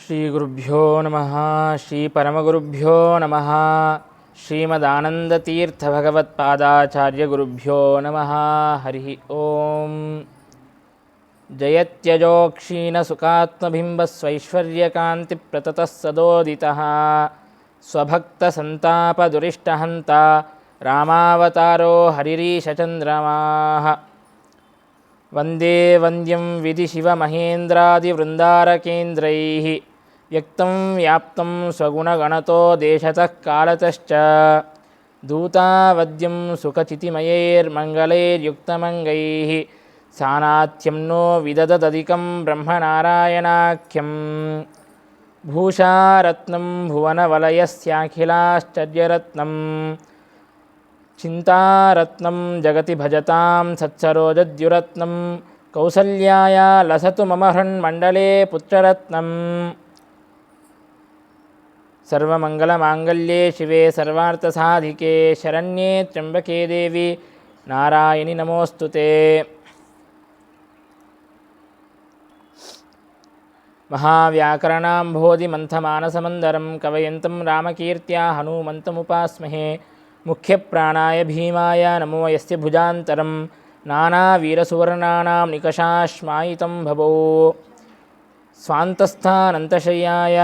ಶ್ರೀಗುರುಭ್ಯೋ ನಮಃ. ಶ್ರೀ ಪರಮಗುರುಭ್ಯೋ ನಮಃ. ಶ್ರೀಮದಾನಂದತೀರ್ಥಭಗವತ್ಪಾದಾಚಾರ್ಯಗುರುಭ್ಯೋ ನಮಃ. ಹರಿ ಓಂ. ಜಯತ್ಯಜೋಕ್ಷೀಣಸುಖಾತ್ಮಬಿಂಬಸ್ವೈಶ್ವರ್ಯಕಾಂತಿಪ್ರತತಃ ಸದೋದಿತಃ ಸ್ವಭಕ್ತಸಂತಾಪದುರಿಷ್ಟಹಂತ ರಾಮಾವತಾರೋ ಹರಿರೀಶಚಂದ್ರಮಾಃ. ವಂದೇ ವಂದ್ಯಂ ವಿಧಿಶಿವಮಹೇಂದ್ರಾದಿವೃಂದಾರಕೇಂದ್ರೈಃ ವ್ಯಕ್ತಂ ವ್ಯಾಪ್ತಂ ಸ್ವಗುಣಗಣತೋ ದೇಶತಃ ಕಾಲತಶ್ಚ ದೂತಾವದ್ಯಂ ಸುಖಚಿತಿಮಯೈರ್ಮಂಗಲೈರ್ಯುಕ್ತಮಂಗೈಃ ಸಾನಾಥ್ಯಂ ನೋ ವಿದದದಧಿಕಂ ಬ್ರಹ್ಮನಾರಾಯಣಾಖ್ಯಂ. ಭೂಷಾರತ್ನಂ ಭುವನವಲಯಸ್ಯಾಖಿಲಾಶ್ಚರ್ಯರತ್ನಂ ಚಿಂತಾರತ್ನಂ ಜಗತಿ ಭಜತಾಂ ಸತ್ಸರೋಜದ್ಯುರತ್ನಂ ಕೌಸಲ್ಯಾಯ ಲಸತು ಮಮ ಹೃನ್ಮಂಡಲೇ ಪುತ್ರರತ್ನಂ. ಸರ್ವಮಂಗಲಮಾಂಗಲ್ಯೇ ಶಿವೆ ಸರ್ವಾರ್ಥಸಾಧಿಕೆ ಶರಣ್ಯೇ ತ್ರ್ಯಂಬಕೆ ದೇವಿ ನಾರಾಯಣಿ ನಮೋಸ್ತುತೆ. ಮಹಾವ್ಯಾಕರಣಾಂಭೋಧಿ ಮಂಥಮಾನಸಮಂದರಂ ಕವಯಂತಂ ರಾಮಕೀರ್ತ್ಯಾ ಹನುಮಂತಮುಪಾಸ್ಮಹೇ. ಮುಖ್ಯಪ್ರಾಣಾಯ ಭೀಮಾಯ ನಮೋ ಯಸ್ಯ ಭುಜಾಂತರಂ ನಾನಾವೀರಸುವರ್ಣಾನಾಂ ನಿಕಷಾಶ್ಮಾಯಿತಂ ಭವೋ. ಸ್ವಾಂತಸ್ಥಾನಂತಶಯ್ಯಾಯ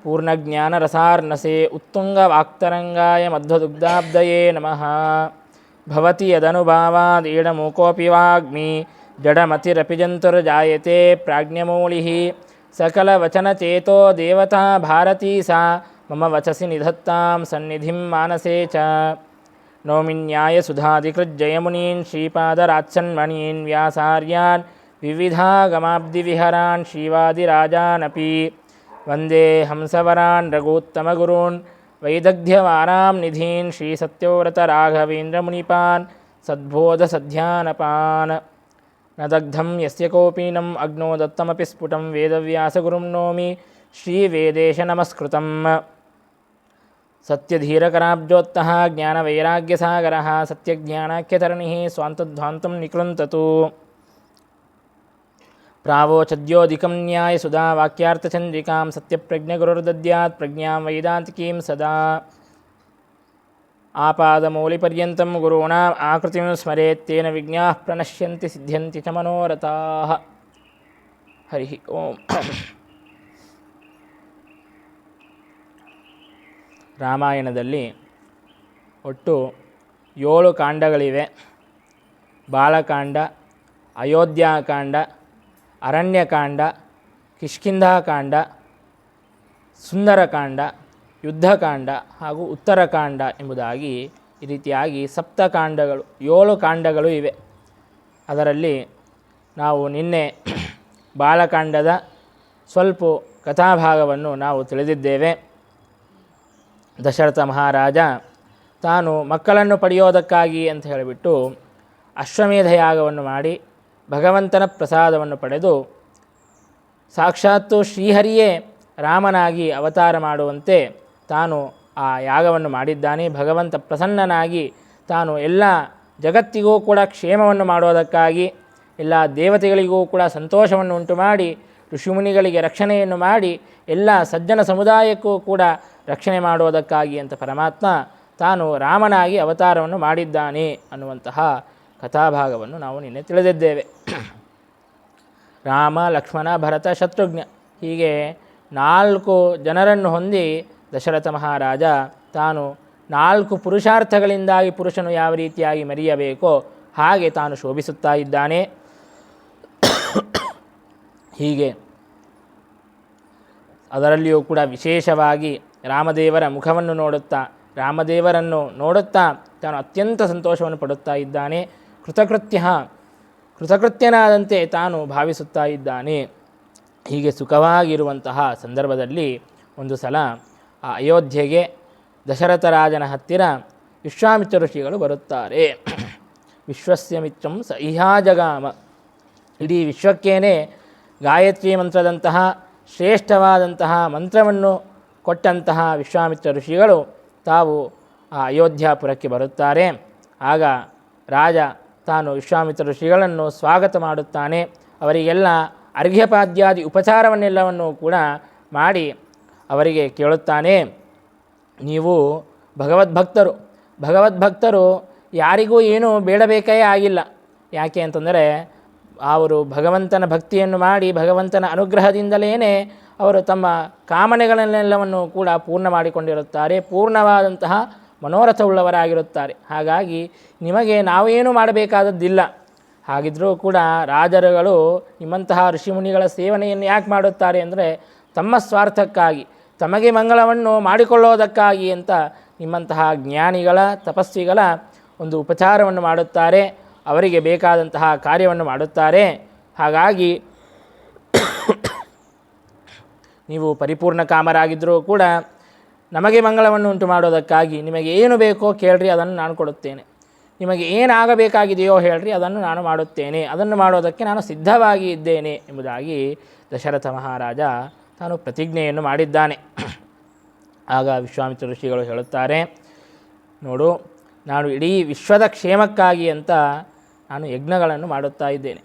ಪೂರ್ಣಜ್ಞಾನರಸಾರ್ನಸೆ ಉತ್ತುಂಗವಾಕ್ತರಂಗಾಯ ಮಧ್ವದುಗ್ಧಾಬ್ಧಯೇ ನಮಃ. ಭವತಿ ಯದನುಭಾವಾದ್ ಈಡಮೂಕೋऽಪಿ ವಾಗ್ಮಿ ಜಡಮತಿರಪಿ ಜಂತುರ್ಜಾಯತೆ ಪ್ರಾಜ್ಞಮೌಳಿಃ. ಸಕಲವಚನಚೇತೋ ದೇವತಾ ಭಾರತೀ ಸಾ ಮಮ ವಚಸಿ ನಿಧತ್ತಾಂ ಸನ್ನಿಧಿಂ ಮಾನಸೇ ಚ. ನೌಮಿನ್ಯಾಯಸುಧಾಧಿಕೃಜ್ಜಯಮುನೀನ್ ಶ್ರೀಪಾದರಾತ್ಸನ್ಮಣೀನ್ ವ್ಯಾಸಾರ್ಯಾನ್ ವಿವಿಧಾಗಮಾಬ್ಧಿವಿಹರಾನ್ ಶ್ರೀವಾದಿರಾಜಾನಪಿ. ವಂದೇ ಹಂಸವರಾನ್ ರಘೂತ್ತಮಗುರೂನ್ ವೈದಗ್ಧ್ಯವಾರಾಂ ನಿಧೀನ್ ಶ್ರೀಸತ್ಯವ್ರತರಾಘವೇಂದ್ರಮುನಿಪಾನ್ ಸದ್ಬೋಧಸಧ್ಯಾನಪಾನ್. ನ ದಗ್ಧಂ ಯಸ್ಯ ಕೋಪೀನಂ ಅಗ್ನೋ ದತ್ತಮಪಿ ಸ್ಫುಟಂ ವೇದವ್ಯಾಸಗುರುಂ ನೌಮಿ ಶ್ರೀವೇದೇಶನಮಸ್ಕೃತಂ. ಸತ್ಯಧೀರಕರಾಬ್ಜೋತ್ತಃ ಜ್ಞಾನವೈರಾಗ್ಯಸಾಗರಃ ಸತ್ಯಜ್ಞಾನಾಖ್ಯತರಣಿಃ ಸ್ವಾಂತಧ್ವಾಂತಂ ನಿಕೃಂತತು. ಪ್ರಾವೋಚದ್ಯೋಧಿಕಂ ನ್ಯಾಯಸುಧಾ ವಾಕ್ಯಾರ್ಥಚಂದ್ರಿಕಾಂ ಸತ್ಯಪ್ರಜ್ಞಗುರುರ್ದದ್ಯಾತ್ ಪ್ರಜ್ಞಾಂ ವೈದಾಂತಿಕೀಂ ಸದಾ. ಆಪಾದಮೌಲಿಪರ್ಯಂತಂ ಗುರುಣಾಂ ಆಕೃತಿಂ ಸ್ಮರೇತ್ ತೇನ ವಿಘ್ನಾಃ ಪ್ರಣಶ್ಯಂತಿ ಸಿದ್ಧ್ಯಂತಿ ಚ ಮನೋರಥಾಃ. ಹರಿ ಓಂ. ರಾಮಾಯಣದಲ್ಲಿ ಒಟ್ಟು 7 ಕಾಂಡಗಳಿವೆ. ಬಾಲಕಾಂಡ, ಅಯೋಧ್ಯಾಕಾಂಡ, ಅರಣ್ಯಕಾಂಡ, ಕಿಷ್ಕಿಂಧಾಕಾಂಡ, ಸುಂದರಕಾಂಡ, ಯುದ್ಧಕಾಂಡ ಹಾಗೂ ಉತ್ತರಕಾಂಡ ಎಂಬುದಾಗಿ ಈ ರೀತಿಯಾಗಿ ಸಪ್ತಕಾಂಡಗಳು 7 ಕಾಂಡಗಳು ಇವೆ. ಅದರಲ್ಲಿ ನಾವು ನಿನ್ನೆ ಬಾಲಕಾಂಡದ ಸ್ವಲ್ಪ ಕಥಾಭಾಗವನ್ನು ನಾವು ತಿಳಿದಿದ್ದೇವೆ. ದಶರಥ ಮಹಾರಾಜ ತಾನು ಮಕ್ಕಳನ್ನು ಪಡೆಯೋದಕ್ಕಾಗಿ ಅಂತ ಹೇಳಿಬಿಟ್ಟು ಅಶ್ವಮೇಧ ಯಾಗವನ್ನು ಮಾಡಿ ಭಗವಂತನ ಪ್ರಸಾದವನ್ನು ಪಡೆದು ಸಾಕ್ಷಾತ್ತು ಶ್ರೀಹರಿಯೇ ರಾಮನಾಗಿ ಅವತಾರ ಮಾಡುವಂತೆ ತಾನು ಆ ಯಾಗವನ್ನು ಮಾಡಿದ್ದಾನೆ. ಭಗವಂತ ಪ್ರಸನ್ನನಾಗಿ ತಾನು ಎಲ್ಲ ಜಗತ್ತಿಗೂ ಕೂಡ ಕ್ಷೇಮವನ್ನು ಮಾಡೋದಕ್ಕಾಗಿ, ಎಲ್ಲ ದೇವತೆಗಳಿಗೂ ಕೂಡ ಸಂತೋಷವನ್ನು ಉಂಟು ಮಾಡಿ, ಋಷಿಮುನಿಗಳಿಗೆ ರಕ್ಷಣೆಯನ್ನು ಮಾಡಿ, ಎಲ್ಲ ಸಜ್ಜನ ಸಮುದಾಯಕ್ಕೂ ಕೂಡ ರಕ್ಷಣೆ ಮಾಡೋದಕ್ಕಾಗಿ ಅಂತ ಪರಮಾತ್ಮ ತಾನು ರಾಮನಾಗಿ ಅವತಾರವನ್ನು ಮಾಡಿದ್ದಾನೆ ಅನ್ನುವಂತಹ ಕಥಾಭಾಗವನ್ನು ನಾವು ನಿನ್ನೆ ತಿಳಿದಿದ್ದೇವೆ. ರಾಮ, ಲಕ್ಷ್ಮಣ, ಭರತ, ಶತ್ರುಘ್ನ ಹೀಗೆ 4 ಜನರನ್ನು ಹೊಂದಿ ದಶರಥ ಮಹಾರಾಜ ತಾನು 4 ಪುರುಷಾರ್ಥಗಳಿಂದಾಗಿ ಪುರುಷನು ಯಾವ ರೀತಿಯಾಗಿ ಮೆರೆಯಬೇಕೋ ಹಾಗೆ ತಾನು ಶೋಭಿಸುತ್ತಾ ಇದ್ದಾನೆ. ಹೀಗೆ ಅದರಲ್ಲಿಯೂ ಕೂಡ ವಿಶೇಷವಾಗಿ ರಾಮದೇವರ ಮುಖವನ್ನು ನೋಡುತ್ತಾ, ರಾಮದೇವರನ್ನು ನೋಡುತ್ತಾ ತಾನು ಅತ್ಯಂತ ಸಂತೋಷವನ್ನು ಪಡುತ್ತಾ ಇದ್ದಾನೆ. ಕೃತಕೃತ್ಯನಾದಂತೆ ತಾನು ಭಾವಿಸುತ್ತಾ ಇದ್ದಾನೆ. ಹೀಗೆ ಸುಖವಾಗಿರುವಂತಹ ಸಂದರ್ಭದಲ್ಲಿ ಒಂದು ಸಲ ಆ ಅಯೋಧ್ಯೆಗೆ ದಶರಥ ರಾಜನ ಹತ್ತಿರ ವಿಶ್ವಾಮಿತ್ರ ಋಷಿಗಳು ಬರುತ್ತಾರೆ. ವಿಶ್ವಸ್ಯ ಮಿತ್ರಂ ಸ ಇಹಾ ಜಗಾಮ. ಇಡೀ ವಿಶ್ವಕ್ಕೇನೆ ಗಾಯತ್ರಿ ಮಂತ್ರದಂತಹ ಶ್ರೇಷ್ಠವಾದಂತಹ ಮಂತ್ರವನ್ನು ಕೊಟ್ಟಂತಹ ವಿಶ್ವಾಮಿತ್ರ ಋಷಿಗಳು ತಾವು ಆ ಅಯೋಧ್ಯಾಪುರಕ್ಕೆ ಬರುತ್ತಾರೆ. ಆಗ ರಾಜ ತಾನು ವಿಶ್ವಾಮಿತ್ರ ಋಷಿಗಳನ್ನು ಸ್ವಾಗತ ಮಾಡುತ್ತಾನೆ. ಅವರಿಗೆಲ್ಲ ಅರ್ಘ್ಯಪಾದ್ಯಾದಿ ಉಪಚಾರವನ್ನೆಲ್ಲವನ್ನು ಕೂಡ ಮಾಡಿ ಅವರಿಗೆ ಕೇಳುತ್ತಾನೆ, ನೀವು ಭಗವದ್ಭಕ್ತರು ಯಾರಿಗೂ ಏನೂ ಬೇಡಬೇಕೇ ಆಗಿಲ್ಲ. ಯಾಕೆ ಅಂತಂದರೆ ಅವರು ಭಗವಂತನ ಭಕ್ತಿಯನ್ನು ಮಾಡಿ ಭಗವಂತನ ಅನುಗ್ರಹದಿಂದಲೇ ಅವರು ತಮ್ಮ ಕಾಮನೆಗಳನ್ನೆಲ್ಲವನ್ನು ಕೂಡ ಪೂರ್ಣ ಮಾಡಿಕೊಂಡಿರುತ್ತಾರೆ, ಪೂರ್ಣವಾದಂತಹ ಮನೋರಥವುಳ್ಳವರಾಗಿರುತ್ತಾರೆ. ಹಾಗಾಗಿ ನಿಮಗೆ ನಾವೇನು ಮಾಡಬೇಕಾದದ್ದಿಲ್ಲ. ಹಾಗಿದ್ದರೂ ಕೂಡ ರಾಜರುಗಳು ನಿಮ್ಮಂತಹ ಋಷಿಮುನಿಗಳ ಸೇವನೆಯನ್ನು ಯಾಕೆ ಮಾಡುತ್ತಾರೆ ಅಂದರೆ ತಮ್ಮ ಸ್ವಾರ್ಥಕ್ಕಾಗಿ, ತಮಗೆ ಮಂಗಳವನ್ನು ಮಾಡಿಕೊಳ್ಳೋದಕ್ಕಾಗಿ ಅಂತ ನಿಮ್ಮಂತಹ ಜ್ಞಾನಿಗಳ ತಪಸ್ವಿಗಳ ಒಂದು ಉಪಚಾರವನ್ನು ಮಾಡುತ್ತಾರೆ, ಅವರಿಗೆ ಬೇಕಾದಂತಹ ಕಾರ್ಯವನ್ನು ಮಾಡುತ್ತಾರೆ. ಹಾಗಾಗಿ ನೀವು ಪರಿಪೂರ್ಣ ಕಾಮರಾಗಿದ್ದರೂ ಕೂಡ ನಮಗೆ ಮಂಗಳವನ್ನು ಉಂಟು ಮಾಡೋದಕ್ಕಾಗಿ ನಿಮಗೆ ಏನು ಬೇಕೋ ಕೇಳ್ರಿ, ಅದನ್ನು ನಾನು ಕೊಡುತ್ತೇನೆ. ನಿಮಗೆ ಏನಾಗಬೇಕಾಗಿದೆಯೋ ಹೇಳ್ರಿ, ಅದನ್ನು ನಾನು ಮಾಡುತ್ತೇನೆ. ಅದನ್ನು ಮಾಡೋದಕ್ಕೆ ನಾನು ಸಿದ್ಧವಾಗಿ ಇದ್ದೇನೆ ಎಂಬುದಾಗಿ ದಶರಥ ಮಹಾರಾಜ ತಾನು ಪ್ರತಿಜ್ಞೆಯನ್ನು ಮಾಡಿದ್ದಾನೆ. ಆಗ ವಿಶ್ವಾಮಿತ್ರ ಋಷಿಗಳು ಹೇಳುತ್ತಾರೆ, ನೋಡು, ನಾನು ಇಡೀ ವಿಶ್ವದ ಕ್ಷೇಮಕ್ಕಾಗಿ ಅಂತ ನಾನು ಯಜ್ಞಗಳನ್ನು ಮಾಡುತ್ತಾ ಇದ್ದೇನೆ.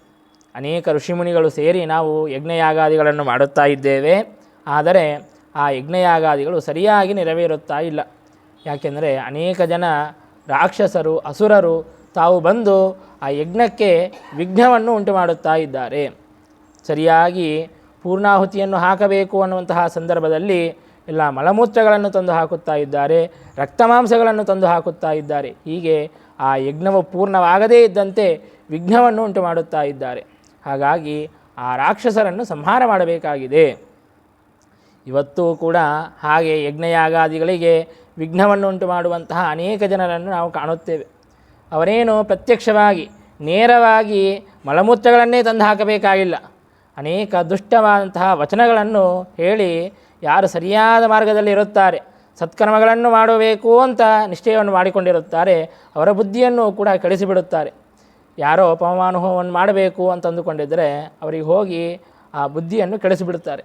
ಅನೇಕ ಋಷಿಮುನಿಗಳು ಸೇರಿ ನಾವು ಯಜ್ಞಯಾಗಾದಿಗಳನ್ನು ಮಾಡುತ್ತಾ ಇದ್ದೇವೆ. ಆದರೆ ಆ ಯಜ್ಞಯಾಗಾದಿಗಳು ಸರಿಯಾಗಿ ನೆರವೇರುತ್ತಾ ಇಲ್ಲ. ಯಾಕೆಂದರೆ ಅನೇಕ ಜನ ರಾಕ್ಷಸರು, ಅಸುರರು ತಾವು ಬಂದು ಆ ಯಜ್ಞಕ್ಕೆ ವಿಘ್ನವನ್ನು ಉಂಟು ಮಾಡುತ್ತಾ ಇದ್ದಾರೆ. ಸರಿಯಾಗಿ ಪೂರ್ಣಾಹುತಿಯನ್ನು ಹಾಕಬೇಕು ಅನ್ನುವಂತಹ ಸಂದರ್ಭದಲ್ಲಿ ಎಲ್ಲ ಮಲಮೂತ್ರಗಳನ್ನು ತಂದು ಹಾಕುತ್ತಾ ಇದ್ದಾರೆ, ರಕ್ತಮಾಂಸಗಳನ್ನು ತಂದು ಹಾಕುತ್ತಾ ಇದ್ದಾರೆ. ಹೀಗೆ ಆ ಯಜ್ಞವು ಪೂರ್ಣವಾಗದೇ ಇದ್ದಂತೆ ವಿಘ್ನವನ್ನು ಉಂಟು ಮಾಡುತ್ತಾ ಇದ್ದಾರೆ. ಹಾಗಾಗಿ ಆ ರಾಕ್ಷಸರನ್ನು ಸಂಹಾರ ಮಾಡಬೇಕಾಗಿದೆ. ಇವತ್ತೂ ಕೂಡ ಹಾಗೆ ಯಜ್ಞಯಾಗಾದಿಗಳಿಗೆ ವಿಘ್ನವನ್ನು ಉಂಟು ಮಾಡುವಂತಹ ಅನೇಕ ಜನರನ್ನು ನಾವು ಕಾಣುತ್ತೇವೆ. ಅವರೇನು ಪ್ರತ್ಯಕ್ಷವಾಗಿ ನೇರವಾಗಿ ಮಲಮೂತ್ರಗಳನ್ನೇ ತಂದು ಹಾಕಬೇಕಾಗಿಲ್ಲ, ಅನೇಕ ದುಷ್ಟವಾದಂತಹ ವಚನಗಳನ್ನು ಹೇಳಿ ಯಾರು ಸರಿಯಾದ ಮಾರ್ಗದಲ್ಲಿ ಇರುತ್ತಾರೆ, ಸತ್ಕರ್ಮಗಳನ್ನು ಮಾಡಬೇಕು ಅಂತ ನಿಶ್ಚಯವನ್ನು ಮಾಡಿಕೊಂಡಿರುತ್ತಾರೆ, ಅವರ ಬುದ್ಧಿಯನ್ನು ಕೂಡ ಕೆಡಿಸಿಬಿಡುತ್ತಾರೆ. ಯಾರೋ ಪವಮಾನುಭವವನ್ನು ಮಾಡಬೇಕು ಅಂತ ಅಂದುಕೊಂಡಿದ್ದರೆ ಅವರಿಗೆ ಹೋಗಿ ಆ ಬುದ್ಧಿಯನ್ನು ಕೆಡಿಸಿಬಿಡುತ್ತಾರೆ.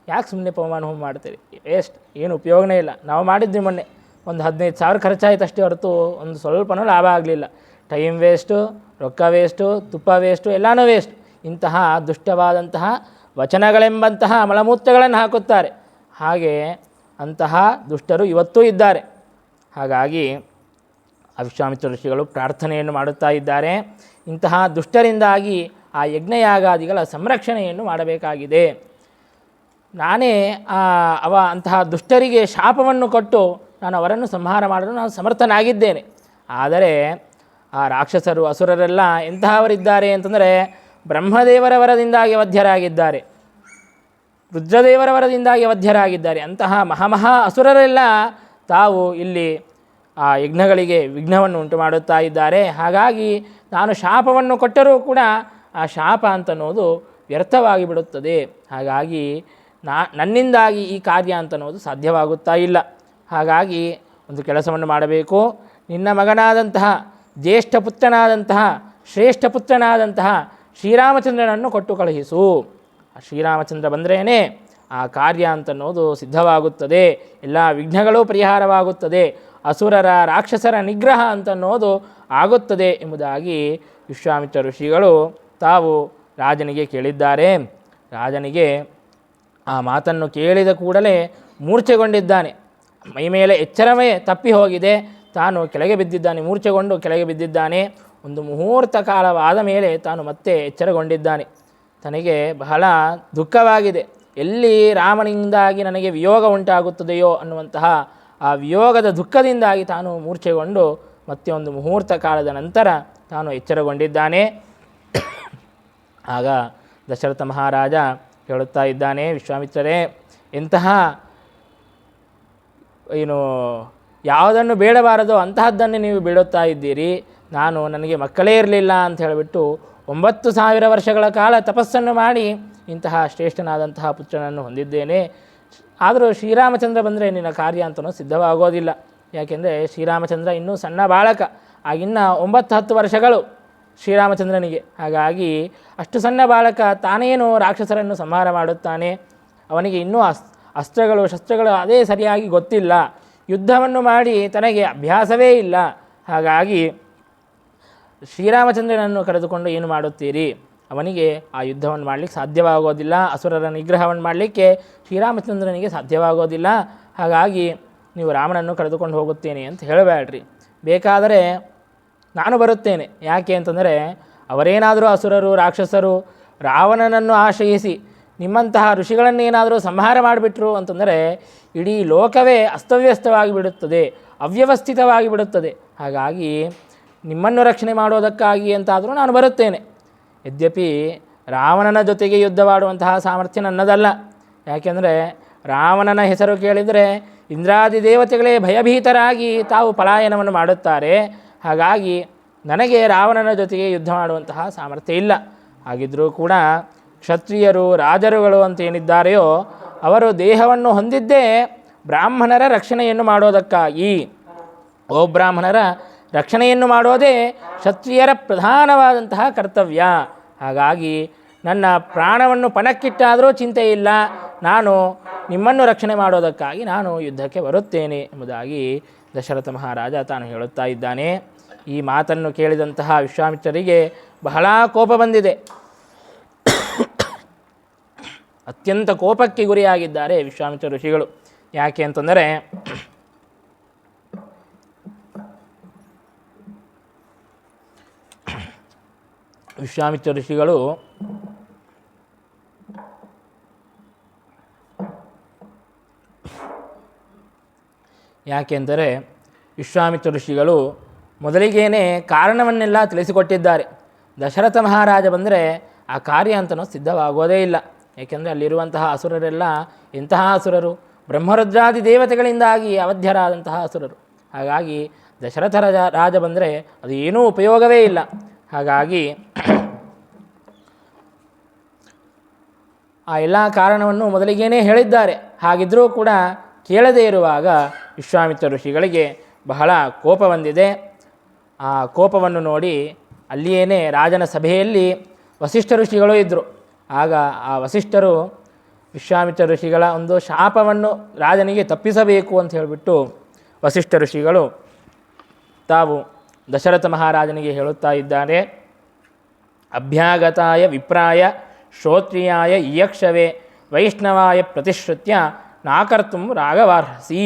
ಯಾಕೆ ಸುಮ್ಮನೆ ಪವಮಾನುಭವ ಮಾಡ್ತೀರಿ, ವೇಸ್ಟ್, ಏನು ಉಪಯೋಗನೇ ಇಲ್ಲ. ನಾವು ಮಾಡಿದ್ವಿ ಮೊನ್ನೆ ಒಂದು 15,000 ಖರ್ಚಾಯಿತು ಅಷ್ಟೇ ಹೊರತು ಒಂದು ಸ್ವಲ್ಪನೂ ಲಾಭ ಆಗಲಿಲ್ಲ. ಟೈಮ್ ವೇಸ್ಟು, ರೊಕ್ಕ ವೇಸ್ಟು, ತುಪ್ಪ ವೇಸ್ಟು, ಎಲ್ಲನೂ ವೇಸ್ಟ್. ಇಂತಹ ದುಷ್ಟವಾದಂತಹ ವಚನಗಳೆಂಬಂತಹ ಮಲಮೂತ್ರಗಳನ್ನು ಹಾಕುತ್ತಾರೆ. ಹಾಗೆ ಅಂತಹ ದುಷ್ಟರು ಇವತ್ತೂ ಇದ್ದಾರೆ. ಹಾಗಾಗಿ ವಿಶ್ವಾಮಿತ್ರ ಋಷಿಗಳು ಪ್ರಾರ್ಥನೆಯನ್ನು ಮಾಡುತ್ತಾ ಇದ್ದಾರೆ, ಇಂತಹ ದುಷ್ಟರಿಂದಾಗಿ ಆ ಯಜ್ಞಯಾಗಾದಿಗಳ ಸಂರಕ್ಷಣೆಯನ್ನು ಮಾಡಬೇಕಾಗಿದೆ. ನಾನೇ ಅಂತಹ ದುಷ್ಟರಿಗೆ ಶಾಪವನ್ನು ಕೊಟ್ಟು ನಾನು ಅವರನ್ನು ಸಂಹಾರ ಮಾಡಲು ನಾನು ಸಮರ್ಥನಾಗಿದ್ದೇನೆ. ಆದರೆ ಆ ರಾಕ್ಷಸರು, ಅಸುರರೆಲ್ಲ ಎಂತಹವರಿದ್ದಾರೆ ಅಂತಂದರೆ ಬ್ರಹ್ಮದೇವರ ವರದಿಂದಾಗಿ ವಧ್ಯರಾಗಿದ್ದಾರೆ, ರುದ್ರದೇವರ ವರದಿಂದಾಗಿ ವಧ್ಯರಾಗಿದ್ದಾರೆ. ಅಂತಹ ಮಹಾಮಹಾ ಅಸುರರೆಲ್ಲ ತಾವು ಇಲ್ಲಿ ಆ ಯಜ್ಞಗಳಿಗೆ ವಿಘ್ನವನ್ನು ಉಂಟು ಮಾಡುತ್ತಾ ಇದ್ದಾರೆ. ಹಾಗಾಗಿ ನಾನು ಶಾಪವನ್ನು ಕೊಟ್ಟರೂ ಕೂಡ ಆ ಶಾಪ ಅಂತನ್ನೋದು ವ್ಯರ್ಥವಾಗಿ ಬಿಡುತ್ತದೆ. ಹಾಗಾಗಿ ನನ್ನಿಂದಾಗಿ ಈ ಕಾರ್ಯ ಅಂತನ್ನೋದು ಸಾಧ್ಯವಾಗುತ್ತಾ ಇಲ್ಲ. ಹಾಗಾಗಿ ಒಂದು ಕೆಲಸವನ್ನು ಮಾಡಬೇಕು, ನಿನ್ನ ಮಗನಾದಂತಹ ಜ್ಯೇಷ್ಠ ಪುತ್ರನಾದಂತಹ ಶ್ರೇಷ್ಠ ಪುತ್ರನಾದಂತಹ ಶ್ರೀರಾಮಚಂದ್ರನನ್ನು ಕೊಟ್ಟು ಕಳುಹಿಸು. ಶ್ರೀರಾಮಚಂದ್ರ ಬಂದ್ರೇ ಆ ಕಾರ್ಯ ಅಂತನ್ನೋದು ಸಿದ್ಧವಾಗುತ್ತದೆ, ಎಲ್ಲ ವಿಘ್ನಗಳೂ ಪರಿಹಾರವಾಗುತ್ತದೆ, ಅಸುರರ ರಾಕ್ಷಸರ ನಿಗ್ರಹ ಅಂತನ್ನೋದು ಆಗುತ್ತದೆ ಎಂಬುದಾಗಿ ವಿಶ್ವಾಮಿತ್ರ ಋಷಿಗಳು ತಾವು ರಾಜನಿಗೆ ಕೇಳಿದ್ದಾರೆ. ರಾಜನಿಗೆ ಆ ಮಾತನ್ನು ಕೇಳಿದ ಕೂಡಲೇ ಮೂರ್ಛೆಗೊಂಡಿದ್ದಾನೆ. ಮೈಮೇಲೆ ಎಚ್ಚರವೇ ತಪ್ಪಿ ಹೋಗಿದೆ, ತಾನು ಕೆಳಗೆ ಬಿದ್ದಿದ್ದಾನೆ, ಮೂರ್ಛೆಗೊಂಡು ಕೆಳಗೆ ಬಿದ್ದಿದ್ದಾನೆ. ಒಂದು ಮುಹೂರ್ತ ಕಾಲವಾದ ಮೇಲೆ ತಾನು ಮತ್ತೆ ಎಚ್ಚರಗೊಂಡಿದ್ದಾನೆ. ತನಗೆ ಬಹಳ ದುಃಖವಾಗಿದೆ, ಎಲ್ಲಿ ರಾಮನಿಂದಾಗಿ ನನಗೆ ವಿಯೋಗ ಉಂಟಾಗುತ್ತದೆಯೋ ಅನ್ನುವಂತಹ ಆ ವಿಯೋಗದ ದುಃಖದಿಂದಾಗಿ ತಾನು ಮೂರ್ಛೆಗೊಂಡು ಮತ್ತೆ ಒಂದು ಮುಹೂರ್ತ ಕಾಲದ ನಂತರ ತಾನು ಎಚ್ಚರಗೊಂಡಿದ್ದಾನೆ. ಆಗ ದಶರಥ ಮಹಾರಾಜ ಹೇಳುತ್ತಾ ಇದ್ದಾನೆ, ವಿಶ್ವಾಮಿತ್ರರೇ, ಎಂತಹ ಯಾವುದನ್ನು ಬೇಡಬಾರದೋ ಅಂತಹದ್ದನ್ನೇ ನೀವು ಬೇಡುತ್ತಾ ಇದ್ದೀರಿ. ನನಗೆ ಮಕ್ಕಳೇ ಇರಲಿಲ್ಲ ಅಂತ ಹೇಳಿಬಿಟ್ಟು 9,000 ವರ್ಷಗಳ ಕಾಲ ತಪಸ್ಸನ್ನು ಮಾಡಿ ಇಂತಹ ಶ್ರೇಷ್ಠನಾದಂತಹ ಪುತ್ರನನ್ನು ಹೊಂದಿದ್ದೇನೆ. ಆದರೂ ಶ್ರೀರಾಮಚಂದ್ರ ಬಂದರೆ ನಿನ್ನ ಕಾರ್ಯ ಅಂತನೂ ಸಿದ್ಧವಾಗೋದಿಲ್ಲ. ಯಾಕೆಂದರೆ ಶ್ರೀರಾಮಚಂದ್ರ ಇನ್ನೂ ಸಣ್ಣ ಬಾಲಕ, ಆಗಿನ್ನ 9-10 ವರ್ಷಗಳು ಶ್ರೀರಾಮಚಂದ್ರನಿಗೆ. ಹಾಗಾಗಿ ಅಷ್ಟು ಸಣ್ಣ ಬಾಲಕ ತಾನೇನು ರಾಕ್ಷಸರನ್ನು ಸಂಹಾರ ಮಾಡುತ್ತಾನೆ, ಅವನಿಗೆ ಇನ್ನೂ ಅಸ್ತ್ರಗಳು ಶಸ್ತ್ರಗಳು ಅದೇ ಸರಿಯಾಗಿ ಗೊತ್ತಿಲ್ಲ, ಯುದ್ಧವನ್ನು ಮಾಡಿ ತನಗೆ ಅಭ್ಯಾಸವೇ ಇಲ್ಲ. ಹಾಗಾಗಿ ಶ್ರೀರಾಮಚಂದ್ರನನ್ನು ಕರೆದುಕೊಂಡು ಏನು ಮಾಡುತ್ತೀರಿ, ಅವನಿಗೆ ಆ ಯುದ್ಧವನ್ನು ಮಾಡಲಿಕ್ಕೆ ಸಾಧ್ಯವಾಗೋದಿಲ್ಲ. ಅಸುರರ ನಿಗ್ರಹವನ್ನು ಮಾಡಲಿಕ್ಕೆ ಶ್ರೀರಾಮಚಂದ್ರನಿಗೆ ಸಾಧ್ಯವಾಗೋದಿಲ್ಲ. ಹಾಗಾಗಿ ನೀವು ರಾಮನನ್ನು ಕರೆದುಕೊಂಡು ಹೋಗುತ್ತೇನೆ ಅಂತ ಹೇಳಬೇಡ್ರಿ. ಬೇಕಾದರೆ ನಾನು ಬರುತ್ತೇನೆ. ಯಾಕೆ ಅಂತಂದರೆ ಅವರೇನಾದರೂ ಅಸುರರು ರಾಕ್ಷಸರು ರಾವಣನನ್ನು ಆಶ್ರಯಿಸಿ ನಿಮ್ಮಂತಹ ಋಷಿಗಳನ್ನೇನಾದರೂ ಸಂಹಾರ ಮಾಡಿಬಿಟ್ರು ಅಂತಂದರೆ ಇಡೀ ಲೋಕವೇ ಅಸ್ತವ್ಯಸ್ತವಾಗಿ ಬಿಡುತ್ತದೆ, ಅವ್ಯವಸ್ಥಿತವಾಗಿ ಬಿಡುತ್ತದೆ. ಹಾಗಾಗಿ ನಿಮ್ಮನ್ನು ರಕ್ಷಣೆ ಮಾಡೋದಕ್ಕಾಗಿ ಅಂತಾದರೂ ನಾನು ಬರುತ್ತೇನೆ. ಯದ್ಯಪಿ ರಾವಣನ ಜೊತೆಗೆ ಯುದ್ಧವಾಡುವಂತಹ ಸಾಮರ್ಥ್ಯ ನನ್ನದಲ್ಲ. ಯಾಕೆಂದರೆ ರಾವಣನ ಹೆಸರು ಕೇಳಿದರೆ ಇಂದ್ರಾದಿ ದೇವತೆಗಳೇ ಭಯಭೀತರಾಗಿ ತಾವು ಪಲಾಯನವನ್ನು ಮಾಡುತ್ತಾರೆ. ಹಾಗಾಗಿ ನನಗೆ ರಾವಣನ ಜೊತೆಗೆ ಯುದ್ಧ ಮಾಡುವಂತಹ ಸಾಮರ್ಥ್ಯ ಇಲ್ಲ. ಹಾಗಿದ್ದರೂ ಕೂಡ ಕ್ಷತ್ರಿಯರು ರಾಜರುಗಳು ಅಂತೇನಿದ್ದಾರೆಯೋ ಅವರು ದೇಹವನ್ನು ಹೊಂದಿದ್ದೇ ಬ್ರಾಹ್ಮಣರ ರಕ್ಷಣೆಯನ್ನು ಮಾಡೋದಕ್ಕಾಗಿ. ಬ್ರಾಹ್ಮಣರ ರಕ್ಷಣೆಯನ್ನು ಮಾಡೋದೇ ಕ್ಷತ್ರಿಯರ ಪ್ರಧಾನವಾದಂತಹ ಕರ್ತವ್ಯ. ಹಾಗಾಗಿ ನನ್ನ ಪ್ರಾಣವನ್ನು ಪಣಕ್ಕಿಟ್ಟಾದರೂ ಚಿಂತೆ ಇಲ್ಲ, ನಾನು ನಿಮ್ಮನ್ನು ರಕ್ಷಣೆ ಮಾಡೋದಕ್ಕಾಗಿ ನಾನು ಯುದ್ಧಕ್ಕೆ ಬರುತ್ತೇನೆ ಎಂಬುದಾಗಿ ದಶರಥ ಮಹಾರಾಜ ತಾನು ಹೇಳುತ್ತಾ ಇದ್ದಾನೆ. ಈ ಮಾತನ್ನು ಕೇಳಿದಂತಹ ವಿಶ್ವಾಮಿತ್ರರಿಗೆ ಬಹಳ ಕೋಪ ಬಂದಿದೆ. ಅತ್ಯಂತ ಕೋಪಕ್ಕೆ ಗುರಿಯಾಗಿದ್ದಾರೆ ವಿಶ್ವಾಮಿತ್ರ ಋಷಿಗಳು. ಯಾಕೆ ಅಂತಂದರೆ ವಿಶ್ವಾಮಿತ್ರ ಋಷಿಗಳು ಯಾಕೆಂದರೆ ವಿಶ್ವಾಮಿತ್ರ ಋಷಿಗಳು ಮೊದಲಿಗೇನೆ ಕಾರಣವನ್ನೆಲ್ಲ ತಿಳಿಸಿಕೊಟ್ಟಿದ್ದಾರೆ. ದಶರಥ ಮಹಾರಾಜ ಬಂದರೆ ಆ ಕಾರ್ಯ ಅಂತನೂ ಸಿದ್ಧವಾಗೋದೇ ಇಲ್ಲ. ಏಕೆಂದರೆ ಅಲ್ಲಿರುವಂತಹ ಅಸುರರೆಲ್ಲ ಎಂತಹ ಅಸುರರು, ಬ್ರಹ್ಮರುದ್ರಾದಿ ದೇವತೆಗಳಿಂದಾಗಿ ಅವಧ್ಯರಾದಂತಹ ಅಸುರರು. ಹಾಗಾಗಿ ದಶರಥ ರಾಜ ಬಂದರೆ ಅದು ಏನೂ ಉಪಯೋಗವೇ ಇಲ್ಲ. ಹಾಗಾಗಿ ಆ ಎಲ್ಲ ಕಾರಣವನ್ನು ಮೊದಲಿಗೇನೆ ಹೇಳಿದ್ದಾರೆ. ಹಾಗಿದ್ದರೂ ಕೂಡ ಕೇಳದೇ ಇರುವಾಗ ವಿಶ್ವಾಮಿತ್ರ ಋಷಿಗಳಿಗೆ ಬಹಳ ಕೋಪ ಬಂದಿದೆ. ಆ ಕೋಪವನ್ನು ನೋಡಿ ಅಲ್ಲಿಯೇ ರಾಜನ ಸಭೆಯಲ್ಲಿ ವಸಿಷ್ಠ ಋಷಿಗಳು ಇದ್ದರು. ಆಗ ಆ ವಸಿಷ್ಠರು ವಿಶ್ವಾಮಿತ್ರ ಋಷಿಗಳ ಒಂದು ಶಾಪವನ್ನು ರಾಜನಿಗೆ ತಪ್ಪಿಸಬೇಕು ಅಂತ ಹೇಳಿಬಿಟ್ಟು ವಸಿಷ್ಠ ಋಷಿಗಳು ತಾವು ದಶರಥ ಮಹಾರಾಜನಿಗೆ ಹೇಳುತ್ತಾ ಇದ್ದಾರೆ. ಅಭ್ಯಾಗತಾಯ ವಿಪ್ರಾಯ ಶ್ರೋತ್ರಿಯಾಯ ಇಯಕ್ಷವೇ ವೈಷ್ಣವಾಯ ಪ್ರತಿಶ್ರುತ್ಯ ನಾಕರ್ತು ರಾಘವಾರ್ಹಸಿ.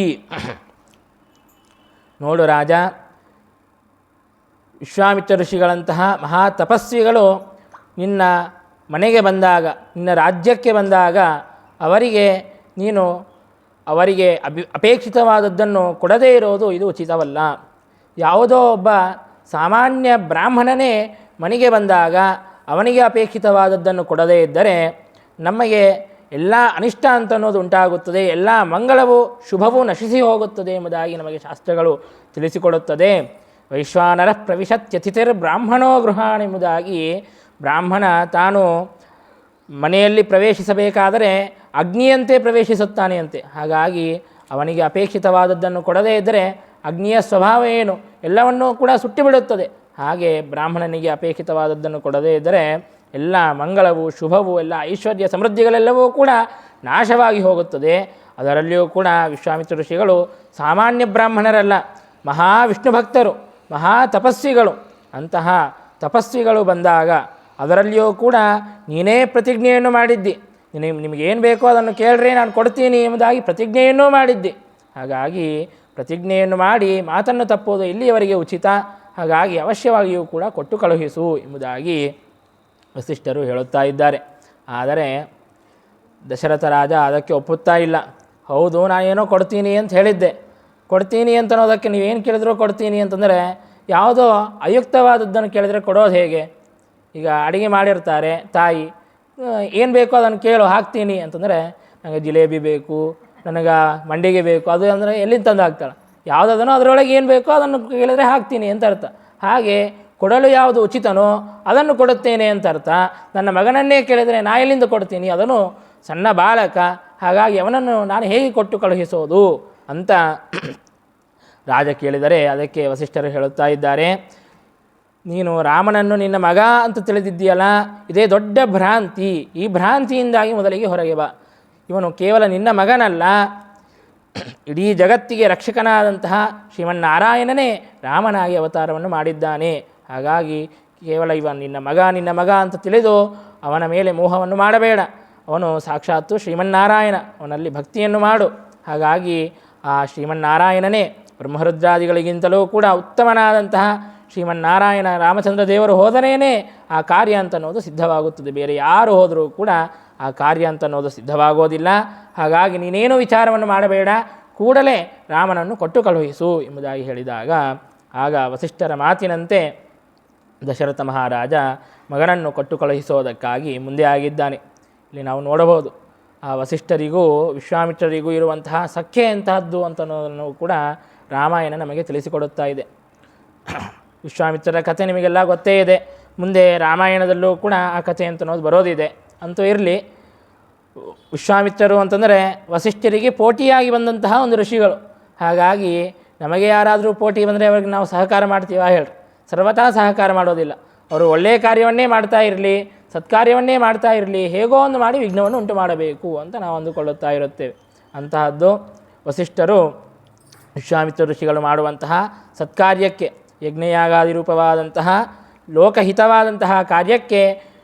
ನೋಡು ರಾಜ, ವಿಶ್ವಾಮಿತ್ರ ಋಷಿಗಳಂತಹ ಮಹಾ ತಪಸ್ವಿಗಳು ನಿನ್ನ ಮನೆಗೆ ಬಂದಾಗ, ನಿನ್ನ ರಾಜ್ಯಕ್ಕೆ ಬಂದಾಗ ಅವರಿಗೆ ಅಪೇಕ್ಷಿತವಾದದ್ದನ್ನು ಕೊಡದೇ ಇರೋದು ಇದು ಉಚಿತವಲ್ಲ. ಯಾವುದೋ ಒಬ್ಬ ಸಾಮಾನ್ಯ ಬ್ರಾಹ್ಮಣನೇ ಮನೆಗೆ ಬಂದಾಗ ಅವನಿಗೆ ಅಪೇಕ್ಷಿತವಾದದ್ದನ್ನು ಕೊಡದೇ ಇದ್ದರೆ ನಮಗೆ ಎಲ್ಲ ಅನಿಷ್ಟ ಅಂತ ಅನ್ನೋದು ಉಂಟಾಗುತ್ತದೆ, ಎಲ್ಲ ಮಂಗಳವು ಶುಭವೂ ನಶಿಸಿ ಹೋಗುತ್ತದೆ ಎಂಬುದಾಗಿ ನಮಗೆ ಶಾಸ್ತ್ರಗಳು ತಿಳಿಸಿಕೊಡುತ್ತದೆ. ವೈಶ್ವಾನರ ಪ್ರವಿಶತ್ಯತಿಥಿರ್ ಬ್ರಾಹ್ಮಣೋ ಗೃಹಾಣ ಎಂಬುದಾಗಿ ಬ್ರಾಹ್ಮಣ ತಾನು ಮನೆಯಲ್ಲಿ ಪ್ರವೇಶಿಸಬೇಕಾದರೆ ಅಗ್ನಿಯಂತೆ ಪ್ರವೇಶಿಸುತ್ತಾನೆ ಅಂತೆ. ಹಾಗಾಗಿ ಅವನಿಗೆ ಅಪೇಕ್ಷಿತವಾದದ್ದನ್ನು ಕೊಡದೇ ಇದ್ದರೆ ಅಗ್ನಿಯ ಸ್ವಭಾವ ಏನು ಎಲ್ಲವನ್ನೂ ಕೂಡ ಸುಟ್ಟಿಬಿಡುತ್ತದೆ. ಹಾಗೆ ಬ್ರಾಹ್ಮಣನಿಗೆ ಅಪೇಕ್ಷಿತವಾದದ್ದನ್ನು ಕೊಡದೇ ಇದ್ದರೆ ಎಲ್ಲ ಮಂಗಳವು ಶುಭವು ಎಲ್ಲ ಐಶ್ವರ್ಯ ಸಮೃದ್ಧಿಗಳೆಲ್ಲವೂ ಕೂಡ ನಾಶವಾಗಿ ಹೋಗುತ್ತದೆ. ಅದರಲ್ಲಿಯೂ ಕೂಡ ವಿಶ್ವಾಮಿತ್ರ ಋಷಿಗಳು ಸಾಮಾನ್ಯ ಬ್ರಾಹ್ಮಣರಲ್ಲ, ಮಹಾವಿಷ್ಣು ಭಕ್ತರು, ಮಹಾ ತಪಸ್ವಿಗಳು. ಅಂತಹ ತಪಸ್ವಿಗಳು ಬಂದಾಗ ಅದರಲ್ಲಿಯೂ ಕೂಡ ನೀನೇ ಪ್ರತಿಜ್ಞೆಯನ್ನು ಮಾಡಿದ್ದಿ. ನಿಮಗೇನು ಬೇಕೋ ಅದನ್ನು ಕೇಳ್ರಿ, ನಾನು ಕೊಡ್ತೀನಿ ಎಂಬುದಾಗಿ ಪ್ರತಿಜ್ಞೆಯನ್ನೂ ಮಾಡಿದ್ದಿ. ಹಾಗಾಗಿ ಪ್ರತಿಜ್ಞೆಯನ್ನು ಮಾಡಿ ಮಾತನ್ನು ತಪ್ಪುವುದು ಇಲ್ಲಿಯವರೆಗೆ ಉಚಿತ. ಹಾಗಾಗಿ ಅವಶ್ಯವಾಗಿಯೂ ಕೂಡ ಕೊಟ್ಟು ಕಳುಹಿಸು ಎಂಬುದಾಗಿ ವಸಿಷ್ಠರು ಹೇಳುತ್ತಾ ಇದ್ದಾರೆ. ಆದರೆ ದಶರಥ ರಾಜ ಅದಕ್ಕೆ ಒಪ್ಪುತ್ತಾ ಇಲ್ಲ. ಹೌದು, ನಾನೇನೋ ಕೊಡ್ತೀನಿ ಅಂತ ಹೇಳಿದ್ದೆ, ಕೊಡ್ತೀನಿ ಅಂತ ಅನ್ನೋದಕ್ಕೆ ನೀವೇನು ಕೇಳಿದ್ರೂ ಕೊಡ್ತೀನಿ ಅಂತಂದರೆ ಯಾವುದೋ ಅಯುಕ್ತವಾದದ್ದನ್ನು ಕೇಳಿದರೆ ಕೊಡೋದು ಹೇಗೆ? ಈಗ ಅಡುಗೆ ಮಾಡಿರ್ತಾರೆ ತಾಯಿ, ಏನು ಬೇಕೋ ಅದನ್ನು ಕೇಳು ಹಾಕ್ತೀನಿ ಅಂತಂದರೆ ನನಗೆ ಜಿಲೇಬಿ ಬೇಕು, ನನಗೆ ಮಂಡಿಗೆ ಬೇಕು, ಅದು ಅಂದರೆ ಎಲ್ಲಿಂದ ತಂದು ಹಾಕ್ತಾಳೆ? ಯಾವುದದನೋ ಅದರೊಳಗೆ ಏನು ಬೇಕೋ ಅದನ್ನು ಕೇಳಿದರೆ ಹಾಕ್ತೀನಿ ಅಂತ ಅರ್ಥ. ಹಾಗೆ ಕೊಡಲು ಯಾವುದು ಉಚಿತನೋ ಅದನ್ನು ಕೊಡುತ್ತೇನೆ ಅಂತ ಅರ್ಥ. ನನ್ನ ಮಗನನ್ನೇ ಕೇಳಿದರೆ ನಾ ಎಲ್ಲಿಂದ ಕೊಡ್ತೀನಿ? ಅದನ್ನು ಸಣ್ಣ ಬಾಲಕ, ಹಾಗಾಗಿ ಅವನನ್ನು ನಾನು ಹೇಗೆ ಕೊಟ್ಟು ಕಳುಹಿಸೋದು ಅಂತ ರಾಜ ಕೇಳಿದರೆ ಅದಕ್ಕೆ ವಸಿಷ್ಠರು ಹೇಳುತ್ತಾ ಇದ್ದಾರೆ, ನೀನು ರಾಮನನ್ನು ನಿನ್ನ ಮಗ ಅಂತ ತಿಳಿದಿದ್ದೀಯಲ್ಲ, ಇದೇ ದೊಡ್ಡ ಭ್ರಾಂತಿ. ಈ ಭ್ರಾಂತಿಯಿಂದಾಗಿ ಮೊದಲಿಗೆ ಹೊರಗೆ ಬಾ. ಇವನು ಕೇವಲ ನಿನ್ನ ಮಗನಲ್ಲ, ಇಡೀ ಜಗತ್ತಿಗೆ ರಕ್ಷಕನಾದಂತಹ ಶ್ರೀಮನ್ನಾರಾಯಣನೇ ರಾಮನಾಗಿ ಅವತಾರವನ್ನು ಮಾಡಿದ್ದಾನೆ. ಹಾಗಾಗಿ ಕೇವಲ ಇವ ನಿನ್ನ ಮಗ ಅಂತ ತಿಳಿದು ಅವನ ಮೇಲೆ ಮೋಹವನ್ನು ಮಾಡಬೇಡ. ಅವನು ಸಾಕ್ಷಾತ್ತು ಶ್ರೀಮನ್ನಾರಾಯಣ, ಅವನಲ್ಲಿ ಭಕ್ತಿಯನ್ನು ಮಾಡು. ಹಾಗಾಗಿ ಆ ಶ್ರೀಮನ್ನಾರಾಯಣನೇ ಬ್ರಹ್ಮರುದ್ರಾದಿಗಳಿಗಿಂತಲೂ ಕೂಡ ಉತ್ತಮನಾದಂತಹ ಶ್ರೀಮನ್ನಾರಾಯಣ ರಾಮಚಂದ್ರ ದೇವರು ಹೋದರೇನೇ ಆ ಕಾರ್ಯ ಅಂತ ಅನ್ನೋದು ಸಿದ್ಧವಾಗುತ್ತದೆ. ಬೇರೆ ಯಾರು ಹೋದರೂ ಕೂಡ ಆ ಕಾರ್ಯ ಅಂತ ಅನ್ನೋದು ಸಿದ್ಧವಾಗೋದಿಲ್ಲ. ಹಾಗಾಗಿ ನೀನೇನು ವಿಚಾರವನ್ನು ಮಾಡಬೇಡ, ಕೂಡಲೇ ರಾಮನನ್ನು ಕೊಟ್ಟು ಕಳುಹಿಸು ಎಂಬುದಾಗಿ ಹೇಳಿದಾಗ ಆಗ ವಸಿಷ್ಠರ ಮಾತಿನಂತೆ ದಶರಥ ಮಹಾರಾಜ ಮಗನನ್ನು ಕೊಟ್ಟು ಕಳುಹಿಸೋದಕ್ಕಾಗಿ ಮುಂದೆ ಆಗಿದ್ದಾನೆ. ಇಲ್ಲಿ ನಾವು ನೋಡಬಹುದು ಆ ವಸಿಷ್ಠರಿಗೂ ವಿಶ್ವಾಮಿತ್ರರಿಗೂ ಇರುವಂತಹ ಸಖ್ಯೆ ಎಂತಹದ್ದು ಅಂತನ್ನೋದನ್ನು ಕೂಡ ರಾಮಾಯಣ ನಮಗೆ ತಿಳಿಸಿಕೊಡುತ್ತಾ ಇದೆ. ವಿಶ್ವಾಮಿತ್ರರ ಕಥೆ ನಿಮಗೆಲ್ಲ ಗೊತ್ತೇ ಇದೆ. ಮುಂದೆ ರಾಮಾಯಣದಲ್ಲೂ ಕೂಡ ಆ ಕಥೆ ಅಂತನ್ನೋದು ಬರೋದಿದೆ. ಅಂತೂ ಇರಲಿ, ವಿಶ್ವಾಮಿತ್ರರು ಅಂತಂದರೆ ವಸಿಷ್ಠರಿಗೆ ಪೋಟಿಯಾಗಿ ಬಂದಂತಹ ಒಂದು ಋಷಿಗಳು. ಹಾಗಾಗಿ ನಮಗೆ ಯಾರಾದರೂ ಪೋಟಿ ಬಂದರೆ ಅವ್ರಿಗೆ ನಾವು ಸಹಕಾರ ಮಾಡ್ತೀವಾ ಹೇಳ್ರಿ? ಸರ್ವತಾ ಸಹಕಾರ ಮಾಡೋದಿಲ್ಲ. ಅವರು ಒಳ್ಳೆಯ ಕಾರ್ಯವನ್ನೇ ಮಾಡ್ತಾ ಇರಲಿ, ಸತ್ಕಾರ್ಯವನ್ನೇ ಮಾಡ್ತಾ ಇರಲಿ, ಹೇಗೋ ಒಂದು ಮಾಡಿ ವಿಘ್ನವನ್ನು ಉಂಟು ಮಾಡಬೇಕು ಅಂತ ನಾವು ಅಂದುಕೊಳ್ಳುತ್ತಾ ಇರುತ್ತೇವೆ. ಅಂತಹದ್ದು ವಸಿಷ್ಠರು ವಿಶ್ವಾಮಿತ್ರ ಋಷಿಗಳು ಮಾಡುವಂತಹ ಸತ್ಕಾರ್ಯಕ್ಕೆ, ಯಜ್ಞಯಾಗಾದಿ ರೂಪವಾದಂತಹ ಲೋಕಹಿತವಾದಂತಹ ಕಾರ್ಯಕ್ಕೆ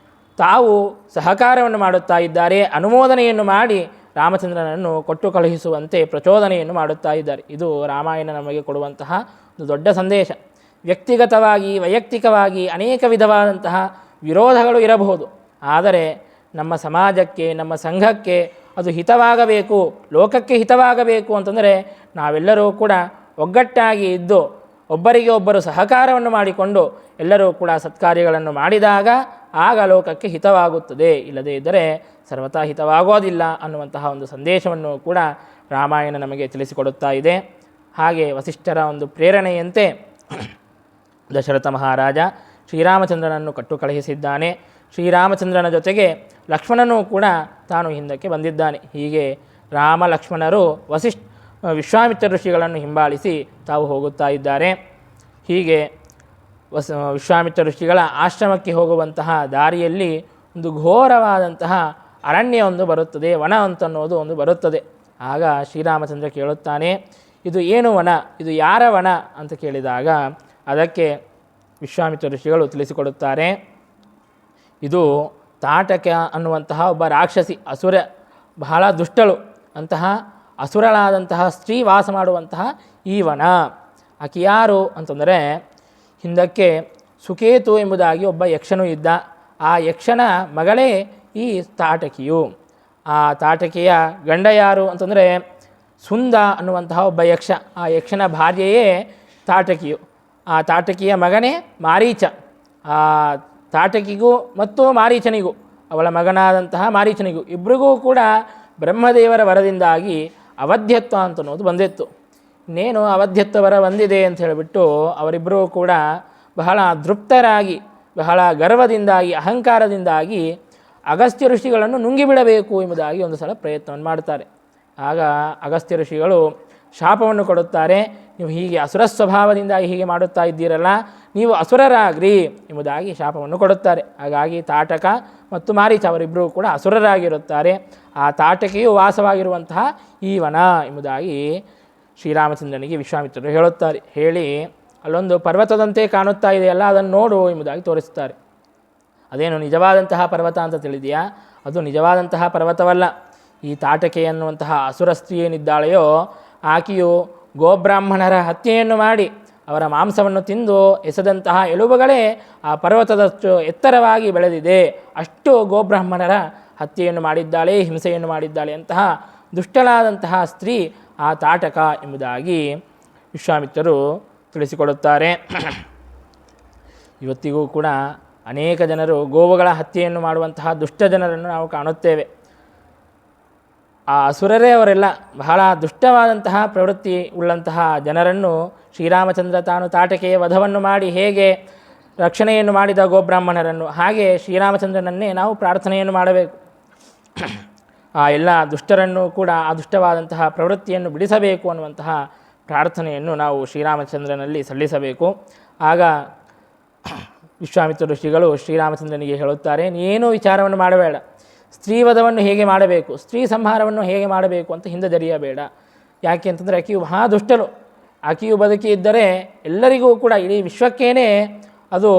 ತಾವು ಸಹಕಾರವನ್ನು ಮಾಡುತ್ತಾ ಇದ್ದಾರೆ. ಅನುಮೋದನೆಯನ್ನು ಮಾಡಿ ರಾಮಚಂದ್ರನನ್ನು ಕೊಟ್ಟು ಕಳುಹಿಸುವಂತೆ ಪ್ರಚೋದನೆಯನ್ನು ಮಾಡುತ್ತಾ ಇದ್ದಾರೆ. ಇದು ರಾಮಾಯಣ ನಮಗೆ ಕೊಡುವಂತಹ ಒಂದು ದೊಡ್ಡ ಸಂದೇಶ. ವ್ಯಕ್ತಿಗತವಾಗಿ ವೈಯಕ್ತಿಕವಾಗಿ ಅನೇಕ ವಿಧವಾದಂತಹ ವಿರೋಧಗಳು ಇರಬಹುದು, ಆದರೆ ನಮ್ಮ ಸಮಾಜಕ್ಕೆ, ನಮ್ಮ ಸಂಘಕ್ಕೆ ಅದು ಹಿತವಾಗಬೇಕು, ಲೋಕಕ್ಕೆ ಹಿತವಾಗಬೇಕು ಅಂತಂದರೆ ನಾವೆಲ್ಲರೂ ಕೂಡ ಒಗ್ಗಟ್ಟಾಗಿ ಇದ್ದು ಒಬ್ಬರಿಗೆ ಒಬ್ಬರು ಸಹಕಾರವನ್ನು ಮಾಡಿಕೊಂಡು ಎಲ್ಲರೂ ಕೂಡ ಸತ್ಕಾರ್ಯಗಳನ್ನು ಮಾಡಿದಾಗ ಆಗ ಲೋಕಕ್ಕೆ ಹಿತವಾಗುತ್ತದೆ. ಇಲ್ಲದೇ ಇದ್ದರೆ ಸರ್ವತಾ ಹಿತವಾಗೋದಿಲ್ಲ ಅನ್ನುವಂತಹ ಒಂದು ಸಂದೇಶವನ್ನು ಕೂಡ ರಾಮಾಯಣ ನಮಗೆ ತಿಳಿಸಿಕೊಡುತ್ತಾ ಇದೆ. ಹಾಗೆ ವಸಿಷ್ಠರ ಒಂದು ಪ್ರೇರಣೆಯಂತೆ ದಶರಥ ಮಹಾರಾಜ ಶ್ರೀರಾಮಚಂದ್ರನನ್ನು ಕಟ್ಟು ಕಳುಹಿಸಿದ್ದಾನೆ. ಶ್ರೀರಾಮಚಂದ್ರನ ಜೊತೆಗೆ ಲಕ್ಷ್ಮಣನೂ ಕೂಡ ತಾನು ಹಿಂದಕ್ಕೆ ಬಂದಿದ್ದಾನೆ. ಹೀಗೆ ರಾಮ ಲಕ್ಷ್ಮಣರು ವಿಶ್ವಾಮಿತ್ರ ಋಷಿಗಳನ್ನು ಹಿಂಬಾಲಿಸಿ ತಾವು ಹೋಗುತ್ತಾ ಇದ್ದಾರೆ. ಹೀಗೆ ವಿಶ್ವಾಮಿತ್ರ ಋಷಿಗಳ ಆಶ್ರಮಕ್ಕೆ ಹೋಗುವಂತಹ ದಾರಿಯಲ್ಲಿ ಒಂದು ಘೋರವಾದಂತಹ ಅರಣ್ಯ ಒಂದು ಬರುತ್ತದೆ, ವನ ಅಂತನ್ನೋದು ಒಂದು ಬರುತ್ತದೆ. ಆಗ ಶ್ರೀರಾಮಚಂದ್ರ ಕೇಳುತ್ತಾನೆ, ಇದು ಏನು ವನ, ಇದು ಯಾರ ವನ ಅಂತ ಕೇಳಿದಾಗ ಅದಕ್ಕೆ ವಿಶ್ವಾಮಿತ್ರ ಋಷಿಗಳು ತಿಳಿಸಿಕೊಡುತ್ತಾರೆ, ಇದು ತಾಟಕ ಅನ್ನುವಂತಹ ಒಬ್ಬ ರಾಕ್ಷಸಿ, ಅಸುರ, ಬಹಳ ದುಷ್ಟಳು, ಅಂತಹ ಅಸುರಳಾದಂತಹ ಸ್ತ್ರೀ ವಾಸ ಮಾಡುವಂತಹ ಈ ವನ. ಆಕೆ ಯಾರು ಅಂತಂದರೆ, ಹಿಂದಕ್ಕೆ ಸುಕೇತು ಎಂಬುದಾಗಿ ಒಬ್ಬ ಯಕ್ಷನೂ ಇದ್ದ. ಆ ಯಕ್ಷನ ಮಗಳೇ ಈ ತಾಟಕಿಯು. ಆ ತಾಟಕಿಯ ಗಂಡ ಯಾರು ಅಂತಂದರೆ ಸುಂದ ಅನ್ನುವಂತಹ ಒಬ್ಬ ಯಕ್ಷ. ಆ ಯಕ್ಷನ ಭಾರ್ಯೆಯೇ ತಾಟಕಿಯು. ಆ ತಾಟಕಿಯ ಮಗನೇ ಮಾರೀಚ. ಆ ತಾಟಕಿಗೂ ಮತ್ತು ಮಾರೀಚನಿಗೂ, ಅವಳ ಮಗನಾದಂತಹ ಮಾರೀಚನಿಗೂ ಇಬ್ಬರಿಗೂ ಕೂಡ ಬ್ರಹ್ಮದೇವರ ವರದಿಂದಾಗಿ ಅವಧ್ಯತ್ವ ಅಂತನ್ನೋದು ಬಂದಿತ್ತು. ಇನ್ನೇನು ಅವಧ್ಯತ್ವ ವರ ಬಂದಿದೆ ಅಂತ ಹೇಳಿಬಿಟ್ಟು ಅವರಿಬ್ಬರೂ ಕೂಡ ಬಹಳ ತೃಪ್ತರಾಗಿ, ಬಹಳ ಗರ್ವದಿಂದಾಗಿ, ಅಹಂಕಾರದಿಂದಾಗಿ ಅಗಸ್ತ್ಯ ಋಷಿಗಳನ್ನು ನುಂಗಿಬಿಡಬೇಕು ಎಂಬುದಾಗಿ ಒಂದು ಸಲ ಪ್ರಯತ್ನವನ್ನು ಮಾಡ್ತಾರೆ. ಆಗ ಅಗಸ್ತ್ಯ ಋಷಿಗಳು ಶಾಪವನ್ನು ಕೊಡುತ್ತಾರೆ, ನೀವು ಹೀಗೆ ಅಸುರ ಸ್ವಭಾವದಿಂದಾಗಿ ಹೀಗೆ ಮಾಡುತ್ತಾ ಇದ್ದೀರಲ್ಲ, ನೀವು ಅಸುರರಾಗ್ರಿ ಎಂಬುದಾಗಿ ಶಾಪವನ್ನು ಕೊಡುತ್ತಾರೆ. ಹಾಗಾಗಿ ತಾಟಕ ಮತ್ತು ಮಾರೀಚ ಅವರಿಬ್ಬರೂ ಕೂಡ ಅಸುರರಾಗಿರುತ್ತಾರೆ. ಆ ತಾಟಕಿಯು ವಾಸವಾಗಿರುವಂತಹ ಈ ವನ ಎಂಬುದಾಗಿ ಶ್ರೀರಾಮಚಂದ್ರನಿಗೆ ವಿಶ್ವಾಮಿತ್ರರು ಹೇಳುತ್ತಾರೆ. ಹೇಳಿ ಅಲ್ಲೊಂದು ಪರ್ವತದಂತೆ ಕಾಣುತ್ತಾ ಇದೆಯಲ್ಲ, ಅದನ್ನು ನೋಡು ಎಂಬುದಾಗಿ ತೋರಿಸುತ್ತಾರೆ. ಅದೇನು ನಿಜವಾದಂತಹ ಪರ್ವತ ಅಂತ ತಿಳಿದೆಯಾ? ಅದು ನಿಜವಾದಂತಹ ಪರ್ವತವಲ್ಲ. ಈ ತಾಟಕೆ ಎನ್ನುವಂತಹ ಅಸುರ ಸ್ತ್ರೀ ಏನಿದ್ದಾಳೆಯೋ ಆಕೆಯು ಗೋಬ್ರಾಹ್ಮಣರ ಹತ್ಯೆಯನ್ನು ಮಾಡಿ ಅವರ ಮಾಂಸವನ್ನು ತಿಂದು ಎಸೆದಂತಹ ಎಲುಬುಗಳೇ ಆ ಪರ್ವತದಷ್ಟು ಎತ್ತರವಾಗಿ ಬೆಳೆದಿದೆ. ಅಷ್ಟು ಗೋಬ್ರಾಹ್ಮಣರ ಹತ್ಯೆಯನ್ನು ಮಾಡಿದ್ದಾಳೆ, ಹಿಂಸೆಯನ್ನು ಮಾಡಿದ್ದಾಳೆ ಅಂತಹ ದುಷ್ಟಳಾದಂತಹ ಸ್ತ್ರೀ ಆ ತಾಟಕ ಎಂಬುದಾಗಿ ವಿಶ್ವಾಮಿತ್ರರು ತಿಳಿಸಿಕೊಡುತ್ತಾರೆ. ಇವತ್ತಿಗೂ ಕೂಡ ಅನೇಕ ಜನರು ಗೋವುಗಳ ಹತ್ಯೆಯನ್ನು ಮಾಡುವಂತಹ ದುಷ್ಟ ಜನರನ್ನು ನಾವು ಕಾಣುತ್ತೇವೆ. ಆ ಅಸುರರೇ ಅವರೆಲ್ಲ. ಬಹಳ ದುಷ್ಟವಾದಂತಹ ಪ್ರವೃತ್ತಿ ಉಳ್ಳಂತಹ ಜನರನ್ನು ಶ್ರೀರಾಮಚಂದ್ರ ತಾನು ತಾಟಕೆಯ ವಧವನ್ನು ಮಾಡಿ ಹೇಗೆ ರಕ್ಷಣೆಯನ್ನು ಮಾಡಿದ ಗೋಬ್ರಾಹ್ಮಣರನ್ನು, ಹಾಗೆ ಶ್ರೀರಾಮಚಂದ್ರನನ್ನೇ ನಾವು ಪ್ರಾರ್ಥನೆಯನ್ನು ಮಾಡಬೇಕು. ಆ ಎಲ್ಲ ದುಷ್ಟರನ್ನು ಕೂಡ ಆ ದುಷ್ಟವಾದಂತಹ ಪ್ರವೃತ್ತಿಯನ್ನು ಬಿಡಿಸಬೇಕು ಅನ್ನುವಂತಹ ಪ್ರಾರ್ಥನೆಯನ್ನು ನಾವು ಶ್ರೀರಾಮಚಂದ್ರನಲ್ಲಿ ಸಲ್ಲಿಸಬೇಕು. ಆಗ ವಿಶ್ವಾಮಿತ್ರ ಋಷಿಗಳು ಶ್ರೀರಾಮಚಂದ್ರನಿಗೆ ಹೇಳುತ್ತಾರೆ, ನೀನು ವಿಚಾರವನ್ನು ಮಾಡಬೇಡ, ಸ್ತ್ರೀವಧವನ್ನು ಹೇಗೆ ಮಾಡಬೇಕು, ಸ್ತ್ರೀ ಸಂಹಾರವನ್ನು ಹೇಗೆ ಮಾಡಬೇಕು ಅಂತ ಹಿಂದೆ ಜರಿಯಬೇಡ. ಯಾಕೆ ಅಂತಂದರೆ ಆಕೆಯು ಮಹಾ ದುಷ್ಟಳು. ಆಕೆಯು ಬದುಕಿ ಇದ್ದರೆ ಎಲ್ಲರಿಗೂ ಕೂಡ, ಇಡೀ ವಿಶ್ವಕ್ಕೇನೆ ಅದು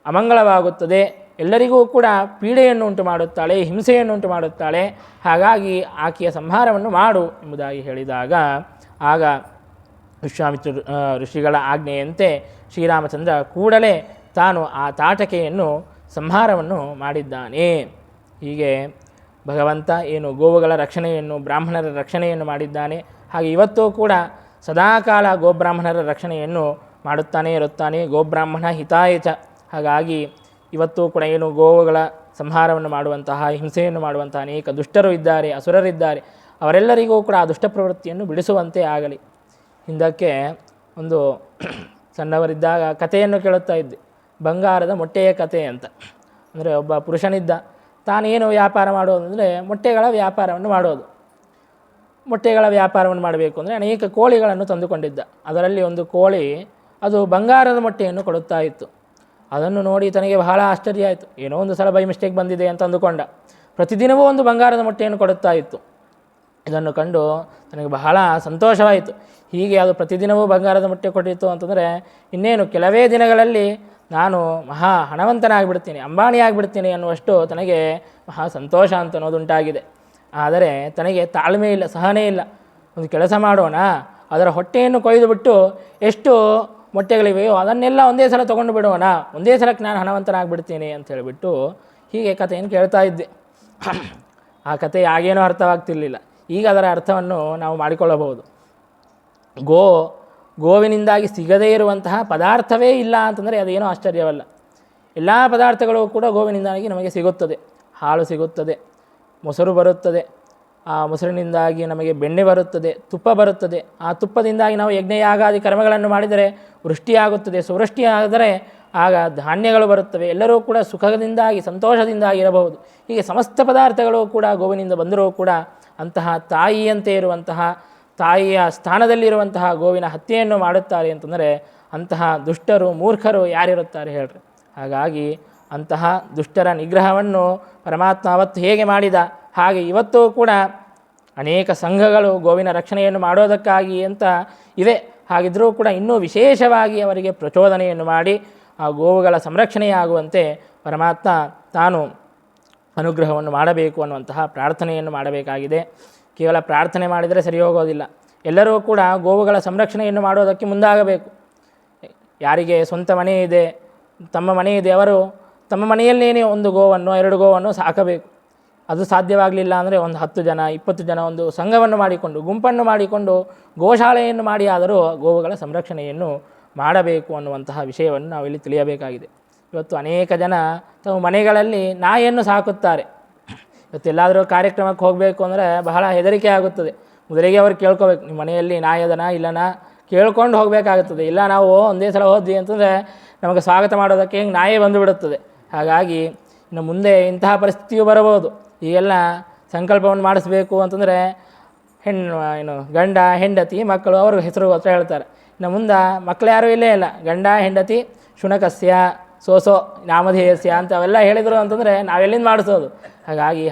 ಅಮಂಗಳವಾಗುತ್ತದೆ, ಎಲ್ಲರಿಗೂ ಕೂಡ ಪೀಡೆಯನ್ನು ಉಂಟು ಮಾಡುತ್ತಾಳೆ, ಹಿಂಸೆಯನ್ನು ಉಂಟು ಮಾಡುತ್ತಾಳೆ. ಹಾಗಾಗಿ ಆಕೆಯ ಸಂಹಾರವನ್ನು ಮಾಡು ಎಂಬುದಾಗಿ ಹೇಳಿದಾಗ ಆಗ ವಿಶ್ವಾಮಿತ್ರ ಋಷಿಗಳ ಆಜ್ಞೆಯಂತೆ ಶ್ರೀರಾಮಚಂದ್ರ ಕೂಡಲೇ ತಾನು ಆ ತಾಟಕೆಯನ್ನು ಸಂಹಾರವನ್ನು ಮಾಡಿದ್ದಾನೆ. ಹೀಗೆ ಭಗವಂತ ಏನು ಗೋವುಗಳ ರಕ್ಷಣೆಯನ್ನು, ಬ್ರಾಹ್ಮಣರ ರಕ್ಷಣೆಯನ್ನು ಮಾಡಿದ್ದಾನೆ. ಹಾಗೆ ಇವತ್ತೂ ಕೂಡ ಸದಾಕಾಲ ಗೋಬ್ರಾಹ್ಮಣರ ರಕ್ಷಣೆಯನ್ನು ಮಾಡುತ್ತಾನೇ ಇರುತ್ತಾನೆ. ಗೋಬ್ರಾಹ್ಮಣ ಹಿತಾಯಚ. ಹಾಗಾಗಿ ಇವತ್ತೂ ಕೂಡ ಏನು ಗೋವುಗಳ ಸಂಹಾರವನ್ನು ಮಾಡುವಂತಹ, ಹಿಂಸೆಯನ್ನು ಮಾಡುವಂತಹ ಅನೇಕ ದುಷ್ಟರು ಇದ್ದಾರೆ, ಅಸುರರಿದ್ದಾರೆ. ಅವರೆಲ್ಲರಿಗೂ ಕೂಡ ಆ ದುಷ್ಟ ಪ್ರವೃತ್ತಿಯನ್ನು ಬಿಡಿಸುವಂತೆ ಆಗಲಿ. ಹಿಂದಕ್ಕೆ ಒಂದು ಸಣ್ಣವರಿದ್ದಾಗ ಕಥೆಯನ್ನು ಕೇಳುತ್ತಾ ಇದ್ದೆ, ಬಂಗಾರದ ಮೊಟ್ಟೆಯ ಕಥೆ ಅಂತ. ಅಂದರೆ ಒಬ್ಬ ಪುರುಷನಿದ್ದ, ತಾನೇನು ವ್ಯಾಪಾರ ಮಾಡೋದು ಅಂದರೆ ಮೊಟ್ಟೆಗಳ ವ್ಯಾಪಾರವನ್ನು ಮಾಡೋದು. ಮೊಟ್ಟೆಗಳ ವ್ಯಾಪಾರವನ್ನು ಮಾಡಬೇಕು ಅಂದರೆ ಅನೇಕ ಕೋಳಿಗಳನ್ನು ತಂದುಕೊಂಡಿದ್ದ. ಅದರಲ್ಲಿ ಒಂದು ಕೋಳಿ ಅದು ಬಂಗಾರದ ಮೊಟ್ಟೆಯನ್ನು ಕೊಡುತ್ತಾ ಇತ್ತು. ಅದನ್ನು ನೋಡಿ ತನಗೆ ಬಹಳ ಆಶ್ಚರ್ಯ ಆಯಿತು. ಏನೋ ಒಂದು ಸಲ ಬೈ ಮಿಸ್ಟೇಕ್ ಬಂದಿದೆ ಅಂತ ಅಂದುಕೊಂಡ. ಪ್ರತಿದಿನವೂ ಒಂದು ಬಂಗಾರದ ಮೊಟ್ಟೆಯನ್ನು ಕೊಡುತ್ತಾ ಇತ್ತು. ಇದನ್ನು ಕಂಡು ನನಗೆ ಬಹಳ ಸಂತೋಷವಾಯಿತು. ಹೀಗೆ ಅದು ಪ್ರತಿದಿನವೂ ಬಂಗಾರದ ಮೊಟ್ಟೆ ಕೊಟ್ಟಿತ್ತು ಅಂತಂದರೆ ಇನ್ನೇನು ಕೆಲವೇ ದಿನಗಳಲ್ಲಿ ನಾನು ಮಹಾ ಹಣವಂತನಾಗಿಬಿಡ್ತೀನಿ, ಅಂಬಾಣಿ ಆಗಿಬಿಡ್ತೀನಿ ಅನ್ನುವಷ್ಟು ತನಗೆ ಮಹಾ ಸಂತೋಷ ಅಂತ ಅನ್ನೋದುಂಟಾಗಿದೆ. ಆದರೆ ತನಗೆ ತಾಳ್ಮೆ ಇಲ್ಲ, ಸಹನೆ ಇಲ್ಲ. ಒಂದು ಕೆಲಸ ಮಾಡೋಣ, ಅದರ ಹೊಟ್ಟೆಯನ್ನು ಕೊಯ್ದು ಬಿಟ್ಟು ಎಷ್ಟು ಮೊಟ್ಟೆಗಳಿವೆಯೋ ಅದನ್ನೆಲ್ಲ ಒಂದೇ ಸಲ ತೊಗೊಂಡು ಬಿಡೋಣ, ಒಂದೇ ಸಲಕ್ಕೆ ನಾನು ಹಣವಂತನಾಗಿಬಿಡ್ತೀನಿ ಅಂತ ಹೇಳಿಬಿಟ್ಟು ಹೀಗೆ ಕಥೆಯನ್ನು ಕೇಳ್ತಾ ಇದ್ದೆ. ಆ ಕಥೆ ಆಗೇನೋ ಅರ್ಥವಾಗ್ತಿರ್ಲಿಲ್ಲ. ಈಗ ಅದರ ಅರ್ಥವನ್ನು ನಾವು ಮಾಡಿಕೊಳ್ಳಬಹುದು. ಗೋವಿನಿಂದಾಗಿ ಸಿಗದೇ ಇರುವಂತಹ ಪದಾರ್ಥವೇ ಇಲ್ಲ ಅಂತಂದರೆ ಅದೇನೋ ಆಶ್ಚರ್ಯವಲ್ಲ. ಎಲ್ಲ ಪದಾರ್ಥಗಳು ಕೂಡ ಗೋವಿನಿಂದಾಗಿ ನಮಗೆ ಸಿಗುತ್ತದೆ. ಹಾಲು ಸಿಗುತ್ತದೆ, ಮೊಸರು ಬರುತ್ತದೆ, ಆ ಮೊಸರಿನಿಂದಾಗಿ ನಮಗೆ ಬೆಣ್ಣೆ ಬರುತ್ತದೆ, ತುಪ್ಪ ಬರುತ್ತದೆ. ಆ ತುಪ್ಪದಿಂದಾಗಿ ನಾವು ಯಜ್ಞಯಾಗಾದಿ ಕರ್ಮಗಳನ್ನು ಮಾಡಿದರೆ ವೃಷ್ಟಿಯಾಗುತ್ತದೆ. ಸುವೃಷ್ಟಿಯಾದರೆ ಆಗ ಧಾನ್ಯಗಳು ಬರುತ್ತವೆ. ಎಲ್ಲರೂ ಕೂಡ ಸುಖದಿಂದಾಗಿ ಸಂತೋಷದಿಂದಾಗಿ ಇರಬಹುದು. ಹೀಗೆ ಸಮಸ್ತ ಪದಾರ್ಥಗಳು ಕೂಡ ಗೋವಿನಿಂದ ಬಂದರೂ ಕೂಡ ಅಂತಹ ತಾಯಿಯಂತೆ ಇರುವಂತಹ, ತಾಯಿಯ ಸ್ಥಾನದಲ್ಲಿರುವಂತಹ ಗೋವಿನ ಹತ್ಯೆಯನ್ನು ಮಾಡುತ್ತಾರೆ ಅಂತಂದರೆ ಅಂತಹ ದುಷ್ಟರು, ಮೂರ್ಖರು ಯಾರಿರುತ್ತಾರೆ ಹೇಳ್ರಿ. ಹಾಗಾಗಿ ಅಂತಹ ದುಷ್ಟರ ನಿಗ್ರಹವನ್ನು ಪರಮಾತ್ಮ ಅವತ್ತು ಹೇಗೆ ಮಾಡಿದ ಹಾಗೆ ಇವತ್ತೂ ಕೂಡ ಅನೇಕ ಸಂಘಗಳು ಗೋವಿನ ರಕ್ಷಣೆಯನ್ನು ಮಾಡೋದಕ್ಕಾಗಿ ಅಂತ ಇವೆ. ಹಾಗಿದ್ದರೂ ಕೂಡ ಇನ್ನೂ ವಿಶೇಷವಾಗಿ ಅವರಿಗೆ ಪ್ರಚೋದನೆಯನ್ನು ಮಾಡಿ ಆ ಗೋವುಗಳ ಸಂರಕ್ಷಣೆಯಾಗುವಂತೆ ಪರಮಾತ್ಮ ತಾನು ಅನುಗ್ರಹವನ್ನು ಮಾಡಬೇಕು ಅನ್ನುವಂತಹ ಪ್ರಾರ್ಥನೆಯನ್ನು ಮಾಡಬೇಕಾಗಿದೆ. ಕೇವಲ ಪ್ರಾರ್ಥನೆ ಮಾಡಿದರೆ ಸರಿ ಹೋಗೋದಿಲ್ಲ. ಎಲ್ಲರೂ ಕೂಡ ಗೋವುಗಳ ಸಂರಕ್ಷಣೆಯನ್ನು ಮಾಡೋದಕ್ಕೆ ಮುಂದಾಗಬೇಕು. ಯಾರಿಗೆ ಸ್ವಂತ ಮನೆ ಇದೆ, ತಮ್ಮ ಮನೆ ಇದೆ, ಅವರು ತಮ್ಮ ಮನೆಯಲ್ಲೇನೇ ಒಂದು ಗೋವನ್ನು 2 ಗೋವನ್ನು ಸಾಕಬೇಕು. ಅದು ಸಾಧ್ಯವಾಗಲಿಲ್ಲ ಅಂದರೆ ಒಂದು 10 ಜನ 20 ಜನ ಒಂದು ಸಂಘವನ್ನು ಮಾಡಿಕೊಂಡು, ಗುಂಪನ್ನು ಮಾಡಿಕೊಂಡು ಗೋಶಾಲೆಯನ್ನು ಮಾಡಿ ಆದರೂ ಗೋವುಗಳ ಸಂರಕ್ಷಣೆಯನ್ನು ಮಾಡಬೇಕು ಅನ್ನುವಂತಹ ವಿಷಯವನ್ನು ನಾವಿಲ್ಲಿ ತಿಳಿಯಬೇಕಾಗಿದೆ. ಇವತ್ತು ಅನೇಕ ಜನ ತಮ್ಮ ಮನೆಗಳಲ್ಲಿ ನಾಯಿಯನ್ನು ಸಾಕುತ್ತಾರೆ. ಇವತ್ತೆಲ್ಲಾದರೂ ಕಾರ್ಯಕ್ರಮಕ್ಕೆ ಹೋಗಬೇಕು ಅಂದರೆ ಬಹಳ ಹೆದರಿಕೆ ಆಗುತ್ತದೆ. ಮೊದಲಿಗೆ ಅವರು ಕೇಳ್ಕೋಬೇಕು, ನಿಮ್ಮ ಮನೆಯಲ್ಲಿ ನಾಯಿ ಅದನಾ ಇಲ್ಲನಾ ಕೇಳ್ಕೊಂಡು ಹೋಗಬೇಕಾಗುತ್ತದೆ. ಇಲ್ಲ ನಾವು ಒಂದೇ ಸಲ ಹೋದ್ವಿ ಅಂತಂದರೆ ನಮಗೆ ಸ್ವಾಗತ ಮಾಡೋದಕ್ಕೆ ಹಿಂಗೆ ನಾಯಿ ಬಂದುಬಿಡುತ್ತದೆ. ಹಾಗಾಗಿ ಇನ್ನು ಮುಂದೆ ಇಂತಹ ಪರಿಸ್ಥಿತಿಯು ಬರಬಹುದು. ಈಗೆಲ್ಲ ಸಂಕಲ್ಪವನ್ನು ಮಾಡಿಸ್ಬೇಕು ಅಂತಂದರೆ ಗಂಡ ಹೆಂಡತಿ ಮಕ್ಕಳು ಅವ್ರ ಹೆಸರು ಹತ್ರ ಹೇಳ್ತಾರೆ. ಇನ್ನು ಮುಂದೆ ಮಕ್ಕಳು ಯಾರೂ ಇಲ್ಲೇ ಇಲ್ಲ. ಗಂಡ ಹೆಂಡತಿ ಶುನಕಸ್ಯ ಸೋಸೋ ನಾಮಧೇಯಸ್ಯ ಅಂತ ಅವೆಲ್ಲ ಹೇಳಿದರು ಅಂತಂದರೆ ನಾವೆಲ್ಲಿಂದ ಮಾಡಿಸೋದು.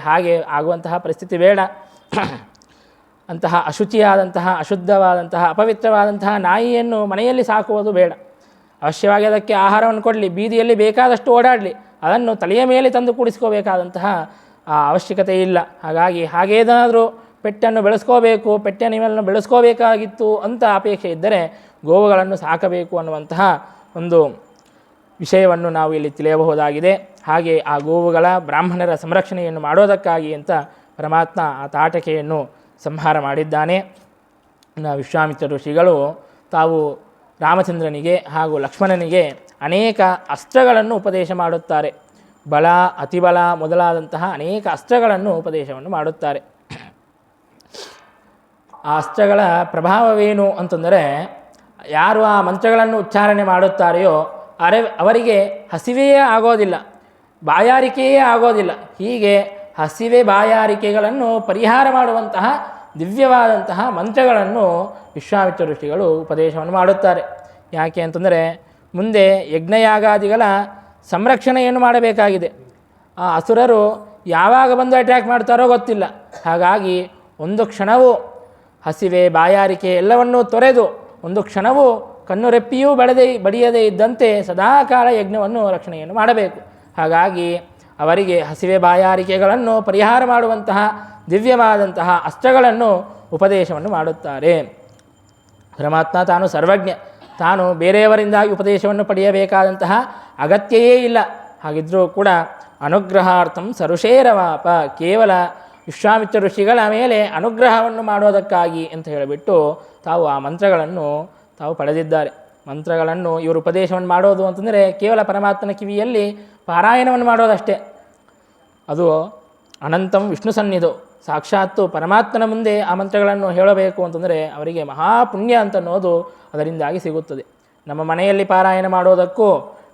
ಹಾಗೆ ಆಗುವಂತಹ ಪರಿಸ್ಥಿತಿ ಬೇಡ. ಅಂತಹ ಅಶುಚಿಯಾದಂತಹ, ಅಶುದ್ಧವಾದಂತಹ, ಅಪವಿತ್ರವಾದಂತಹ ನಾಯಿಯನ್ನು ಮನೆಯಲ್ಲಿ ಸಾಕುವುದು ಬೇಡ. ಅವಶ್ಯವಾಗಿ ಅದಕ್ಕೆ ಆಹಾರವನ್ನು ಕೊಡಲಿ, ಬೀದಿಯಲ್ಲಿ ಬೇಕಾದಷ್ಟು ಓಡಾಡಲಿ, ಅದನ್ನು ತಲೆಯ ಮೇಲೆ ತಂದು ಕೂಡಿಸ್ಕೋಬೇಕಾದಂತಹ ಅವಶ್ಯಕತೆ ಇಲ್ಲ. ಹಾಗೇನಾದರೂ ಪೆಟ್ಟನ್ನು ಬೆಳೆಸ್ಕೋಬೇಕು, ಪೆಟ್ಟನಿಮಲನ್ನು ಬೆಳೆಸ್ಕೋಬೇಕಾಗಿತ್ತು ಅಂತ ಅಪೇಕ್ಷೆ ಇದ್ದರೆ ಗೋವುಗಳನ್ನು ಸಾಕಬೇಕು ಅನ್ನುವಂತಹ ಒಂದು ವಿಷಯವನ್ನು ನಾವು ಇಲ್ಲಿ ತಿಳಿಯಬಹುದಾಗಿದೆ. ಹಾಗೆ ಆ ಗೋವುಗಳ ಬ್ರಾಹ್ಮಣರ ಸಂರಕ್ಷಣೆಯನ್ನು ಮಾಡೋದಕ್ಕಾಗಿ ಅಂತ ಪರಮಾತ್ಮ ಆ ತಾಟಕೆಯನ್ನು ಸಂಹಾರ ಮಾಡಿದ್ದಾನೆ. ವಿಶ್ವಾಮಿತ್ರ ಋಷಿಗಳು ತಾವು ರಾಮಚಂದ್ರನಿಗೆ ಹಾಗೂ ಲಕ್ಷ್ಮಣನಿಗೆ ಅನೇಕ ಅಸ್ತ್ರಗಳನ್ನು ಉಪದೇಶ ಮಾಡುತ್ತಾರೆ. ಬಲ, ಅತಿಬಲ ಮೊದಲಾದಂತಹ ಅನೇಕ ಅಸ್ತ್ರಗಳನ್ನು ಉಪದೇಶವನ್ನು ಮಾಡುತ್ತಾರೆ. ಆ ಅಸ್ತ್ರಗಳ ಪ್ರಭಾವವೇನು ಅಂತಂದರೆ, ಯಾರು ಆ ಮಂತ್ರಗಳನ್ನು ಉಚ್ಚಾರಣೆ ಮಾಡುತ್ತಾರೆಯೋ ಅವರಿಗೆ ಹಸಿವೆಯೇ ಆಗೋದಿಲ್ಲ, ಬಾಯಾರಿಕೆಯೇ ಆಗೋದಿಲ್ಲ. ಹೀಗೆ ಹಸಿವೆ ಬಾಯಾರಿಕೆಗಳನ್ನು ಪರಿಹಾರ ಮಾಡುವಂತಹ ದಿವ್ಯವಾದಂತಹ ಮಂತ್ರಗಳನ್ನು ವಿಶ್ವಾಮಿತ್ರ ಋಷಿಗಳು ಉಪದೇಶವನ್ನು ಮಾಡುತ್ತಾರೆ. ಯಾಕೆ ಅಂತಂದರೆ ಮುಂದೆ ಯಜ್ಞಯಾಗಾದಿಗಳ ಸಂರಕ್ಷಣೆಯನ್ನು ಮಾಡಬೇಕಾಗಿದೆ. ಆ ಅಸುರರು ಯಾವಾಗ ಬಂದು ಅಟ್ಯಾಕ್ ಮಾಡ್ತಾರೋ ಗೊತ್ತಿಲ್ಲ. ಹಾಗಾಗಿ ಒಂದು ಕ್ಷಣವೂ ಹಸಿವೆ ಬಾಯಾರಿಕೆ ಎಲ್ಲವನ್ನೂ ತೊರೆದು ಒಂದು ಕ್ಷಣವೂ ಕಣ್ಣುರೆಪ್ಪಿಯೂ ಬಡಿಯದೇ ಇದ್ದಂತೆ ಸದಾಕಾಲ ಯಜ್ಞವನ್ನು ರಕ್ಷಣೆಯನ್ನು ಮಾಡಬೇಕು. ಹಾಗಾಗಿ ಅವರಿಗೆ ಹಸಿವೆ ಬಾಯಾರಿಕೆಗಳನ್ನು ಪರಿಹಾರ ಮಾಡುವಂತಹ ದಿವ್ಯವಾದಂತಹ ಅಸ್ತ್ರಗಳನ್ನು ಉಪದೇಶವನ್ನು ಮಾಡುತ್ತಾರೆ. ಪರಮಾತ್ಮ ತಾನು ಸರ್ವಜ್ಞ, ತಾನು ಬೇರೆಯವರಿಂದಾಗಿ ಉಪದೇಶವನ್ನು ಪಡೆಯಬೇಕಾದಂತಹ ಅಗತ್ಯವೇ ಇಲ್ಲ. ಹಾಗಿದ್ದರೂ ಕೂಡ ಅನುಗ್ರಹಾರ್ಥಂ ಸರುಷೇರವಾಪ, ಕೇವಲ ವಿಶ್ವಾಮಿತ್ರ ಋಷಿಗಳ ಮೇಲೆ ಅನುಗ್ರಹವನ್ನು ಮಾಡೋದಕ್ಕಾಗಿ ಅಂತ ಹೇಳಿಬಿಟ್ಟು ತಾವು ಆ ಮಂತ್ರಗಳನ್ನು ತಾವು ಪಡೆದಿದ್ದಾರೆ. ಮಂತ್ರಗಳನ್ನು ಇವರು ಉಪದೇಶವನ್ನು ಮಾಡೋದು ಅಂತಂದರೆ ಕೇವಲ ಪರಮಾತ್ಮನ ಕಿವಿಯಲ್ಲಿ ಪಾರಾಯಣವನ್ನು ಮಾಡೋದಷ್ಟೇ. ಅದು ಅನಂತಂ ವಿಷ್ಣು ಸನ್ನಿಧೋ, ಸಾಕ್ಷಾತ್ತು ಪರಮಾತ್ಮನ ಮುಂದೆ ಆ ಮಂತ್ರಗಳನ್ನು ಹೇಳಬೇಕು ಅಂತಂದರೆ ಅವರಿಗೆ ಮಹಾಪುಣ್ಯ ಅಂತನ್ನೋದು ಅದರಿಂದಾಗಿ ಸಿಗುತ್ತದೆ. ನಮ್ಮ ಮನೆಯಲ್ಲಿ ಪಾರಾಯಣ ಮಾಡೋದಕ್ಕೂ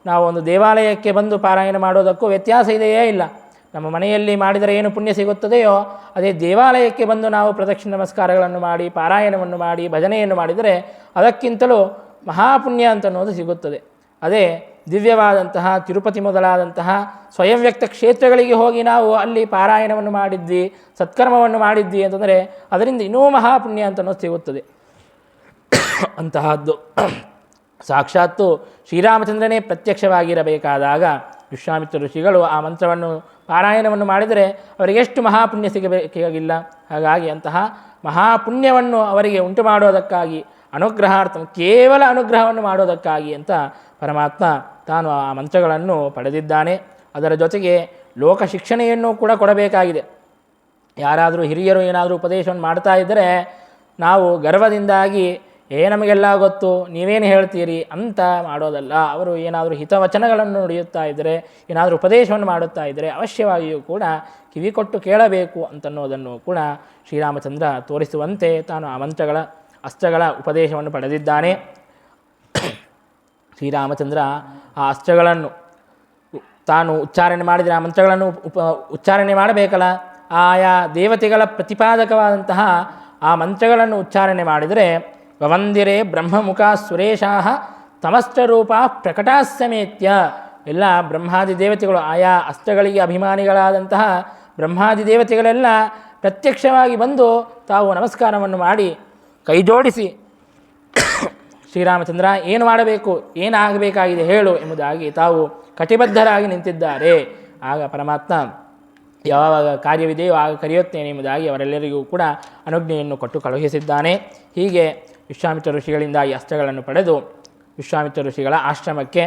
ನಾವು ಒಂದು ದೇವಾಲಯಕ್ಕೆ ಬಂದು ಪಾರಾಯಣ ಮಾಡೋದಕ್ಕೂ ವ್ಯತ್ಯಾಸ ಇದೆಯೇ ಇಲ್ಲ. ನಮ್ಮ ಮನೆಯಲ್ಲಿ ಮಾಡಿದರೆ ಏನು ಪುಣ್ಯ ಸಿಗುತ್ತದೆಯೋ ಅದೇ ದೇವಾಲಯಕ್ಕೆ ಬಂದು ನಾವು ಪ್ರದಕ್ಷಿಣ ನಮಸ್ಕಾರಗಳನ್ನು ಮಾಡಿ ಪಾರಾಯಣವನ್ನು ಮಾಡಿ ಭಜನೆಯನ್ನು ಮಾಡಿದರೆ ಅದಕ್ಕಿಂತಲೂ ಮಹಾಪುಣ್ಯ ಅಂತನ್ನೋದು ಸಿಗುತ್ತದೆ. ಅದೇ ದಿವ್ಯವಾದಂತಹ ತಿರುಪತಿ ಮೊದಲಾದಂತಹ ಸ್ವಯಂ ವ್ಯಕ್ತ ಕ್ಷೇತ್ರಗಳಿಗೆ ಹೋಗಿ ನಾವು ಅಲ್ಲಿ ಪಾರಾಯಣವನ್ನು ಮಾಡಿದ್ವಿ, ಸತ್ಕರ್ಮವನ್ನು ಮಾಡಿದ್ವಿ ಅಂತಂದರೆ ಅದರಿಂದ ಇನ್ನೂ ಮಹಾಪುಣ್ಯ ಅಂತನ್ನೋದು ಸಿಗುತ್ತದೆ. ಅಂತಹದ್ದು ಸಾಕ್ಷಾತ್ತು ಶ್ರೀರಾಮಚಂದ್ರನೇ ಪ್ರತ್ಯಕ್ಷವಾಗಿರಬೇಕಾದಾಗ ವಿಶ್ವಾಮಿತ್ರ ಋಷಿಗಳು ಆ ಮಂತ್ರವನ್ನು ಪಾರಾಯಣವನ್ನು ಮಾಡಿದರೆ ಅವರಿಗೆ ಎಷ್ಟು ಮಹಾಪುಣ್ಯ ಸಿಗಬೇಕಾಗಿಲ್ಲ. ಹಾಗಾಗಿ ಅಂತಹ ಮಹಾಪುಣ್ಯವನ್ನು ಅವರಿಗೆ ಉಂಟು ಮಾಡೋದಕ್ಕಾಗಿ ಅನುಗ್ರಹಾರ್ಥ, ಕೇವಲ ಅನುಗ್ರಹವನ್ನು ಮಾಡೋದಕ್ಕಾಗಿ ಅಂತ ಪರಮಾತ್ಮ ತಾನು ಆ ಮಂತ್ರಗಳನ್ನು ಪಡೆದಿದ್ದಾನೆ. ಅದರ ಜೊತೆಗೆ ಲೋಕ ಶಿಕ್ಷಣೆಯನ್ನು ಕೂಡ ಕೊಡಬೇಕಾಗಿದೆ. ಯಾರಾದರೂ ಹಿರಿಯರು ಏನಾದರೂ ಉಪದೇಶವನ್ನು ಮಾಡ್ತಾ ಇದ್ದರೆ ನಾವು ಗರ್ವದಿಂದಾಗಿ ನಮಗೆಲ್ಲ ಗೊತ್ತು, ನೀವೇನು ಹೇಳ್ತೀರಿ ಅಂತ ಮಾಡೋದಲ್ಲ. ಅವರು ಏನಾದರೂ ಹಿತವಚನಗಳನ್ನು ನುಡಿಯುತ್ತಾ ಇದ್ದರೆ, ಏನಾದರೂ ಉಪದೇಶವನ್ನು ಮಾಡುತ್ತಾ ಇದ್ದರೆ ಅವಶ್ಯವಾಗಿಯೂ ಕೂಡ ಕಿವಿ ಕೊಟ್ಟು ಕೇಳಬೇಕು ಅಂತನ್ನೋದನ್ನು ಕೂಡ ಶ್ರೀರಾಮಚಂದ್ರ ತೋರಿಸುವಂತೆ ತಾನು ಆ ಮಂತ್ರಗಳ ಅಸ್ತ್ರಗಳ ಉಪದೇಶವನ್ನು ಪಡೆದಿದ್ದಾನೆ. ಶ್ರೀರಾಮಚಂದ್ರ ಆ ಅಸ್ತ್ರಗಳನ್ನು ತಾನು ಉಚ್ಚಾರಣೆ ಮಾಡಿದರೆ ಆ ಮಂತ್ರಗಳನ್ನು ಉಚ್ಚಾರಣೆ ಮಾಡಬೇಕಲ್ಲ. ಆಯಾ ದೇವತೆಗಳ ಪ್ರತಿಪಾದಕವಾದಂತಹ ಆ ಮಂತ್ರಗಳನ್ನು ಉಚ್ಚಾರಣೆ ಮಾಡಿದರೆ ವವಂದಿರೇ ಬ್ರಹ್ಮಮುಖ ಸುರೇಶಾ ತಮಸ್ತ್ರರೂಪ ಪ್ರಕಟಾಸಮೇತ್ಯ, ಎಲ್ಲ ಬ್ರಹ್ಮಾದಿ ದೇವತೆಗಳು, ಆಯಾ ಅಸ್ತ್ರಗಳಿಗೆ ಅಭಿಮಾನಿಗಳಾದಂತಹ ಬ್ರಹ್ಮಾದಿ ದೇವತೆಗಳೆಲ್ಲ ಪ್ರತ್ಯಕ್ಷವಾಗಿ ಬಂದು ತಾವು ನಮಸ್ಕಾರವನ್ನು ಮಾಡಿ ಕೈಜೋಡಿಸಿ ಶ್ರೀರಾಮಚಂದ್ರ ಏನು ಮಾಡಬೇಕು, ಏನಾಗಬೇಕಾಗಿದೆ ಹೇಳು ಎಂಬುದಾಗಿ ತಾವು ಕಟಿಬದ್ಧರಾಗಿ ನಿಂತಿದ್ದಾರೆ. ಆಗ ಪರಮಾತ್ಮ ಯಾವಾಗ ಕಾರ್ಯವಿದೆಯೋ ಆಗ ಕರೆಯುತ್ತೇನೆ ಎಂಬುದಾಗಿ ಅವರೆಲ್ಲರಿಗೂ ಕೂಡ ಅನುಜ್ಞೆಯನ್ನು ಕೊಟ್ಟು ಕಳುಹಿಸಿದ್ದಾನೆ. ಹೀಗೆ ವಿಶ್ವಾಮಿತ್ರ ಋಷಿಗಳಿಂದ ಈ ಅಸ್ತ್ರಗಳನ್ನು ಪಡೆದು ವಿಶ್ವಾಮಿತ್ರ ಋಷಿಗಳ ಆಶ್ರಮಕ್ಕೆ,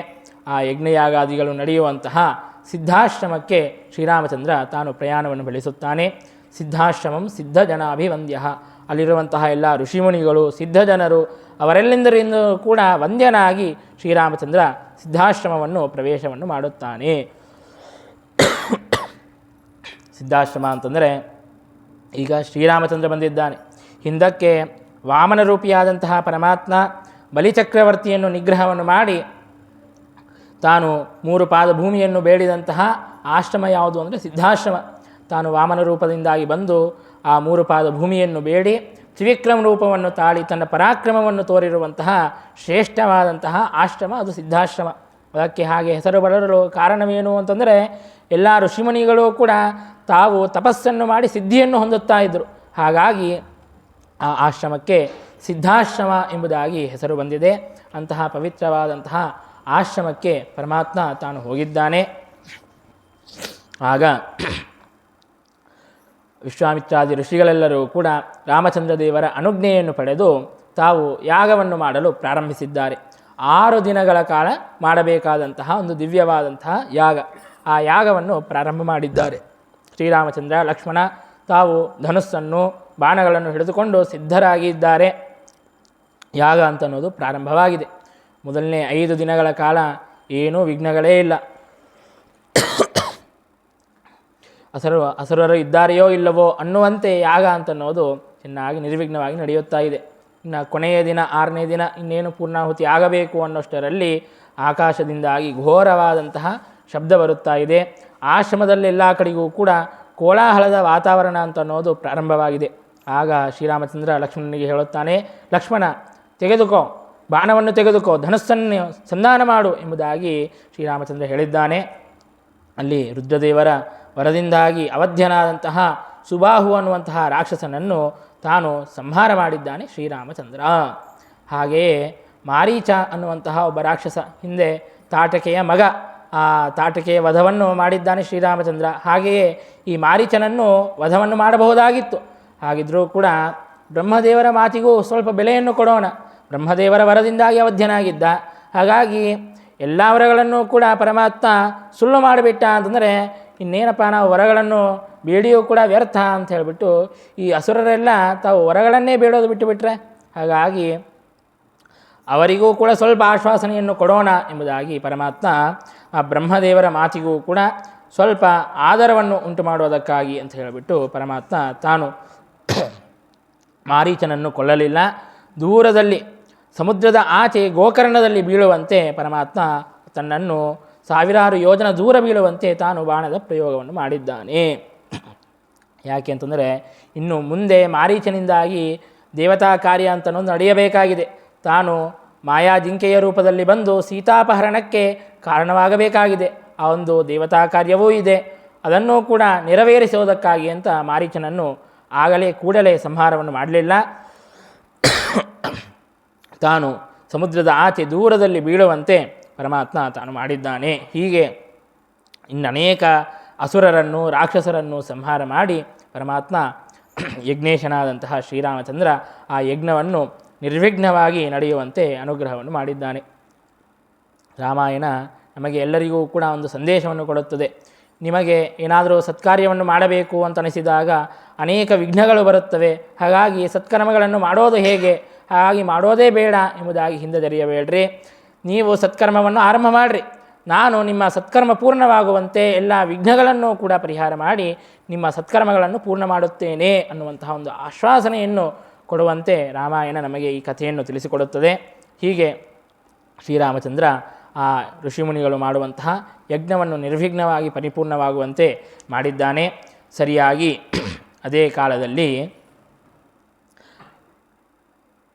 ಆ ಯಜ್ಞಯಾಗಾದಿಗಳು ನಡೆಯುವಂತಹ ಸಿದ್ಧಾಶ್ರಮಕ್ಕೆ ಶ್ರೀರಾಮಚಂದ್ರ ತಾನು ಪ್ರಯಾಣವನ್ನು ಬೆಳೆಸುತ್ತಾನೆ. ಸಿದ್ಧಾಶ್ರಮಂ ಸಿದ್ಧಜನಾಭಿವಂದ್ಯ, ಅಲ್ಲಿರುವಂತಹ ಎಲ್ಲ ಋಷಿಮುನಿಗಳು ಸಿದ್ಧಜನರು ಅವರೆಲ್ಲರಿಂದಲೂ ಕೂಡ ವಂದ್ಯನಾಗಿ ಶ್ರೀರಾಮಚಂದ್ರ ಸಿದ್ಧಾಶ್ರಮವನ್ನು ಪ್ರವೇಶವನ್ನು ಮಾಡುತ್ತಾನೆ. ಸಿದ್ಧಾಶ್ರಮ ಅಂತಂದರೆ ಈಗ ಶ್ರೀರಾಮಚಂದ್ರ ಬಂದಿದ್ದಾನೆ. ಹಿಂದಕ್ಕೆ ವಾಮನ ರೂಪಿಯಾದಂತಹ ಪರಮಾತ್ಮ ಬಲಿಚಕ್ರವರ್ತಿಯನ್ನು ನಿಗ್ರಹವನ್ನು ಮಾಡಿ ತಾನು 3 ಪಾದ ಭೂಮಿಯನ್ನು ಬೇಡಿದಂತಹ ಆಶ್ರಮ ಯಾವುದು ಅಂದರೆ ಸಿದ್ಧಾಶ್ರಮ. ತಾನು ವಾಮನ ರೂಪದಿಂದಾಗಿ ಬಂದು ಆ 3 ಪಾದ ಭೂಮಿಯನ್ನು ಬೇಡಿ ತ್ರಿವಿಕ್ರಮ ರೂಪವನ್ನು ತಾಳಿ ತನ್ನ ಪರಾಕ್ರಮವನ್ನು ತೋರಿರುವಂತಹ ಶ್ರೇಷ್ಠವಾದಂತಹ ಆಶ್ರಮ ಅದು ಸಿದ್ಧಾಶ್ರಮ. ಅದಕ್ಕೆ ಹಾಗೆ ಹೆಸರು ಬರಲು ಕಾರಣವೇನು ಅಂತಂದರೆ ಎಲ್ಲ ಋಷಿಮುನಿಗಳು ಕೂಡ ತಾವು ತಪಸ್ಸನ್ನು ಮಾಡಿ ಸಿದ್ಧಿಯನ್ನು ಹೊಂದುತ್ತಾ ಇದ್ದರು. ಹಾಗಾಗಿ ಆ ಆಶ್ರಮಕ್ಕೆ ಸಿದ್ಧಾಶ್ರಮ ಎಂಬುದಾಗಿ ಹೆಸರು ಬಂದಿದೆ. ಅಂತಹ ಪವಿತ್ರವಾದಂತಹ ಆಶ್ರಮಕ್ಕೆ ಪರಮಾತ್ಮ ತಾನು ಹೋಗಿದ್ದಾನೆ. ಆಗ ವಿಶ್ವಾಮಿತ್ರಾದಿ ಋಷಿಗಳೆಲ್ಲರೂ ಕೂಡ ರಾಮಚಂದ್ರ ದೇವರ ಅನುಜ್ಞೆಯನ್ನು ಪಡೆದು ತಾವು ಯಾಗವನ್ನು ಮಾಡಲು ಪ್ರಾರಂಭಿಸಿದ್ದಾರೆ. 6 ದಿನಗಳ ಕಾಲ ಮಾಡಬೇಕಾದಂತಹ ಒಂದು ದಿವ್ಯವಾದಂತಹ ಯಾಗ, ಆ ಯಾಗವನ್ನು ಪ್ರಾರಂಭ ಮಾಡಿದ್ದಾರೆ. ಶ್ರೀರಾಮಚಂದ್ರ ಲಕ್ಷ್ಮಣ ತಾವು ಧನುಸ್ಸನ್ನು ಬಾಣಗಳನ್ನು ಹಿಡಿದುಕೊಂಡು ಸಿದ್ಧರಾಗಿದ್ದಾರೆ. ಯಾಗ ಅಂತನ್ನೋದು ಪ್ರಾರಂಭವಾಗಿದೆ. ಮೊದಲನೇ 5 ದಿನಗಳ ಕಾಲ ಏನೂ ವಿಘ್ನಗಳೇ ಇಲ್ಲ. ಅಸುರರು ಇದ್ದಾರೆಯೋ ಇಲ್ಲವೋ ಅನ್ನುವಂತೆ ಯಾಗ ಅಂತನ್ನೋದು ಚೆನ್ನಾಗಿ ನಿರ್ವಿಘ್ನವಾಗಿ ನಡೆಯುತ್ತಾ ಇದೆ. ಇನ್ನು ಕೊನೆಯ ದಿನ 6ನೇ ದಿನ ಇನ್ನೇನು ಪೂರ್ಣಾಹುತಿ ಆಗಬೇಕು ಅನ್ನೋಷ್ಟರಲ್ಲಿ ಆಕಾಶದಿಂದಾಗಿ ಘೋರವಾದಂತಹ ಶಬ್ದ ಬರುತ್ತಾ ಇದೆ. ಆಶ್ರಮದಲ್ಲಿ ಎಲ್ಲ ಕಡೆಗೂ ಕೂಡ ಕೋಲಾಹಲದ ವಾತಾವರಣ ಅಂತನ್ನೋದು ಪ್ರಾರಂಭವಾಗಿದೆ. ಆಗ ಶ್ರೀರಾಮಚಂದ್ರ ಲಕ್ಷ್ಮಣನಿಗೆ ಹೇಳುತ್ತಾನೆ, ಲಕ್ಷ್ಮಣ ತೆಗೆದುಕೋ, ಬಾಣವನ್ನು ತೆಗೆದುಕೋ, ಧನುಸ್ಸನ್ನು ಸಂಧಾನ ಮಾಡು ಎಂಬುದಾಗಿ ಶ್ರೀರಾಮಚಂದ್ರ ಹೇಳಿದ್ದಾನೆ. ಅಲ್ಲಿ ರುದ್ರದೇವರ ವರದಿಂದಾಗಿ ಅವಧ್ಯನಾದಂತಹ ಸುಬಾಹು ಅನ್ನುವಂತಹ ರಾಕ್ಷಸನನ್ನು ತಾನು ಸಂಹಾರ ಮಾಡಿದ್ದಾನೆ ಶ್ರೀರಾಮಚಂದ್ರ. ಹಾಗೆಯೇ ಮಾರೀಚ ಅನ್ನುವಂತಹ ಒಬ್ಬ ರಾಕ್ಷಸ, ಹಿಂದೆ ತಾಟಕೆಯ ಮಗ, ಆ ತಾಟಕೆಯ ವಧವನ್ನು ಮಾಡಿದ್ದಾನೆ ಶ್ರೀರಾಮಚಂದ್ರ. ಹಾಗೆಯೇ ಈ ಮಾರೀಚನನ್ನು ವಧವನ್ನು ಮಾಡಬಹುದಾಗಿತ್ತು. ಹಾಗಿದ್ದರೂ ಕೂಡ ಬ್ರಹ್ಮದೇವರ ಮಾತಿಗೂ ಸ್ವಲ್ಪ ಬೆಲೆಯನ್ನು ಕೊಡೋಣ. ಬ್ರಹ್ಮದೇವರ ವರದಿಂದಾಗಿ ಅವಧ್ಯನಾಗಿದ್ದ. ಹಾಗಾಗಿ ಎಲ್ಲ ವರಗಳನ್ನು ಕೂಡ ಪರಮಾತ್ಮ ಸುಳ್ಳು ಮಾಡಿಬಿಟ್ಟ ಅಂತಂದರೆ ಇನ್ನೇನಪ್ಪ, ನಾವು ವರಗಳನ್ನು ಬೇಡಿಯೂ ಕೂಡ ವ್ಯರ್ಥ ಅಂತ ಹೇಳಿಬಿಟ್ಟು ಈ ಅಸುರರೆಲ್ಲ ತಾವು ವರಗಳನ್ನೇ ಬೇಡೋದು ಬಿಟ್ಟುಬಿಟ್ರೆ, ಹಾಗಾಗಿ ಅವರಿಗೂ ಕೂಡ ಸ್ವಲ್ಪ ಆಶ್ವಾಸನೆಯನ್ನು ಕೊಡೋಣ ಎಂಬುದಾಗಿ ಪರಮಾತ್ಮ ಆ ಬ್ರಹ್ಮದೇವರ ಮಾತಿಗೂ ಕೂಡ ಸ್ವಲ್ಪ ಆದರವನ್ನು ಉಂಟು ಮಾಡುವುದಕ್ಕಾಗಿ ಅಂತ ಹೇಳಿಬಿಟ್ಟು ಪರಮಾತ್ಮ ತಾನು ಮಾರೀಚನನ್ನು ಕೊಲ್ಲಲಿಲ್ಲ. ದೂರದಲ್ಲಿ ಸಮುದ್ರದ ಆಚೆ ಗೋಕರ್ಣದಲ್ಲಿ ಬೀಳುವಂತೆ ಪರಮಾತ್ಮ ತನ್ನನ್ನು ಸಾವಿರಾರು ಯೋಜನ ದೂರ ಬೀಳುವಂತೆ ತಾನು ಬಾಣದ ಪ್ರಯೋಗವನ್ನು ಮಾಡಿದ್ದಾನೆ. ಯಾಕೆ ಅಂತಂದರೆ ಇನ್ನು ಮುಂದೆ ಮಾರೀಚನಿಂದಾಗಿ ದೇವತಾ ಕಾರ್ಯ ಅಂತನೊಂದು ನಡೆಯಬೇಕಾಗಿದೆ. ತಾನು ಮಾಯಾ ಜಿಂಕೆಯ ರೂಪದಲ್ಲಿ ಬಂದು ಸೀತಾಪಹರಣಕ್ಕೆ ಕಾರಣವಾಗಬೇಕಾಗಿದೆ. ಆ ಒಂದು ದೇವತಾ ಕಾರ್ಯವೂ ಇದೆ. ಅದನ್ನು ಕೂಡ ನೆರವೇರಿಸುವುದಕ್ಕಾಗಿ ಅಂತ ಮಾರೀಚನನ್ನು ಆಗಲೇ ಕೂಡಲೇ ಸಂಹಾರವನ್ನು ಮಾಡಲಿಲ್ಲ. ತಾನು ಸಮುದ್ರದ ಆಚೆ ದೂರದಲ್ಲಿ ಬೀಳುವಂತೆ ಪರಮಾತ್ಮ ತಾನು ಮಾಡಿದ್ದಾನೆ. ಹೀಗೆ ಇನ್ನನೇಕ ಅಸುರರನ್ನು ರಾಕ್ಷಸರನ್ನು ಸಂಹಾರ ಮಾಡಿ ಪರಮಾತ್ಮ ಯಜ್ಞೇಶನಾದಂತಹ ಶ್ರೀರಾಮಚಂದ್ರ ಆ ಯಜ್ಞವನ್ನು ನಿರ್ವಿಘ್ನವಾಗಿ ನಡೆಯುವಂತೆ ಅನುಗ್ರಹವನ್ನು ಮಾಡಿದ್ದಾನೆ. ರಾಮಾಯಣ ನಮಗೆ ಎಲ್ಲರಿಗೂ ಕೂಡ ಒಂದು ಸಂದೇಶವನ್ನು ಕೊಡುತ್ತದೆ. ನಿಮಗೆ ಏನಾದರೂ ಸತ್ಕಾರ್ಯವನ್ನು ಮಾಡಬೇಕು ಅಂತ ಅನಿಸಿದಾಗ ಅನೇಕ ವಿಘ್ನಗಳು ಬರುತ್ತವೆ. ಹಾಗಾಗಿ ಸತ್ಕರ್ಮಗಳನ್ನು ಮಾಡೋದು ಹೇಗೆ, ಹಾಗಾಗಿ ಮಾಡೋದೇ ಬೇಡ ಎಂಬುದಾಗಿ ಹಿಂದೆದರಿಯಬೇಡ್ರಿ. ನೀವು ಸತ್ಕರ್ಮವನ್ನು ಆರಂಭ ಮಾಡಿರಿ. ನಾನು ನಿಮ್ಮ ಸತ್ಕರ್ಮ ಪೂರ್ಣವಾಗುವಂತೆ ಎಲ್ಲ ವಿಘ್ನಗಳನ್ನು ಕೂಡ ಪರಿಹಾರ ಮಾಡಿ ನಿಮ್ಮ ಸತ್ಕರ್ಮಗಳನ್ನು ಪೂರ್ಣ ಮಾಡುತ್ತೇನೆ ಅನ್ನುವಂತಹ ಒಂದು ಆಶ್ವಾಸನೆಯನ್ನು ಕೊಡುವಂತೆ ರಾಮಾಯಣ ನಮಗೆ ಈ ಕಥೆಯನ್ನು ತಿಳಿಸಿಕೊಡುತ್ತದೆ. ಹೀಗೆ ಶ್ರೀರಾಮಚಂದ್ರ ಆ ಋಷಿಮುನಿಗಳು ಮಾಡುವಂತಹ ಯಜ್ಞವನ್ನು ನಿರ್ವಿಘ್ನವಾಗಿ ಪರಿಪೂರ್ಣವಾಗುವಂತೆ ಮಾಡಿದ್ದಾನೆ. ಸರಿಯಾಗಿ ಅದೇ ಕಾಲದಲ್ಲಿ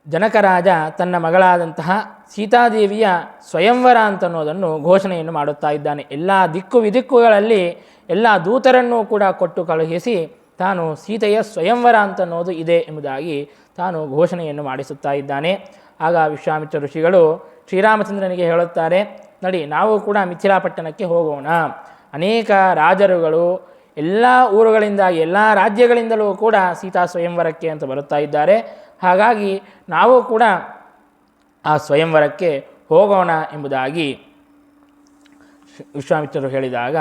ಜನಕರಾಜ ತನ್ನ ಮಗಳಾದಂತಹ ಸೀತಾದೇವಿಯ ಸ್ವಯಂವರ ಅಂತನ್ನೋದನ್ನು ಘೋಷಣೆಯನ್ನು ಮಾಡುತ್ತಾ ಇದ್ದಾನೆ. ಎಲ್ಲ ದಿಕ್ಕು ವಿದಿಕ್ಕುಗಳಲ್ಲಿ ಎಲ್ಲ ದೂತರನ್ನು ಕೂಡ ಕೊಟ್ಟು ಕಳುಹಿಸಿ ತಾನು ಸೀತೆಯ ಸ್ವಯಂವರ ಅಂತನ್ನೋದು ಇದೆ ಎಂಬುದಾಗಿ ತಾನು ಘೋಷಣೆಯನ್ನು ಮಾಡಿಸುತ್ತಾ ಇದ್ದಾನೆ. ಆಗ ವಿಶ್ವಾಮಿತ್ರ ಋಷಿಗಳು ಶ್ರೀರಾಮಚಂದ್ರನಿಗೆ ಹೇಳುತ್ತಾರೆ, ನಡಿ ನಾವು ಕೂಡ ಮಿಥಿಲಾಪಟ್ಟಣಕ್ಕೆ ಹೋಗೋಣ. ಅನೇಕ ರಾಜರುಗಳು ಎಲ್ಲ ಊರುಗಳಿಂದ ಎಲ್ಲ ರಾಜ್ಯಗಳಿಂದಲೂ ಕೂಡ ಸೀತಾ ಸ್ವಯಂವರಕ್ಕೆ ಅಂತ ಬರುತ್ತಾ ಇದ್ದಾರೆ. ಹಾಗಾಗಿ ನಾವು ಕೂಡ ಆ ಸ್ವಯಂವರಕ್ಕೆ ಹೋಗೋಣ ಎಂಬುದಾಗಿ ವಿಶ್ವಾಮಿತ್ರರು ಹೇಳಿದಾಗ,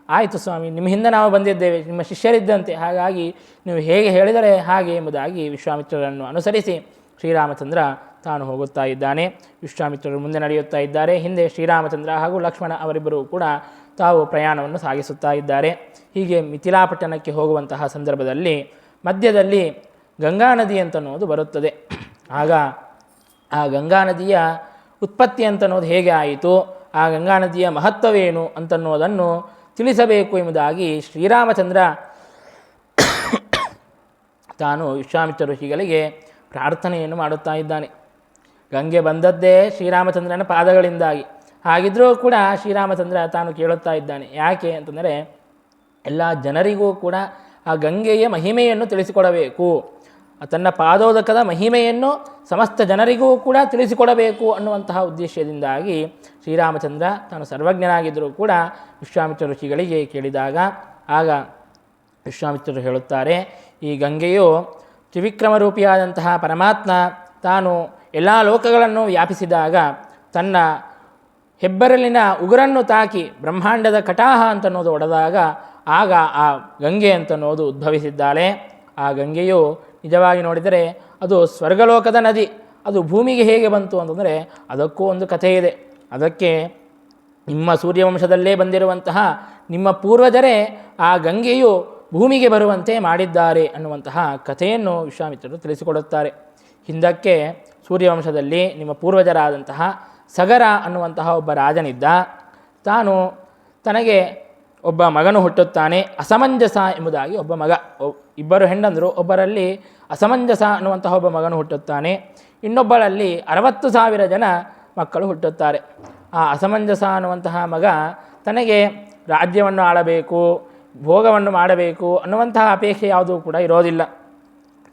ಆಯಿತು ಸ್ವಾಮಿ, ನಿಮ್ಮ ಹಿಂದೆ ನಾವು ಬಂದಿದ್ದೇವೆ, ನಿಮ್ಮ ಶಿಷ್ಯರಿದ್ದಂತೆ, ಹಾಗಾಗಿ ನೀವು ಹೇಗೆ ಹೇಳಿದರೆ ಹಾಗೆ ಎಂಬುದಾಗಿ ವಿಶ್ವಾಮಿತ್ರರನ್ನು ಅನುಸರಿಸಿ ಶ್ರೀರಾಮಚಂದ್ರ ತಾನು ಹೋಗುತ್ತಾ ಇದ್ದಾನೆ. ವಿಶ್ವಾಮಿತ್ರರು ಮುಂದೆ ನಡೆಯುತ್ತಾ ಇದ್ದಾರೆ. ಹಿಂದೆ ಶ್ರೀರಾಮಚಂದ್ರ ಹಾಗೂ ಲಕ್ಷ್ಮಣ ಅವರಿಬ್ಬರೂ ಕೂಡ ತಾವು ಪ್ರಯಾಣವನ್ನು ಸಾಗಿಸುತ್ತಾ ಇದ್ದಾರೆ. ಹೀಗೆ ಮಿಥಿಲಾಪಟ್ಟಣಕ್ಕೆ ಹೋಗುವಂತಹ ಸಂದರ್ಭದಲ್ಲಿ ಮಧ್ಯದಲ್ಲಿ ಗಂಗಾ ನದಿ ಅಂತನ್ನೋದು ಬರುತ್ತದೆ. ಆಗ ಆ ಗಂಗಾ ನದಿಯ ಉತ್ಪತ್ತಿ ಅಂತನ್ನೋದು ಹೇಗೆ ಆಯಿತು, ಆ ಗಂಗಾ ನದಿಯ ಮಹತ್ವವೇನು ಅಂತನ್ನೋದನ್ನು ತಿಳಿಸಬೇಕು ಎಂಬುದಾಗಿ ಶ್ರೀರಾಮಚಂದ್ರ ತಾನು ವಿಶ್ವಾಮಿತ್ರ ಋಷಿಗಳಿಗೆ ಪ್ರಾರ್ಥನೆಯನ್ನು ಮಾಡುತ್ತಾ ಇದ್ದಾನೆ. ಗಂಗೆ ಬಂದದ್ದೇ ಶ್ರೀರಾಮಚಂದ್ರನ ಪಾದಗಳಿಂದಾಗಿ. ಹಾಗಿದ್ರೂ ಕೂಡ ಶ್ರೀರಾಮಚಂದ್ರ ತಾನು ಕೇಳುತ್ತಾ ಇದ್ದಾನೆ. ಯಾಕೆ ಅಂತಂದರೆ ಎಲ್ಲ ಜನರಿಗೂ ಕೂಡ ಆ ಗಂಗೆಯ ಮಹಿಮೆಯನ್ನು ತಿಳಿಸಿಕೊಡಬೇಕು, ತನ್ನ ಪಾದೋದಕದ ಮಹಿಮೆಯನ್ನು ಸಮಸ್ತ ಜನರಿಗೂ ಕೂಡ ತಿಳಿಸಿಕೊಡಬೇಕು ಅನ್ನುವಂತಹ ಉದ್ದೇಶದಿಂದಾಗಿ ಶ್ರೀರಾಮಚಂದ್ರ ತಾನು ಸರ್ವಜ್ಞನಾಗಿದ್ದರೂ ಕೂಡ ವಿಶ್ವಾಮಿತ್ರ ಋಷಿಗಳಿಗೆ ಕೇಳಿದಾಗ ಆಗ ವಿಶ್ವಾಮಿತ್ರರು ಹೇಳುತ್ತಾರೆ, ಈ ಗಂಗೆಯು ತ್ರಿವಿಕ್ರಮ ರೂಪಿಯಾದಂತಹ ಪರಮಾತ್ಮ ತಾನು ಎಲ್ಲ ಲೋಕಗಳನ್ನು ವ್ಯಾಪಿಸಿದಾಗ ತನ್ನ ಹೆಬ್ಬೆರಳಿನ ಉಗುರನ್ನು ತಾಕಿ ಬ್ರಹ್ಮಾಂಡದ ಕಟಾಹ ಅಂತನ್ನೋದು ಒಡೆದಾಗ ಆಗ ಆ ಗಂಗೆ ಅಂತನ್ನೋದು ಉದ್ಭವಿಸಿದ್ದಾಳೆ. ಆ ಗಂಗೆಯು ನಿಜವಾಗಿ ನೋಡಿದರೆ ಅದು ಸ್ವರ್ಗಲೋಕದ ನದಿ. ಅದು ಭೂಮಿಗೆ ಹೇಗೆ ಬಂತು ಅಂತಂದರೆ ಅದಕ್ಕೂ ಒಂದು ಕಥೆ ಇದೆ. ಅದಕ್ಕೆ ನಿಮ್ಮ ಸೂರ್ಯವಂಶದಲ್ಲೇ ಬಂದಿರುವಂತಹ ನಿಮ್ಮ ಪೂರ್ವಜರೇ ಆ ಗಂಗೆಯು ಭೂಮಿಗೆ ಬರುವಂತೆ ಮಾಡಿದ್ದಾರೆ ಅನ್ನುವಂತಹ ಕಥೆಯನ್ನು ವಿಶ್ವಾಮಿತ್ರರು ತಿಳಿಸಿಕೊಡುತ್ತಾರೆ. ಹಿಂದಕ್ಕೆ ಸೂರ್ಯವಂಶದಲ್ಲಿ ನಿಮ್ಮ ಪೂರ್ವಜರಾದಂತಹ ಸಗರ ಅನ್ನುವಂತಹ ಒಬ್ಬ ರಾಜನಿದ್ದ. ತಾನು ತನಗೆ ಒಬ್ಬ ಮಗನು ಹುಟ್ಟುತ್ತಾನೆ. ಅಸಮಂಜಸ ಎಂಬುದಾಗಿ ಒಬ್ಬ ಮಗ, ಇಬ್ಬರು ಹೆಣ್ಣಂದರು, ಒಬ್ಬರಲ್ಲಿ ಅಸಮಂಜಸ ಅನ್ನುವಂತಹ ಒಬ್ಬ ಮಗನು ಹುಟ್ಟುತ್ತಾನೆ. ಇನ್ನೊಬ್ಬಳಲ್ಲಿ 60,000 ಜನ ಮಕ್ಕಳು ಹುಟ್ಟುತ್ತಾರೆ. ಆ ಅಸಮಂಜಸ ಅನ್ನುವಂತಹ ಮಗ ತನಗೆ ರಾಜ್ಯವನ್ನು ಆಳಬೇಕು, ಭೋಗವನ್ನು ಮಾಡಬೇಕು ಅನ್ನುವಂತಹ ಅಪೇಕ್ಷೆ ಯಾವುದೂ ಕೂಡ ಇರೋದಿಲ್ಲ.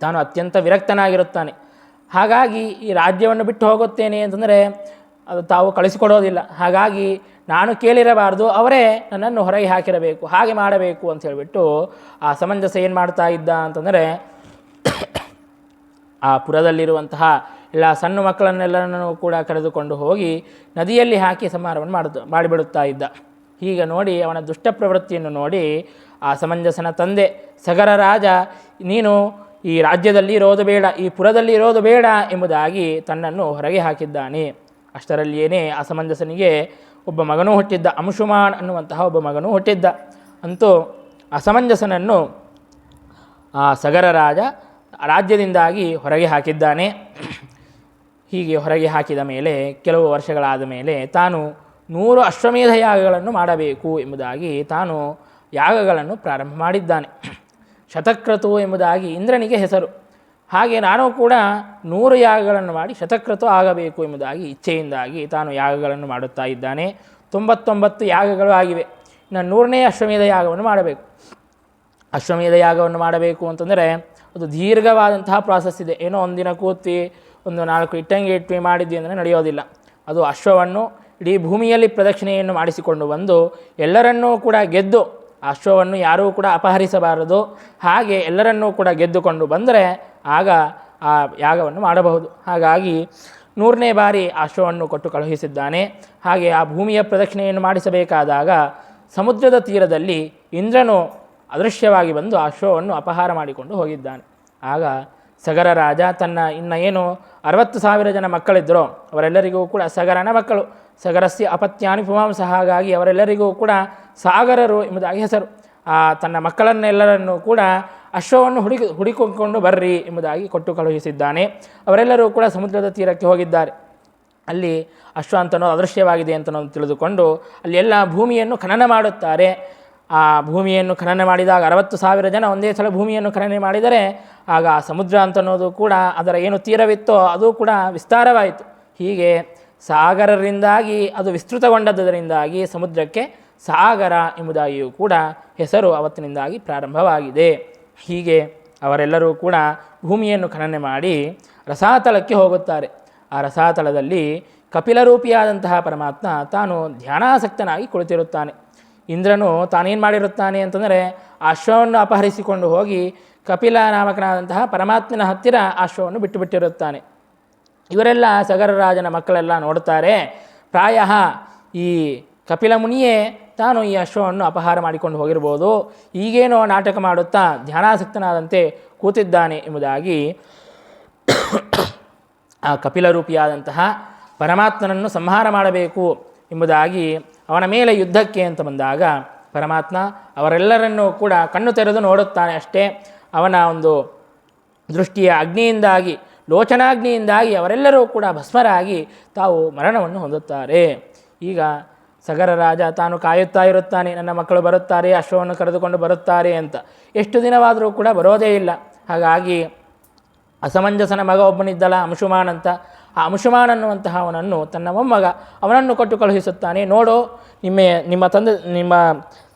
ತಾನು ಅತ್ಯಂತ ವಿರಕ್ತನಾಗಿರುತ್ತಾನೆ. ಹಾಗಾಗಿ ಈ ರಾಜ್ಯವನ್ನು ಬಿಟ್ಟು ಹೋಗುತ್ತೇನೆ ಅಂತಂದರೆ ಅದು ತಾವು ಕಳಿಸಿಕೊಡೋದಿಲ್ಲ. ಹಾಗಾಗಿ ನಾನು ಕೇಳಿರಬಾರ್ದು, ಅವರೇ ನನ್ನನ್ನು ಹೊರಗೆ ಹಾಕಿರಬೇಕು, ಹಾಗೆ ಮಾಡಬೇಕು ಅಂತ ಹೇಳಿಬಿಟ್ಟು ಆ ಸಮಂಜಸ ಏನು ಮಾಡ್ತಾ ಇದ್ದ ಅಂತಂದರೆ ಆ ಪುರದಲ್ಲಿರುವಂತಹ ಎಲ್ಲ ಸಣ್ಣ ಮಕ್ಕಳನ್ನೆಲ್ಲರನ್ನೂ ಕೂಡ ಕರೆದುಕೊಂಡು ಹೋಗಿ ನದಿಯಲ್ಲಿ ಹಾಕಿ ಸಂಹಾರವನ್ನು ಮಾಡಿಬಿಡುತ್ತಾ ಇದ್ದ. ಹೀಗೆ ನೋಡಿ ಅವನ ದುಷ್ಟ ಪ್ರವೃತ್ತಿಯನ್ನು ನೋಡಿ ಆ ಸಮಂಜಸನ ತಂದೆ ಸಗರ ರಾಜ, ನೀನು ಈ ರಾಜ್ಯದಲ್ಲಿ ಇರೋದು ಬೇಡ, ಈ ಪುರದಲ್ಲಿ ಇರೋದು ಬೇಡ ಎಂಬುದಾಗಿ ತನ್ನನ್ನು ಹೊರಗೆ ಹಾಕಿದ್ದಾನೆ. ಅಷ್ಟರಲ್ಲಿಯೇ ಅಸಮಂಜಸನಿಗೆ ಒಬ್ಬ ಮಗನೂ ಹುಟ್ಟಿದ್ದ, ಅಂಶುಮಾನ್ ಅನ್ನುವಂತಹ ಒಬ್ಬ ಮಗನೂ ಹುಟ್ಟಿದ್ದ. ಅಂತೂ ಅಸಮಂಜಸನನ್ನು ಆ ಸಗರ ರಾಜ ರಾಜ್ಯದಿಂದಾಗಿ ಹೊರಗೆ ಹಾಕಿದ್ದಾನೆ. ಹೀಗೆ ಹೊರಗೆ ಹಾಕಿದ ಮೇಲೆ ಕೆಲವು ವರ್ಷಗಳಾದ ಮೇಲೆ ತಾನು 100 ಅಶ್ವಮೇಧ ಯಾಗಗಳನ್ನು ಮಾಡಬೇಕು ಎಂಬುದಾಗಿ ತಾನು ಯಾಗಗಳನ್ನು ಪ್ರಾರಂಭ ಮಾಡಿದ್ದಾನೆ. ಶತಕ್ರತು ಎಂಬುದಾಗಿ ಇಂದ್ರನಿಗೆ ಹೆಸರು. ಹಾಗೆ ನಾನು ಕೂಡ 100 ಯಾಗಗಳನ್ನು ಮಾಡಿ ಶತಕ್ರತು ಆಗಬೇಕು ಎಂಬುದಾಗಿ ಇಚ್ಛೆಯಿಂದಾಗಿ ತಾನು ಯಾಗಗಳನ್ನು ಮಾಡುತ್ತಾ ಇದ್ದಾನೆ. 99 ಯಾಗಗಳು ಆಗಿವೆ. ಇನ್ನು 100ನೇ ಅಶ್ವಮೇಧ ಯಾಗವನ್ನು ಮಾಡಬೇಕು. ಅಶ್ವಮೇಧ ಯಾಗವನ್ನು ಮಾಡಬೇಕು ಅಂತಂದರೆ ಅದು ದೀರ್ಘವಾದಂತಹ ಪ್ರಾಸೆಸ್ ಇದೆ. ಏನೋ ಒಂದಿನ ಕೂತ್ವಿ, ಒಂದು 4 ಇಟ್ಟಂಗಿ ಇಟ್ವಿ ಮಾಡಿದ್ವಿ ಅಂದರೆ ನಡೆಯೋದಿಲ್ಲ. ಅದು ಅಶ್ವವನ್ನು ಇಡೀ ಭೂಮಿಯಲ್ಲಿ ಪ್ರದಕ್ಷಿಣೆಯನ್ನು ಮಾಡಿಸಿಕೊಂಡು ಬಂದು ಎಲ್ಲರನ್ನೂ ಕೂಡ ಗೆದ್ದು, ಅಶ್ವವನ್ನು ಯಾರೂ ಕೂಡ ಅಪಹರಿಸಬಾರದು, ಹಾಗೆ ಎಲ್ಲರನ್ನೂ ಕೂಡ ಗೆದ್ದುಕೊಂಡು ಬಂದರೆ ಆಗ ಆ ಯಾಗವನ್ನು ಮಾಡಬಹುದು. ಹಾಗಾಗಿ 100ನೇ ಬಾರಿ ಅಶ್ವವನ್ನು ಕೊಟ್ಟು ಕಳುಹಿಸಿದ್ದಾನೆ. ಹಾಗೆ ಆ ಭೂಮಿಯ ಪ್ರದಕ್ಷಿಣೆಯನ್ನು ಮಾಡಿಸಬೇಕಾದಾಗ ಸಮುದ್ರದ ತೀರದಲ್ಲಿ ಇಂದ್ರನು ಅದೃಶ್ಯವಾಗಿ ಬಂದು ಅಶ್ವವನ್ನು ಅಪಹಾರ ಮಾಡಿಕೊಂಡು ಹೋಗಿದ್ದಾನೆ. ಆಗ ಸಗರ ರಾಜ ತನ್ನ ಏನು 60,000 ಜನ ಮಕ್ಕಳಿದ್ದರೋ ಅವರೆಲ್ಲರಿಗೂ ಕೂಡ ಸಗರನ ಮಕ್ಕಳು, ಸಗರಸ್ಯ ಅಪತ್ಯಾನಿ ಪುಮಾಂಸ, ಹಾಗಾಗಿ ಅವರೆಲ್ಲರಿಗೂ ಕೂಡ ಸಾಗರರು ಎಂಬುದಾಗಿ ಹೆಸರು. ತನ್ನ ಮಕ್ಕಳನ್ನೆಲ್ಲರನ್ನೂ ಕೂಡ ಅಶ್ವವನ್ನು ಹುಡುಕಿಕೊಂಡು ಬರ್ರಿ ಎಂಬುದಾಗಿ ಕೊಟ್ಟು ಕಳುಹಿಸಿದ್ದಾನೆ. ಅವರೆಲ್ಲರೂ ಕೂಡ ಸಮುದ್ರದ ತೀರಕ್ಕೆ ಹೋಗಿದ್ದಾರೆ. ಅಲ್ಲಿ ಅಶ್ವ ಅಂತನೋ ಅದೃಶ್ಯವಾಗಿದೆ ಅಂತನೋ ತಿಳಿದುಕೊಂಡು ಅಲ್ಲಿ ಎಲ್ಲ ಭೂಮಿಯನ್ನು ಖನನ ಮಾಡುತ್ತಾರೆ. ಆ ಭೂಮಿಯನ್ನು ಖನನ ಮಾಡಿದಾಗ 60,000 ಜನ ಒಂದೇ ಸಲ ಭೂಮಿಯನ್ನು ಖನನ ಮಾಡಿದರೆ ಆಗ ಆ ಸಮುದ್ರ ಅಂತನ್ನೋದು ಕೂಡ ಅದರ ಏನು ತೀರವಿತ್ತೋ ಅದು ಕೂಡ ವಿಸ್ತಾರವಾಯಿತು. ಹೀಗೆ ಸಾಗರರಿಂದಾಗಿ ಅದು ವಿಸ್ತೃತಗೊಂಡದ್ದರಿಂದಾಗಿ ಸಮುದ್ರಕ್ಕೆ ಸಾಗರ ಎಂಬುದಾಗಿಯೂ ಕೂಡ ಹೆಸರು ಅವತ್ತಿನಿಂದಾಗಿ ಪ್ರಾರಂಭವಾಗಿದೆ. ಹೀಗೆ ಅವರೆಲ್ಲರೂ ಕೂಡ ಭೂಮಿಯನ್ನು ಖನನ ಮಾಡಿ ರಸಾತಲಕ್ಕೆ ಹೋಗುತ್ತಾರೆ. ಆ ರಸಾತಲದಲ್ಲಿ ಕಪಿಲರೂಪಿಯಾದಂತಹ ಪರಮಾತ್ಮ ತಾನು ಧ್ಯಾನಾಸಕ್ತನಾಗಿ ಕುಳಿತಿರುತ್ತಾನೆ. ಇಂದ್ರನು ತಾನೇನು ಮಾಡಿರುತ್ತಾನೆ ಅಂತಂದರೆ ಆ ಅಶ್ವವನ್ನು ಅಪಹರಿಸಿಕೊಂಡು ಹೋಗಿ ಕಪಿಲ ನಾಮಕನಾದಂತಹ ಪರಮಾತ್ಮನ ಹತ್ತಿರ ಆ ಅಶ್ವವನ್ನು ಬಿಟ್ಟುಬಿಟ್ಟಿರುತ್ತಾನೆ. ಇವರೆಲ್ಲ ಸಗರರಾಜನ ಮಕ್ಕಳೆಲ್ಲ ನೋಡುತ್ತಾರೆ, ಪ್ರಾಯ ಈ ಕಪಿಲ ಮುನಿಯೇ ತಾನು ಈ ಅಶ್ವವನ್ನು ಅಪಹಾರ ಮಾಡಿಕೊಂಡು ಹೋಗಿರ್ಬೋದು, ಈಗೇನೋ ನಾಟಕ ಮಾಡುತ್ತಾ ಧ್ಯಾನಾಸಕ್ತನಾದಂತೆ ಕೂತಿದ್ದಾನೆ ಎಂಬುದಾಗಿ ಆ ಕಪಿಲರೂಪಿಯಾದಂತಹ ಪರಮಾತ್ಮನನ್ನು ಸಂಹಾರ ಮಾಡಬೇಕು ಎಂಬುದಾಗಿ ಅವನ ಮೇಲೆ ಯುದ್ಧಕ್ಕೆ ಅಂತ ಬಂದಾಗ ಪರಮಾತ್ಮ ಅವರೆಲ್ಲರನ್ನೂ ಕೂಡ ಕಣ್ಣು ತೆರೆದು ನೋಡುತ್ತಾನೆ ಅಷ್ಟೇ. ಅವನ ಒಂದು ದೃಷ್ಟಿಯ ಅಗ್ನಿಯಿಂದಾಗಿ, ಲೋಚನಾಗ್ನಿಯಿಂದಾಗಿ ಅವರೆಲ್ಲರೂ ಕೂಡ ಭಸ್ಮರಾಗಿ ತಾವು ಮರಣವನ್ನು ಹೊಂದುತ್ತಾರೆ. ಈಗ ಸಗರ ರಾಜ ತಾನು ಕಾಯುತ್ತಾ ಇರುತ್ತಾನೆ, ನನ್ನ ಮಕ್ಕಳು ಬರುತ್ತಾರೆ, ಅಶ್ವವನ್ನು ಕರೆದುಕೊಂಡು ಬರುತ್ತಾರೆ ಅಂತ. ಎಷ್ಟು ದಿನವಾದರೂ ಕೂಡ ಬರೋದೇ ಇಲ್ಲ. ಹಾಗಾಗಿ ಅಸಮಂಜಸನ ಮಗ ಒಬ್ಬನಿದ್ದಲ್ಲ, ಅಂಶುಮಾನ್ ಅಂತ, ಆ ಅಂಶುಮಾನ್ ಅನ್ನುವಂತಹ ಅವನನ್ನು ತನ್ನ ಮೊಮ್ಮಗ ಅವನನ್ನು ಕೊಟ್ಟು ಕಳುಹಿಸುತ್ತಾನೆ. ನೋಡು, ನಿಮ್ಮ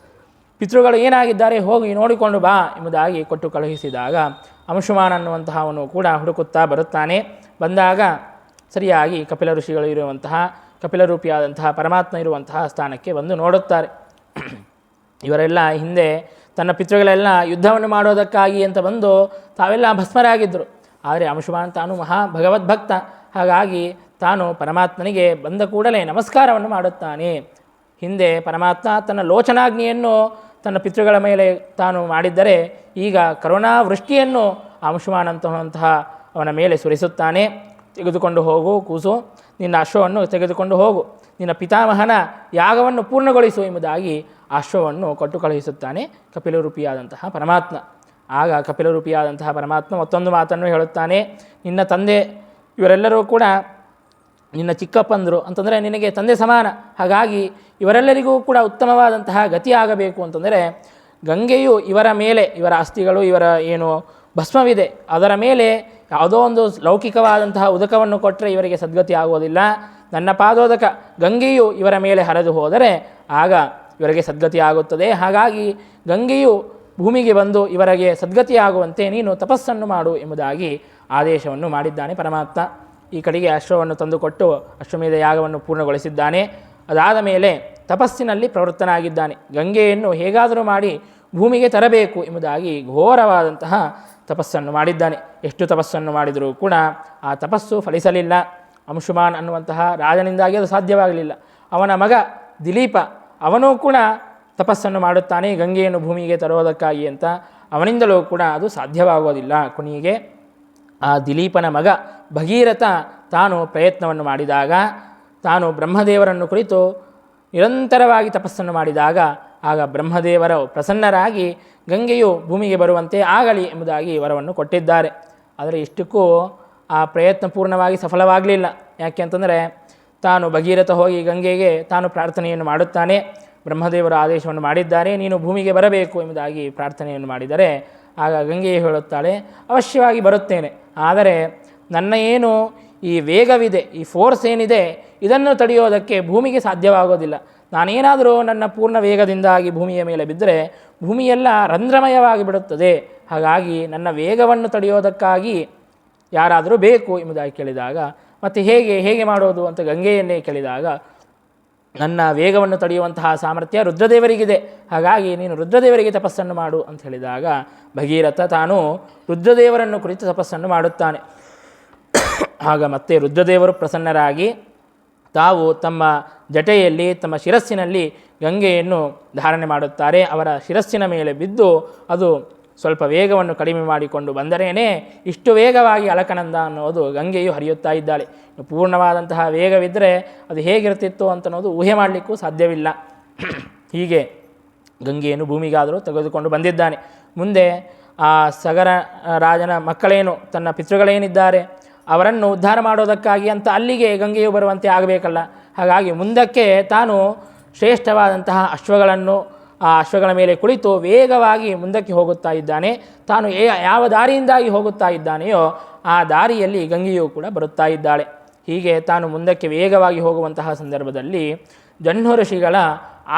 ಪಿತೃಗಳು ಏನಾಗಿದ್ದಾರೆ, ಹೋಗಿ ನೋಡಿಕೊಂಡು ಬಾ ಎಂಬುದಾಗಿ ಕೊಟ್ಟು ಕಳುಹಿಸಿದಾಗ ಅಂಶುಮಾನ್ ಅನ್ನುವಂತಹ ಅವನು ಕೂಡ ಹುಡುಕುತ್ತಾ ಬರುತ್ತಾನೆ. ಬಂದಾಗ ಸರಿಯಾಗಿ ಕಪಿಲ ಋಷಿಗಳು ಇರುವಂತಹ, ಕಪಿಲರೂಪಿಯಾದಂತಹ ಪರಮಾತ್ಮ ಇರುವಂತಹ ಸ್ಥಾನಕ್ಕೆ ಬಂದು ನೋಡುತ್ತಾರೆ. ಇವರೆಲ್ಲ ಹಿಂದೆ ತನ್ನ ಪಿತೃಗಳೆಲ್ಲ ಯುದ್ಧವನ್ನು ಮಾಡೋದಕ್ಕಾಗಿ ಅಂತ ಬಂದು ತಾವೆಲ್ಲ ಭಸ್ಮರಾಗಿದ್ದರು. ಆದರೆ ಅಂಶುಮಾನ್ ತಾನು ಮಹಾ ಭಗವದ್ಭಕ್ತ. ಹಾಗಾಗಿ ತಾನು ಪರಮಾತ್ಮನಿಗೆ ಬಂದ ಕೂಡಲೇ ನಮಸ್ಕಾರವನ್ನು ಮಾಡುತ್ತಾನೆ. ಹಿಂದೆ ಪರಮಾತ್ಮ ತನ್ನ ಲೋಚನಾಗ್ನಿಯನ್ನು ತನ್ನ ಪಿತೃಗಳ ಮೇಲೆ ತಾನು ಮಾಡಿದ್ದರೆ ಈಗ ಕರುಣಾವೃಷ್ಟಿಯನ್ನು ಅಂಶುಮಾನ್ ಅಂತಂತಹ ಅವನ ಮೇಲೆ ಸುರಿಸುತ್ತಾನೆ. ತೆಗೆದುಕೊಂಡು ಹೋಗು ಕೂಸು, ನಿನ್ನ ಅಶ್ವವನ್ನು ತೆಗೆದುಕೊಂಡು ಹೋಗು, ನಿನ್ನ ಪಿತಾಮಹನ ಯಾಗವನ್ನು ಪೂರ್ಣಗೊಳಿಸು ಎಂಬುದಾಗಿ ಅಶ್ವವನ್ನು ಕೊಟ್ಟು ಕಳುಹಿಸುತ್ತಾನೆ ಕಪಿಲರೂಪಿಯಾದಂತಹ ಪರಮಾತ್ಮ. ಆಗ ಕಪಿಲರೂಪಿಯಾದಂತಹ ಪರಮಾತ್ಮ ಮತ್ತೊಂದು ಮಾತನ್ನು ಹೇಳುತ್ತಾನೆ, ನಿನ್ನ ತಂದೆ ಇವರೆಲ್ಲರೂ ಕೂಡ ನಿನ್ನ ಚಿಕ್ಕಪ್ಪಂದರು ಅಂತಂದರೆ ನಿನಗೆ ತಂದೆ ಸಮಾನ. ಹಾಗಾಗಿ ಇವರೆಲ್ಲರಿಗೂ ಕೂಡ ಉತ್ತಮವಾದಂತಹ ಗತಿ ಆಗಬೇಕು ಅಂತಂದರೆ ಗಂಗೆಯು ಇವರ ಮೇಲೆ, ಇವರ ಅಸ್ಥಿಗಳು, ಇವರ ಏನು ಭಸ್ಮವಿದೆ ಅದರ ಮೇಲೆ ಯಾವುದೋ ಒಂದು ಲೌಕಿಕವಾದಂತಹ ಉದಕವನ್ನು ಕೊಟ್ಟರೆ ಇವರಿಗೆ ಸದ್ಗತಿ ಆಗುವುದಿಲ್ಲ. ನನ್ನ ಪಾದೋದಕ ಗಂಗೆಯು ಇವರ ಮೇಲೆ ಹರಿದು ಹೋದರೆ ಆಗ ಇವರಿಗೆ ಸದ್ಗತಿ ಆಗುತ್ತದೆ. ಹಾಗಾಗಿ ಗಂಗೆಯು ಭೂಮಿಗೆ ಬಂದು ಇವರಿಗೆ ಸದ್ಗತಿಯಾಗುವಂತೆ ನೀನು ತಪಸ್ಸನ್ನು ಮಾಡು ಎಂಬುದಾಗಿ ಆದೇಶವನ್ನು ಮಾಡಿದ್ದಾನೆ ಪರಮಾತ್ಮ. ಈ ಕಡೆಗೆ ಅಶ್ವವನ್ನು ತಂದುಕೊಟ್ಟು ಅಶ್ವಮೇಧ ಯಾಗವನ್ನು ಪೂರ್ಣಗೊಳಿಸಿದ್ದಾನೆ. ಅದಾದ ಮೇಲೆ ತಪಸ್ಸಿನಲ್ಲಿ ಪ್ರವೃತ್ತನಾಗಿದ್ದಾನೆ. ಗಂಗೆಯನ್ನು ಹೇಗಾದರೂ ಮಾಡಿ ಭೂಮಿಗೆ ತರಬೇಕು ಎಂಬುದಾಗಿ ಘೋರವಾದಂತಹ ತಪಸ್ಸನ್ನು ಮಾಡಿದ್ದಾನೆ. ಎಷ್ಟು ತಪಸ್ಸನ್ನು ಮಾಡಿದರೂ ಕೂಡ ಆ ತಪಸ್ಸು ಫಲಿಸಲಿಲ್ಲ. ಅಂಶುಮಾನ್ ಅನ್ನುವಂತಹ ರಾಜನಿಂದಾಗಿ ಅದು ಸಾಧ್ಯವಾಗಲಿಲ್ಲ. ಅವನ ಮಗ ದಿಲೀಪ ಅವನೂ ಕೂಡ ತಪಸ್ಸನ್ನು ಮಾಡುತ್ತಾನೆ ಗಂಗೆಯನ್ನು ಭೂಮಿಗೆ ತರುವುದಕ್ಕಾಗಿ ಅಂತ. ಅವನಿಂದಲೂ ಕೂಡ ಅದು ಸಾಧ್ಯವಾಗುವುದಿಲ್ಲ. ಕೊನೆಗೆ ಆ ದಿಲೀಪನ ಮಗ ಭಗೀರಥ ತಾನು ಪ್ರಯತ್ನವನ್ನು ಮಾಡಿದಾಗ, ತಾನು ಬ್ರಹ್ಮದೇವರನ್ನು ಕುರಿತು ನಿರಂತರವಾಗಿ ತಪಸ್ಸನ್ನು ಮಾಡಿದಾಗ ಆಗ ಬ್ರಹ್ಮದೇವರು ಪ್ರಸನ್ನರಾಗಿ ಗಂಗೆಯು ಭೂಮಿಗೆ ಬರುವಂತೆ ಆಗಲಿ ಎಂಬುದಾಗಿ ವರವನ್ನು ಕೊಟ್ಟಿದ್ದಾರೆ. ಆದರೆ ಇಷ್ಟಕ್ಕೂ ಆ ಪ್ರಯತ್ನ ಪೂರ್ಣವಾಗಿ ಸಫಲವಾಗಲಿಲ್ಲ. ಯಾಕೆ ಅಂತಂದರೆ ತಾನು ಭಗೀರಥ ಹೋಗಿ ಗಂಗೆಗೆ ತಾನು ಪ್ರಾರ್ಥನೆಯನ್ನು ಮಾಡುತ್ತಾನೆ. ಬ್ರಹ್ಮದೇವರು ಆದೇಶವನ್ನು ಮಾಡಿದ್ದಾರೆ, ನೀನು ಭೂಮಿಗೆ ಬರಬೇಕು ಎಂಬುದಾಗಿ ಪ್ರಾರ್ಥನೆಯನ್ನು ಮಾಡಿದರೆ ಆಗ ಗಂಗೆಯು ಹೇಳುತ್ತಾಳೆ, ಅವಶ್ಯವಾಗಿ ಬರುತ್ತೇನೆ, ಆದರೆ ನನ್ನ ಏನು ಈ ವೇಗವಿದೆ, ಈ ಫೋರ್ಸ್ ಏನಿದೆ, ಇದನ್ನು ತಡೆಯೋದಕ್ಕೆ ಭೂಮಿಗೆ ಸಾಧ್ಯವಾಗೋದಿಲ್ಲ. ನಾನೇನಾದರೂ ನನ್ನ ಪೂರ್ಣ ವೇಗದಿಂದಾಗಿ ಭೂಮಿಯ ಮೇಲೆ ಬಿದ್ದರೆ ಭೂಮಿಯೆಲ್ಲ ರಂಧ್ರಮಯವಾಗಿ ಬಿಡುತ್ತದೆ. ಹಾಗಾಗಿ ನನ್ನ ವೇಗವನ್ನು ತಡೆಯೋದಕ್ಕಾಗಿ ಯಾರಾದರೂ ಬೇಕು ಎಂಬುದಾಗಿ ಕೇಳಿದಾಗ, ಮತ್ತು ಹೇಗೆ ಮಾಡೋದು ಅಂತ ಗಂಗೆಯನ್ನೇ ಕೇಳಿದಾಗ, ನನ್ನ ವೇಗವನ್ನು ತಡೆಯುವಂತಹ ಸಾಮರ್ಥ್ಯ ರುದ್ರದೇವರಿಗಿದೆ, ಹಾಗಾಗಿ ನೀನು ರುದ್ರದೇವರಿಗೆ ತಪಸ್ಸನ್ನು ಮಾಡು ಅಂತ ಹೇಳಿದಾಗ ಭಗೀರಥ ತಾನು ರುದ್ರದೇವರನ್ನು ಕುರಿತು ತಪಸ್ಸನ್ನು ಮಾಡುತ್ತಾನೆ. ಆಗ ಮತ್ತೆ ರುದ್ರದೇವರು ಪ್ರಸನ್ನರಾಗಿ ತಾವು ತಮ್ಮ ಜಟೆಯಲ್ಲಿ ತಮ್ಮ ಶಿರಸ್ಸಿನಲ್ಲಿ ಗಂಗೆಯನ್ನು ಧಾರಣೆ ಮಾಡುತ್ತಾರೆ. ಅವರ ಶಿರಸ್ಸಿನ ಮೇಲೆ ಬಿದ್ದು ಅದು ಸ್ವಲ್ಪ ವೇಗವನ್ನು ಕಡಿಮೆ ಮಾಡಿಕೊಂಡು ಬಂದರೇನೆ ಇಷ್ಟು ವೇಗವಾಗಿ ಅಲಕನಂದ ಅನ್ನೋದು ಗಂಗೆಯು ಹರಿಯುತ್ತಾ ಇದ್ದಾಳೆ. ಪೂರ್ಣವಾದಂತಹ ವೇಗವಿದ್ದರೆ ಅದು ಹೇಗಿರ್ತಿತ್ತು ಅಂತನ್ನೋದು ಊಹೆ ಮಾಡಲಿಕ್ಕೂ ಸಾಧ್ಯವಿಲ್ಲ. ಹೀಗೆ ಗಂಗೆಯನ್ನು ಭೂಮಿಗಾದರೂ ತೆಗೆದುಕೊಂಡು ಬಂದಿದ್ದಾನೆ. ಮುಂದೆ ಆ ಸಗರ ರಾಜನ ಮಕ್ಕಳೇನು, ತನ್ನ ಪಿತೃಗಳೇನಿದ್ದಾರೆ ಅವರನ್ನು ಉದ್ಧಾರ ಮಾಡೋದಕ್ಕಾಗಿ ಅಂತ ಅಲ್ಲಿಗೆ ಗಂಗೆಯು ಬರುವಂತೆ ಆಗಬೇಕಲ್ಲ. ಹಾಗಾಗಿ ಮುಂದಕ್ಕೆ ತಾನು ಶ್ರೇಷ್ಠವಾದಂತಹ ಅಶ್ವಗಳನ್ನು, ಆ ಅಶ್ವಗಳ ಮೇಲೆ ಕುಳಿತು ವೇಗವಾಗಿ ಮುಂದಕ್ಕೆ ಹೋಗುತ್ತಾ ಇದ್ದಾನೆ. ತಾನು ಯಾವ ದಾರಿಯಿಂದಾಗಿ ಹೋಗುತ್ತಾ ಇದ್ದಾನೆಯೋ ಆ ದಾರಿಯಲ್ಲಿ ಗಂಗೆಯು ಕೂಡ ಬರುತ್ತಾ ಇದ್ದಾಳೆ. ಹೀಗೆ ತಾನು ಮುಂದಕ್ಕೆ ವೇಗವಾಗಿ ಹೋಗುವಂತಹ ಸಂದರ್ಭದಲ್ಲಿ ಜಹ್ನು ಋಷಿಗಳ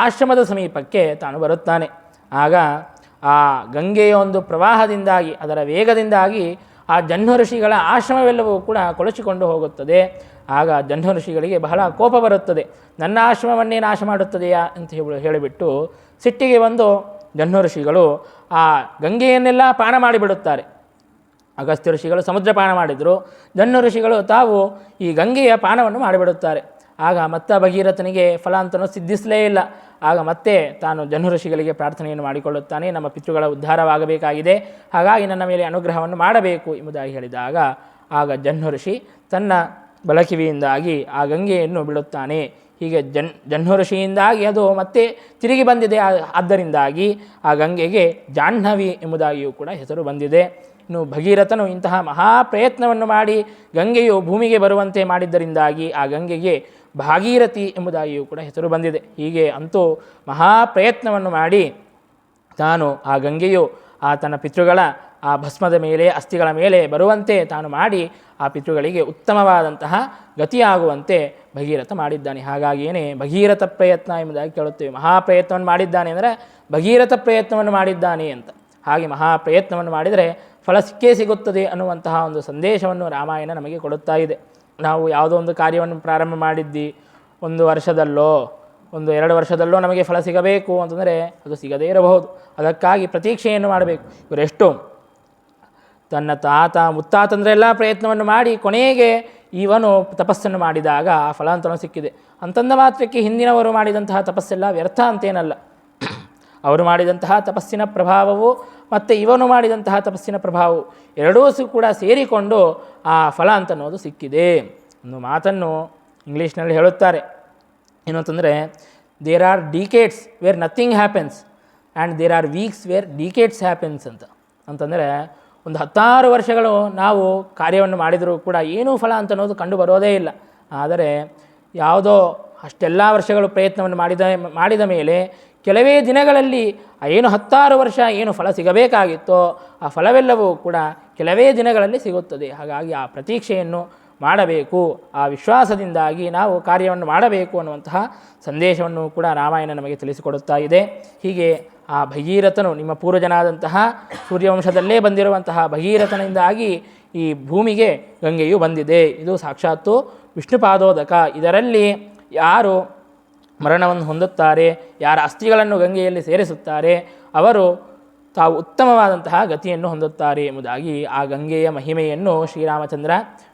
ಆಶ್ರಮದ ಸಮೀಪಕ್ಕೆ ತಾನು ಬರುತ್ತಾನೆ. ಆಗ ಆ ಗಂಗೆಯ ಒಂದು ಪ್ರವಾಹದಿಂದಾಗಿ, ಅದರ ವೇಗದಿಂದಾಗಿ ಆ ಜಹ್ನು ಋಷಿಗಳ ಆಶ್ರಮವೆಲ್ಲವೂ ಕೂಡ ಕೊಳಚಿಕೊಂಡು ಹೋಗುತ್ತದೆ. ಆಗ ಜಹ್ನು ಋಷಿಗಳಿಗೆ ಬಹಳ ಕೋಪ ಬರುತ್ತದೆ. ನನ್ನ ಆಶ್ರಮವನ್ನೇ ನಾಶ ಮಾಡುತ್ತದೆಯಾ ಅಂತ ಹೇಳಿಬಿಟ್ಟು ಸಿಟ್ಟಿಗೆ ಬಂದು ಜಹ್ನು ಋಷಿಗಳು ಆ ಗಂಗೆಯನ್ನೆಲ್ಲ ಪಾನ ಮಾಡಿಬಿಡುತ್ತಾರೆ. ಅಗಸ್ತ್ಯ ಋಷಿಗಳು ಸಮುದ್ರ ಪಾನ ಮಾಡಿದರು, ಜಹ್ನು ಋಷಿಗಳು ತಾವು ಈ ಗಂಗೆಯ ಪಾನವನ್ನು ಮಾಡಿಬಿಡುತ್ತಾರೆ. ಆಗ ಮತ್ತೆ ಭಗೀರಥನಿಗೆ ಫಲಾಂತನೂ ಸಿದ್ಧಿಸಲೇ ಇಲ್ಲ. ಆಗ ಮತ್ತೆ ತಾನು ಜಹ್ನು ಋಷಿಗಳಿಗೆ ಪ್ರಾರ್ಥನೆಯನ್ನು ಮಾಡಿಕೊಳ್ಳುತ್ತಾನೆ, ನಮ್ಮ ಪಿತೃಗಳ ಉದ್ಧಾರವಾಗಬೇಕಾಗಿದೆ, ಹಾಗಾಗಿ ನನ್ನ ಮೇಲೆ ಅನುಗ್ರಹವನ್ನು ಮಾಡಬೇಕು ಎಂಬುದಾಗಿ ಹೇಳಿದಾಗ ಆಗ ಜಹ್ನು ಋಷಿ ತನ್ನ ಬಳಕಿವಿಯಿಂದಾಗಿ ಆ ಗಂಗೆಯನ್ನು ಬಿಡುತ್ತಾನೆ. ಹೀಗೆ ಜಹ್ನು ಋಷಿಯಿಂದಾಗಿ ಅದು ಮತ್ತೆ ತಿರುಗಿ ಬಂದಿದೆ. ಆದ್ದರಿಂದಾಗಿ ಆ ಗಂಗೆಗೆ ಜಾಹ್ನವಿ ಎಂಬುದಾಗಿಯೂ ಕೂಡ ಹೆಸರು ಬಂದಿದೆ. ಇನ್ನು ಭಗೀರಥನು ಇಂತಹ ಮಹಾಪ್ರಯತ್ನವನ್ನು ಮಾಡಿ ಗಂಗೆಯು ಭೂಮಿಗೆ ಬರುವಂತೆ ಮಾಡಿದ್ದರಿಂದಾಗಿ ಆ ಗಂಗೆಗೆ ಭಾಗೀರಥಿ ಎಂಬುದಾಗಿಯೂ ಕೂಡ ಹೆಸರು ಬಂದಿದೆ. ಹೀಗೆ ಅಂತೂ ಮಹಾಪ್ರಯತ್ನವನ್ನು ಮಾಡಿ ತಾನು ಆ ಗಂಗೆಯು ಆ ತನ್ನ ಪಿತೃಗಳ ಆ ಭಸ್ಮದ ಮೇಲೆ, ಅಸ್ಥಿಗಳ ಮೇಲೆ ಬರುವಂತೆ ತಾನು ಮಾಡಿ ಆ ಪಿತೃಗಳಿಗೆ ಉತ್ತಮವಾದಂತಹ ಗತಿಯಾಗುವಂತೆ ಭಗೀರಥ ಮಾಡಿದ್ದಾನೆ. ಹಾಗಾಗಿಯೇ ಭಗೀರಥ ಪ್ರಯತ್ನ ಎಂಬುದಾಗಿ ಕೇಳುತ್ತೇವೆ. ಮಹಾಪ್ರಯತ್ನವನ್ನು ಮಾಡಿದ್ದಾನೆ ಅಂದರೆ ಭಗೀರಥ ಪ್ರಯತ್ನವನ್ನು ಮಾಡಿದ್ದಾನೆ ಅಂತ. ಹಾಗೆ ಮಹಾಪ್ರಯತ್ನವನ್ನು ಮಾಡಿದರೆ ಫಲ ಸಿಕ್ಕೇ ಸಿಗುತ್ತದೆ ಅನ್ನುವಂತಹ ಒಂದು ಸಂದೇಶವನ್ನು ರಾಮಾಯಣ ನಮಗೆ ಕೊಡುತ್ತಾ ಇದೆ. ನಾವು ಯಾವುದೋ ಒಂದು ಕಾರ್ಯವನ್ನು ಪ್ರಾರಂಭ ಮಾಡಿದ್ದಿ, 1 ವರ್ಷದಲ್ಲೋ 1-2 ವರ್ಷದಲ್ಲೋ ನಮಗೆ ಫಲ ಸಿಗಬೇಕು ಅಂತಂದರೆ ಅದು ಸಿಗದೇ ಇರಬಹುದು. ಅದಕ್ಕಾಗಿ ಪ್ರತೀಕ್ಷೆಯನ್ನು ಮಾಡಬೇಕು. ಇವರೆಷ್ಟು ತನ್ನ ತಾತ ಮುತ್ತಾತಂದ್ರೆಲ್ಲ ಪ್ರಯತ್ನವನ್ನು ಮಾಡಿ ಕೊನೆಗೆ ಇವನು ತಪಸ್ಸನ್ನು ಮಾಡಿದಾಗ ಆ ಫಲಾಂತನೂ ಸಿಕ್ಕಿದೆ ಅಂತಂದ ಮಾತ್ರಕ್ಕೆ ಹಿಂದಿನವರು ಮಾಡಿದಂತಹ ತಪಸ್ಸೆಲ್ಲ ವ್ಯರ್ಥ ಅಂತೇನಲ್ಲ. ಅವರು ಮಾಡಿದಂತಹ ತಪಸ್ಸಿನ ಪ್ರಭಾವವು ಮತ್ತು ಇವನು ಮಾಡಿದಂತಹ ತಪಸ್ಸಿನ ಪ್ರಭಾವವು ಎರಡೂ ಕೂಡ ಸೇರಿಕೊಂಡು ಆ ಫಲ ಅಂತನ್ನೋದು ಸಿಕ್ಕಿದೆ. ಒಂದು ಮಾತನ್ನು ಇಂಗ್ಲೀಷ್ನಲ್ಲಿ ಹೇಳುತ್ತಾರೆ, ಏನು ಅಂತಂದರೆ, there are decades where nothing happens and there are weeks where decades happens ಅಂತಂದರೆ ಒಂದು 10 ವರ್ಷಗಳು ನಾವು ಕಾರ್ಯವನ್ನು ಮಾಡಿದರೂ ಕೂಡ ಏನೂ ಫಲ ಅಂತನ್ನೋದು ಕಂಡು ಬರೋದೇ ಇಲ್ಲ. ಆದರೆ ಯಾವುದೋ ಅಷ್ಟೆಲ್ಲ ವರ್ಷಗಳು ಪ್ರಯತ್ನವನ್ನು ಮಾಡಿದ ಮೇಲೆ ಕೆಲವೇ ದಿನಗಳಲ್ಲಿ ಏನು 10 ವರ್ಷ ಏನು ಫಲ ಸಿಗಬೇಕಾಗಿತ್ತೋ ಆ ಫಲವೆಲ್ಲವೂ ಕೂಡ ಕೆಲವೇ ದಿನಗಳಲ್ಲಿ ಸಿಗುತ್ತದೆ. ಹಾಗಾಗಿ ಆ ಪ್ರತೀಕ್ಷೆಯನ್ನು ಮಾಡಬೇಕು, ಆ ವಿಶ್ವಾಸದಿಂದಾಗಿ ನಾವು ಕಾರ್ಯವನ್ನು ಮಾಡಬೇಕು ಅನ್ನುವಂತಹ ಸಂದೇಶವನ್ನು ಕೂಡ ರಾಮಾಯಣ ನಮಗೆ ತಿಳಿಸಿಕೊಡುತ್ತಾ ಇದೆ. ಹೀಗೆ ಆ ಭಗೀರಥನು, ನಿಮ್ಮ ಪೂರ್ವಜನಾದಂತಹ ಸೂರ್ಯವಂಶದಲ್ಲೇ ಬಂದಿರುವಂತಹ ಭಗೀರಥನಿಂದಾಗಿ ಈ ಭೂಮಿಗೆ ಗಂಗೆಯು ಬಂದಿದೆ. ಇದು ಸಾಕ್ಷಾತ್ತು ವಿಷ್ಣುಪಾದೋದಕ. ಇದರಲ್ಲಿ ಯಾರು ಮರಣವನ್ನು ಹೊಂದುತ್ತಾರೆ, ಯಾರ ಅಸ್ಥಿಗಳನ್ನು ಗಂಗೆಯಲ್ಲಿ ಸೇರಿಸುತ್ತಾರೆ, ಅವರು ತಾವು ಉತ್ತಮವಾದಂತಹ ಗತಿಯನ್ನು ಹೊಂದುತ್ತಾರೆ ಎಂಬುದಾಗಿ ಆ ಗಂಗೆಯ ಮಹಿಮೆಯನ್ನು ಶ್ರೀರಾಮಚಂದ್ರ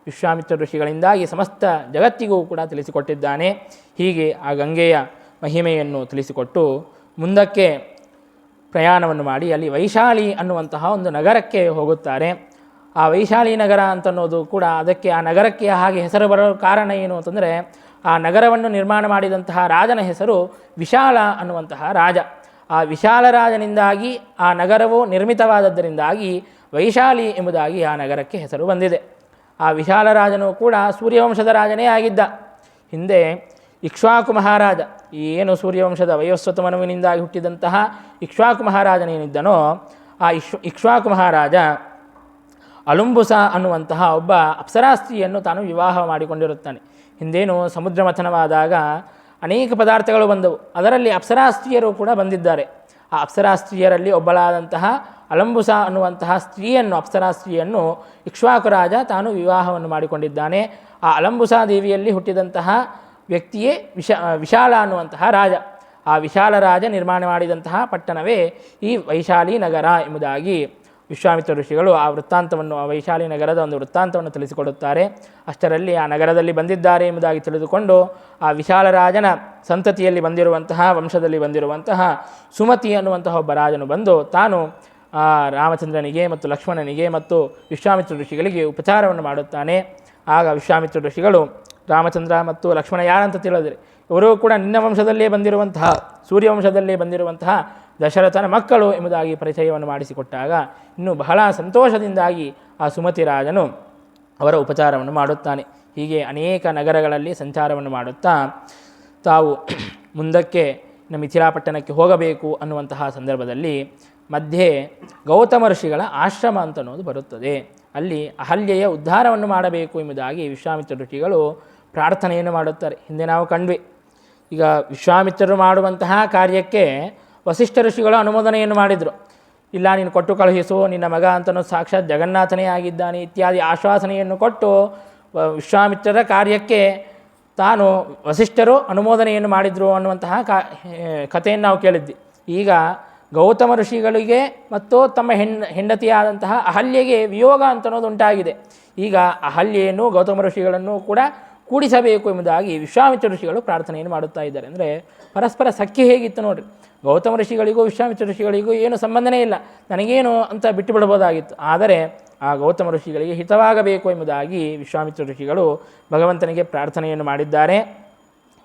ವಿಶ್ವಾಮಿತ್ರ ಋಷಿಗಳಿಂದಾಗಿ ಸಮಸ್ತ ಜಗತ್ತಿಗೂ ಕೂಡ ತಿಳಿಸಿಕೊಟ್ಟಿದ್ದಾನೆ. ಹೀಗೆ ಆ ಗಂಗೆಯ ಮಹಿಮೆಯನ್ನು ತಿಳಿಸಿಕೊಟ್ಟು ಮುಂದಕ್ಕೆ ಪ್ರಯಾಣವನ್ನು ಮಾಡಿ ಅಲ್ಲಿ ವೈಶಾಲಿ ಅನ್ನುವಂತಹ ಒಂದು ನಗರಕ್ಕೆ ಹೋಗುತ್ತಾರೆ. ಆ ವೈಶಾಲಿ ನಗರ ಅಂತನ್ನೋದು ಕೂಡ ಅದಕ್ಕೆ ಆ ನಗರಕ್ಕೆ ಹಾಗೆ ಹೆಸರು ಬರೋ ಕಾರಣ ಏನು ಅಂತಂದರೆ, ಆ ನಗರವನ್ನು ನಿರ್ಮಾಣ ಮಾಡಿದಂತಹ ರಾಜನ ಹೆಸರು ವಿಶಾಲ ಅನ್ನುವಂತಹ ರಾಜ. ಆ ವಿಶಾಲ ರಾಜನಿಂದಾಗಿ ಆ ನಗರವು ನಿರ್ಮಿತವಾದದ್ದರಿಂದಾಗಿ ವೈಶಾಲಿ ಎಂಬುದಾಗಿ ಆ ನಗರಕ್ಕೆ ಹೆಸರು ಬಂದಿದೆ. ಆ ವಿಶಾಲ ರಾಜನು ಕೂಡ ಸೂರ್ಯವಂಶದ ರಾಜನೇ ಆಗಿದ್ದ. ಹಿಂದೆ ಇಕ್ಷ್ವಾಕು ಮಹಾರಾಜ, ಏನು ಸೂರ್ಯವಂಶದ ವಯೋಸ್ವತ ಮನುವಿನಿಂದಾಗಿ ಹುಟ್ಟಿದಂತಹ ಇಕ್ಷ್ವಾಕು ಮಹಾರಾಜನೇನಿದ್ದನೋ, ಆ ಇಕ್ಷ್ವಾಕು ಮಹಾರಾಜ ಅಲುಂಬುಸ ಅನ್ನುವಂತಹ ಒಬ್ಬ ಅಪ್ಸರಾಸ್ತ್ರೀಯನ್ನು ತಾನು ವಿವಾಹ ಮಾಡಿಕೊಂಡಿರುತ್ತಾನೆ. ಹಿಂದೇನು ಸಮುದ್ರ ಮಥನವಾದಾಗ ಅನೇಕ ಪದಾರ್ಥಗಳು ಬಂದವು, ಅದರಲ್ಲಿ ಅಪ್ಸರಾಸ್ತ್ರೀಯರು ಕೂಡ ಬಂದಿದ್ದಾರೆ. ಆ ಅಪ್ಸರಾಸ್ತ್ರೀಯರಲ್ಲಿ ಒಬ್ಬಳಾದಂತಹ ಅಲಂಬುಸ ಅನ್ನುವಂತಹ ಸ್ತ್ರೀಯನ್ನು, ಅಪ್ಸರಾಸ್ತ್ರೀಯನ್ನು ಇಕ್ಷ್ವಾಕು ರಾಜ ತಾನು ವಿವಾಹವನ್ನು ಮಾಡಿಕೊಂಡಿದ್ದಾನೆ. ಆ ಅಲಂಬುಸಾ ದೇವಿಯಲ್ಲಿ ಹುಟ್ಟಿದಂತಹ ವ್ಯಕ್ತಿಯೇ ವಿಶಾಲ ಅನ್ನುವಂತಹ ರಾಜ. ಆ ವಿಶಾಲ ರಾಜ ನಿರ್ಮಾಣ ಮಾಡಿದಂತಹ ಪಟ್ಟಣವೇ ಈ ವೈಶಾಲಿ ನಗರ ಎಂಬುದಾಗಿ ವಿಶ್ವಾಮಿತ್ರ ಋಷಿಗಳು ಆ ವೃತ್ತಾಂತವನ್ನು, ಆ ವೈಶಾಲಿ ನಗರದ ಒಂದು ವೃತ್ತಾಂತವನ್ನು ತಿಳಿಸಿಕೊಡುತ್ತಾರೆ. ಅಷ್ಟರಲ್ಲಿ ಆ ನಗರದಲ್ಲಿ ಬಂದಿದ್ದಾರೆ ಎಂಬುದಾಗಿ ತಿಳಿದುಕೊಂಡು ಆ ವಿಶಾಲ ರಾಜನ ಸಂತತಿಯಲ್ಲಿ ಬಂದಿರುವಂತಹ, ವಂಶದಲ್ಲಿ ಬಂದಿರುವಂತಹ ಸುಮತಿ ಅನ್ನುವಂತಹ ಒಬ್ಬ ರಾಜನು ಬಂದು ತಾನು ರಾಮಚಂದ್ರನಿಗೆ ಮತ್ತು ಲಕ್ಷ್ಮಣನಿಗೆ ಮತ್ತು ವಿಶ್ವಾಮಿತ್ರ ಋಷಿಗಳಿಗೆ ಉಪಚಾರವನ್ನು ಮಾಡುತ್ತಾನೆ. ಆಗ ವಿಶ್ವಾಮಿತ್ರ ಋಷಿಗಳು ರಾಮಚಂದ್ರ ಮತ್ತು ಲಕ್ಷ್ಮಣ ಯಾರಂತ ತಿಳಿದರೆ, ಇವರು ಕೂಡ ನಿನ್ನ ವಂಶದಲ್ಲೇ ಬಂದಿರುವಂತಹ, ಸೂರ್ಯವಂಶದಲ್ಲೇ ಬಂದಿರುವಂತಹ ದಶರಥನ ಮಕ್ಕಳು ಎಂಬುದಾಗಿ ಪರಿಚಯವನ್ನು ಮಾಡಿಸಿಕೊಟ್ಟಾಗ ಇನ್ನು ಬಹಳ ಸಂತೋಷದಿಂದಾಗಿ ಆ ಸುಮತಿ ರಾಜನು ಅವರ ಉಪಚಾರವನ್ನು ಮಾಡುತ್ತಾನೆ. ಹೀಗೆ ಅನೇಕ ನಗರಗಳಲ್ಲಿ ಸಂಚಾರವನ್ನು ಮಾಡುತ್ತಾ ತಾವು ಮುಂದಕ್ಕೆ ಮಿಥಿಲಾಪಟ್ಟಣಕ್ಕೆ ಹೋಗಬೇಕು ಅನ್ನುವಂತಹ ಸಂದರ್ಭದಲ್ಲಿ ಮಧ್ಯೆ ಗೌತಮ ಋಷಿಗಳ ಆಶ್ರಮ ಅಂತ ಅನ್ನೋದು ಬರುತ್ತದೆ. ಅಲ್ಲಿ ಅಹಲ್ಯೆಯ ಉದ್ಧಾರವನ್ನು ಮಾಡಬೇಕು ಎಂಬುದಾಗಿ ವಿಶ್ವಾಮಿತ್ರ ಋಷಿಗಳು ಪ್ರಾರ್ಥನೆಯನ್ನು ಮಾಡುತ್ತಾರೆ. ಹಿಂದೆ ನಾವು ಕಂಡ್ವಿ. ಈಗ ವಿಶ್ವಾಮಿತ್ರರು ಮಾಡುವಂತಹ ಕಾರ್ಯಕ್ಕೆ ವಸಿಷ್ಠ ಋಷಿಗಳು ಅನುಮೋದನೆಯನ್ನು ಮಾಡಿದರು. ಇಲ್ಲ, ನೀನು ಕೊಟ್ಟು ಕಳುಹಿಸು, ನಿನ್ನ ಮಗ ಅಂತನೂ ಸಾಕ್ಷಾತ್ ಜಗನ್ನಾಥನೇ ಆಗಿದ್ದಾನೆ ಇತ್ಯಾದಿ ಆಶ್ವಾಸನೆಯನ್ನು ಕೊಟ್ಟು ವಿಶ್ವಾಮಿತ್ರರ ಕಾರ್ಯಕ್ಕೆ ತಾನು ವಸಿಷ್ಠರು ಅನುಮೋದನೆಯನ್ನು ಮಾಡಿದರು ಅನ್ನುವಂತಹ ಕಥೆಯನ್ನು ನಾವು ಕೇಳಿದ್ವಿ. ಈಗ ಗೌತಮ ಋಷಿಗಳಿಗೆ ಮತ್ತು ತಮ್ಮ ಹೆಂಡತಿಯಾದಂತಹ ಅಹಲ್ಯೆಗೆ ವಿಯೋಗ ಅಂತನ್ನೋದು ಉಂಟಾಗಿದೆ. ಈಗ ಅಹಲ್ಯೆಯನ್ನು ಗೌತಮ ಋಷಿಗಳನ್ನು ಕೂಡ ಕೂಡಿಸಬೇಕು ಎಂಬುದಾಗಿ ವಿಶ್ವಾಮಿತ್ರ ಋಷಿಗಳು ಪ್ರಾರ್ಥನೆಯನ್ನು ಮಾಡುತ್ತಾ ಇದ್ದಾರೆ. ಅಂದರೆ ಪರಸ್ಪರ ಸಖ್ಯ ಹೇಗಿತ್ತು ನೋಡಿರಿ. ಗೌತಮ ಋಷಿಗಳಿಗೂ ವಿಶ್ವಾಮಿತ್ರ ಋಷಿಗಳಿಗೂ ಏನು ಸಂಬಂಧನೇ ಇಲ್ಲ, ನನಗೇನು ಅಂತ ಬಿಟ್ಟು ಬಿಡಬಹುದಾಗಿತ್ತು. ಆದರೆ ಆ ಗೌತಮ ಋಷಿಗಳಿಗೆ ಹಿತವಾಗಬೇಕು ಎಂಬುದಾಗಿ ವಿಶ್ವಾಮಿತ್ರ ಋಷಿಗಳು ಭಗವಂತನಿಗೆ ಪ್ರಾರ್ಥನೆಯನ್ನು ಮಾಡಿದ್ದಾರೆ.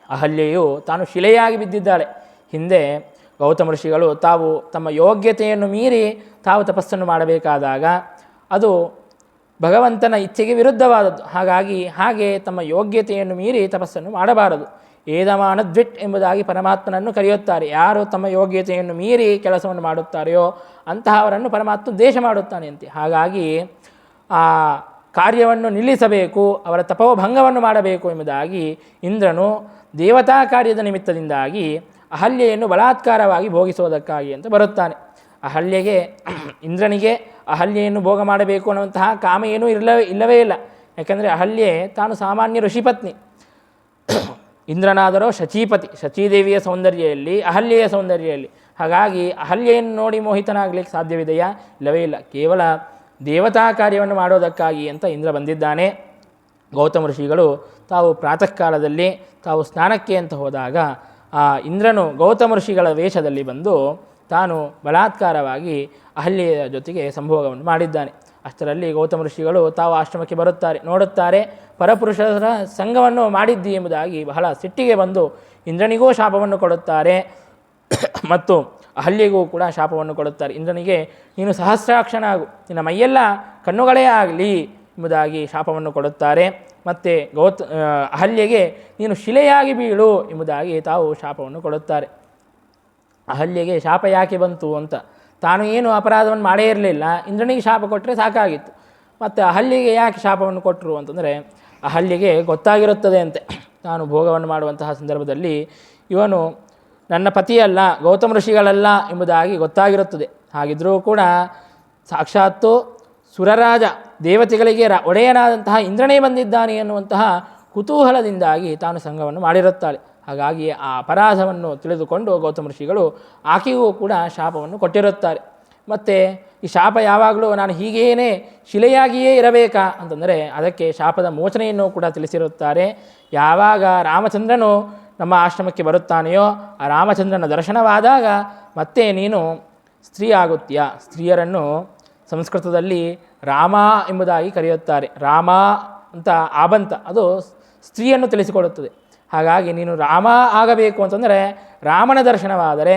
ಅಹಲ್ಯೆಯು ತಾನು ಶಿಲೆಯಾಗಿ ಬಿದ್ದಿದ್ದಾಳೆ. ಹಿಂದೆ ಗೌತಮ ಋಷಿಗಳು ತಾವು ತಮ್ಮ ಯೋಗ್ಯತೆಯನ್ನು ಮೀರಿ ತಾವು ತಪಸ್ಸನ್ನು ಮಾಡಬೇಕಾದಾಗ ಅದು ಭಗವಂತನ ಇಚ್ಛೆಗೆ ವಿರುದ್ಧವಾದದ್ದು. ಹಾಗೆ ತಮ್ಮ ಯೋಗ್ಯತೆಯನ್ನು ಮೀರಿ ತಪಸ್ಸನ್ನು ಮಾಡಬಾರದು. ಏದಮಾನ ದ್ವಿಟ್ ಎಂಬುದಾಗಿ ಪರಮಾತ್ಮನನ್ನು ಕರೆಯುತ್ತಾರೆ. ಯಾರು ತಮ್ಮ ಯೋಗ್ಯತೆಯನ್ನು ಮೀರಿ ಕೆಲಸವನ್ನು ಮಾಡುತ್ತಾರೆಯೋ ಅಂತಹವರನ್ನು ಪರಮಾತ್ಮ ದ್ವೇಷ ಮಾಡುತ್ತಾನೆ ಅಂತೆ. ಹಾಗಾಗಿ ಆ ಕಾರ್ಯವನ್ನು ನಿಲ್ಲಿಸಬೇಕು, ಅವರ ತಪೋಭಂಗವನ್ನು ಮಾಡಬೇಕು ಎಂಬುದಾಗಿ ಇಂದ್ರನು ದೇವತಾ ಕಾರ್ಯದ ನಿಮಿತ್ತದಿಂದಾಗಿ ಅಹಲ್ಯೆಯನ್ನು ಬಲಾತ್ಕಾರವಾಗಿ ಭೋಗಿಸುವುದಕ್ಕಾಗಿ ಅಂತ ಬರುತ್ತಾನೆ. ಅಹಲ್ಯೆಗೆ, ಇಂದ್ರನಿಗೆ ಅಹಲ್ಯೆಯನ್ನು ಭೋಗ ಮಾಡಬೇಕು ಅನ್ನುವಂತಹ ಕಾಮ ಏನೂ ಇಲ್ಲವೇ ಇಲ್ಲ. ಯಾಕೆಂದರೆ ಅಹಲ್ಯೆ ತಾನು ಸಾಮಾನ್ಯ ಋಷಿಪತ್ನಿ, ಇಂದ್ರನಾದರೋ ಶಚೀಪತಿ, ಶಚೀದೇವಿಯ ಸೌಂದರ್ಯದಲ್ಲಿ, ಅಹಲ್ಯೆಯ ಸೌಂದರ್ಯದಲ್ಲಿ. ಹಾಗಾಗಿ ಅಹಲ್ಯೆಯನ್ನು ನೋಡಿ ಮೋಹಿತನಾಗಲಿಕ್ಕೆ ಸಾಧ್ಯವಿದೆಯಾ? ಇಲ್ಲವೇ ಇಲ್ಲ. ಕೇವಲ ದೇವತಾ ಕಾರ್ಯವನ್ನು ಮಾಡೋದಕ್ಕಾಗಿ ಅಂತ ಇಂದ್ರ ಬಂದಿದ್ದಾನೆ. ಗೌತಮ ಋಷಿಗಳು ತಾವು ಪ್ರಾತಃ ಕಾಲದಲ್ಲಿ ತಾವು ಸ್ನಾನಕ್ಕೆ ಅಂತ ಹೋದಾಗ ಆ ಇಂದ್ರನು ಗೌತಮ ಋಷಿಗಳ ವೇಷದಲ್ಲಿ ಬಂದು ತಾನು ಬಲಾತ್ಕಾರವಾಗಿ ಅಹಲ್ಯೆಯ ಜೊತೆಗೆ ಸಂಭೋಗವನ್ನು ಮಾಡಿದ್ದಾನೆ. ಅಷ್ಟರಲ್ಲಿ ಗೌತಮ ಋಷಿಗಳು ತಾವು ಆಶ್ರಮಕ್ಕೆ ಬರುತ್ತಾರೆ, ನೋಡುತ್ತಾರೆ ಪರಪುರುಷರ ಸಂಘವನ್ನು ಮಾಡಿದ್ದಿ ಎಂಬುದಾಗಿ ಬಹಳ ಸಿಟ್ಟಿಗೆ ಬಂದು ಇಂದ್ರನಿಗೂ ಶಾಪವನ್ನು ಕೊಡುತ್ತಾರೆ ಮತ್ತು ಅಹಲ್ಯೆಗೂ ಕೂಡ ಶಾಪವನ್ನು ಕೊಡುತ್ತಾರೆ. ಇಂದ್ರನಿಗೆ ನೀನು ಸಹಸ್ರಾಕ್ಷನಾಗು, ನಿನ್ನ ಮೈಯೆಲ್ಲ ಕಣ್ಣುಗಳೇ ಆಗಲಿ ಎಂಬುದಾಗಿ ಶಾಪವನ್ನು ಕೊಡುತ್ತಾರೆ. ಮತ್ತು ಅಹಲ್ಯೆಗೆ ನೀನು ಶಿಲೆಯಾಗಿ ಬೀಳು ಎಂಬುದಾಗಿ ತಾವು ಶಾಪವನ್ನು ಕೊಡುತ್ತಾರೆ. ಅಹಲ್ಯೆಗೆ ಶಾಪ ಯಾಕೆ ಬಂತು ಅಂತ, ತಾನು ಏನು ಅಪರಾಧವನ್ನು ಮಾಡೇ ಇರಲಿಲ್ಲ, ಇಂದ್ರನಿಗೆ ಶಾಪ ಕೊಟ್ಟರೆ ಸಾಕಾಗಿತ್ತು. ಮತ್ತು ಅಹಲ್ಯೆಗೆ ಯಾಕೆ ಶಾಪವನ್ನು ಕೊಟ್ಟರು ಅಂತಂದರೆ, ಅಹಲ್ಯೆಗೆ ಗೊತ್ತಾಗಿರುತ್ತದೆ ಅಂತೆ ತಾನು ಭೋಗವನ್ನು ಮಾಡುವಂತಹ ಸಂದರ್ಭದಲ್ಲಿ ಇವನು ನನ್ನ ಪತಿಯಲ್ಲ, ಗೌತಮ ಋಷಿಗಳಲ್ಲ ಎಂಬುದಾಗಿ ಗೊತ್ತಾಗಿರುತ್ತದೆ. ಹಾಗಿದ್ದರೂ ಕೂಡ ಸಾಕ್ಷಾತ್ತು ಸುರರಾಜ ದೇವತೆಗಳಿಗೆ ಒಡೆಯನಾದಂತಹ ಇಂದ್ರನೇ ಬಂದಿದ್ದಾನೆ ಎನ್ನುವಂತಹ ಕುತೂಹಲದಿಂದಾಗಿ ತಾನು ಸಂಘವನ್ನು ಮಾಡಿರುತ್ತಾಳೆ. ಹಾಗಾಗಿ ಆ ಅಪರಾಧವನ್ನು ತಿಳಿದುಕೊಂಡು ಗೌತಮ ಋಷಿಗಳು ಆಕೆಗೂ ಕೂಡ ಶಾಪವನ್ನು ಕೊಟ್ಟಿರುತ್ತಾರೆ. ಮತ್ತು ಈ ಶಾಪ ಯಾವಾಗಲೂ ನಾನು ಹೀಗೇನೇ ಶಿಲೆಯಾಗಿಯೇ ಇರಬೇಕಾ ಅಂತಂದರೆ ಅದಕ್ಕೆ ಶಾಪದ ಮೋಚನೆಯನ್ನು ಕೂಡ ತಿಳಿಸಿರುತ್ತಾರೆ. ಯಾವಾಗ ರಾಮಚಂದ್ರನು ನಮ್ಮ ಆಶ್ರಮಕ್ಕೆ ಬರುತ್ತಾನೆಯೋ ಆ ರಾಮಚಂದ್ರನ ದರ್ಶನವಾದಾಗ ಮತ್ತೆ ನೀನು ಸ್ತ್ರೀ ಆಗುತ್ತೀಯ. ಸ್ತ್ರೀಯರನ್ನು ಸಂಸ್ಕೃತದಲ್ಲಿ ರಾಮ ಎಂಬುದಾಗಿ ಕರೆಯುತ್ತಾರೆ. ರಾಮ ಅಂತ ಆಬಂತ ಅದು ಸ್ತ್ರೀಯನ್ನು ತಿಳಿಸಿಕೊಡುತ್ತದೆ. ಹಾಗಾಗಿ ನೀನು ರಾಮ ಆಗಬೇಕು ಅಂತಂದರೆ ರಾಮನ ದರ್ಶನವಾದರೆ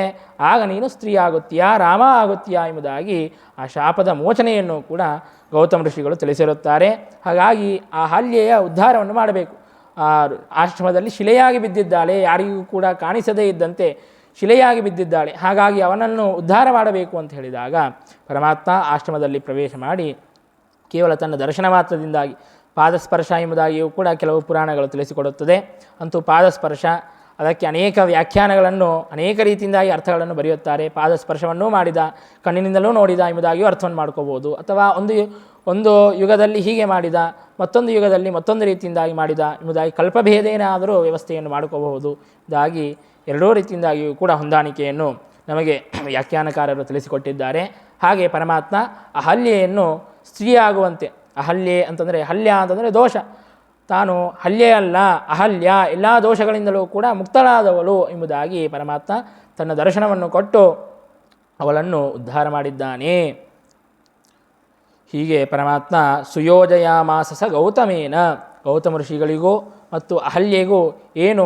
ಆಗ ನೀನು ಸ್ತ್ರೀ ಆಗುತ್ತೀಯಾ, ರಾಮ ಆಗುತ್ತೀಯಾ ಎಂಬುದಾಗಿ ಆ ಶಾಪದ ಮೋಚನೆಯನ್ನು ಕೂಡ ಗೌತಮ ಋಷಿಗಳು ತಿಳಿಸಿರುತ್ತಾರೆ. ಹಾಗಾಗಿ ಆ ಅಹಲ್ಯೆಯ ಉದ್ಧಾರವನ್ನು ಮಾಡಬೇಕು. ಆ ಆಶ್ರಮದಲ್ಲಿ ಶಿಲೆಯಾಗಿ ಬಿದ್ದಿದ್ದಾಳೆ, ಯಾರಿಗೂ ಕೂಡ ಕಾಣಿಸದೇ ಇದ್ದಂತೆ ಶಿಲೆಯಾಗಿ ಬಿದ್ದಿದ್ದಾಳೆ. ಹಾಗಾಗಿ ಅವನನ್ನು ಉದ್ಧಾರ ಮಾಡಬೇಕು ಅಂತ ಹೇಳಿದಾಗ ಪರಮಾತ್ಮ ಆಶ್ರಮದಲ್ಲಿ ಪ್ರವೇಶ ಮಾಡಿ ಕೇವಲ ತನ್ನ ದರ್ಶನ ಮಾತ್ರದಿಂದಾಗಿ ಪಾದಸ್ಪರ್ಶ ಎಂಬುದಾಗಿಯೂ ಕೂಡ ಕೆಲವು ಪುರಾಣಗಳು ತಿಳಿಸಿಕೊಡುತ್ತದೆ. ಅಂತೂ ಪಾದಸ್ಪರ್ಶ ಅದಕ್ಕೆ ಅನೇಕ ವ್ಯಾಖ್ಯಾನಗಳನ್ನು ಅನೇಕ ರೀತಿಯಿಂದಾಗಿ ಅರ್ಥಗಳನ್ನು ಬರೆಯುತ್ತಾರೆ. ಪಾದಸ್ಪರ್ಶವನ್ನೂ ಮಾಡಿದ, ಕಣ್ಣಿನಿಂದಲೂ ನೋಡಿದ ಎಂಬುದಾಗಿಯೂ ಅರ್ಥವನ್ನು ಮಾಡ್ಕೋಬೋದು. ಅಥವಾ ಒಂದು ಯುಗದಲ್ಲಿ ಹೀಗೆ ಮಾಡಿದ, ಮತ್ತೊಂದು ಯುಗದಲ್ಲಿ ಮತ್ತೊಂದು ರೀತಿಯಿಂದಾಗಿ ಮಾಡಿದ ಎಂಬುದಾಗಿ ಕಲ್ಪಭೇದೇನಾದರೂ ವ್ಯವಸ್ಥೆಯನ್ನು ಮಾಡ್ಕೋಬಹುದು. ಇದಾಗಿ ಎರಡೂ ರೀತಿಯಿಂದಾಗಿಯೂ ಕೂಡ ಹೊಂದಾಣಿಕೆಯನ್ನು ನಮಗೆ ವ್ಯಾಖ್ಯಾನಕಾರರು ತಿಳಿಸಿಕೊಟ್ಟಿದ್ದಾರೆ. ಹಾಗೆ ಪರಮಾತ್ಮ ಅಹಲ್ಯೆಯನ್ನು ಸ್ತ್ರೀಯಾಗುವಂತೆ, ಅಹಲ್ಯೆ ಅಂತಂದರೆ ಹಲ್ಯ ಅಂತಂದರೆ ದೋಷ, ತಾನು ಹಲ್ಯೆ ಅಲ್ಲ ಅಹಲ್ಯ, ಎಲ್ಲ ದೋಷಗಳಿಂದಲೂ ಕೂಡ ಮುಕ್ತಳಾದವಳು ಎಂಬುದಾಗಿ ಪರಮಾತ್ಮ ತನ್ನ ದರ್ಶನವನ್ನು ಕೊಟ್ಟು ಅವಳನ್ನು ಉದ್ಧಾರ ಮಾಡಿದ್ದಾನೆ. ಹೀಗೆ ಪರಮಾತ್ಮ ಸುಯೋಜಯಾಮಾಸ ಗೌತಮೇನ, ಗೌತಮ ಋಷಿಗಳಿಗೂ ಮತ್ತು ಅಹಲ್ಯೆಗೂ ಏನು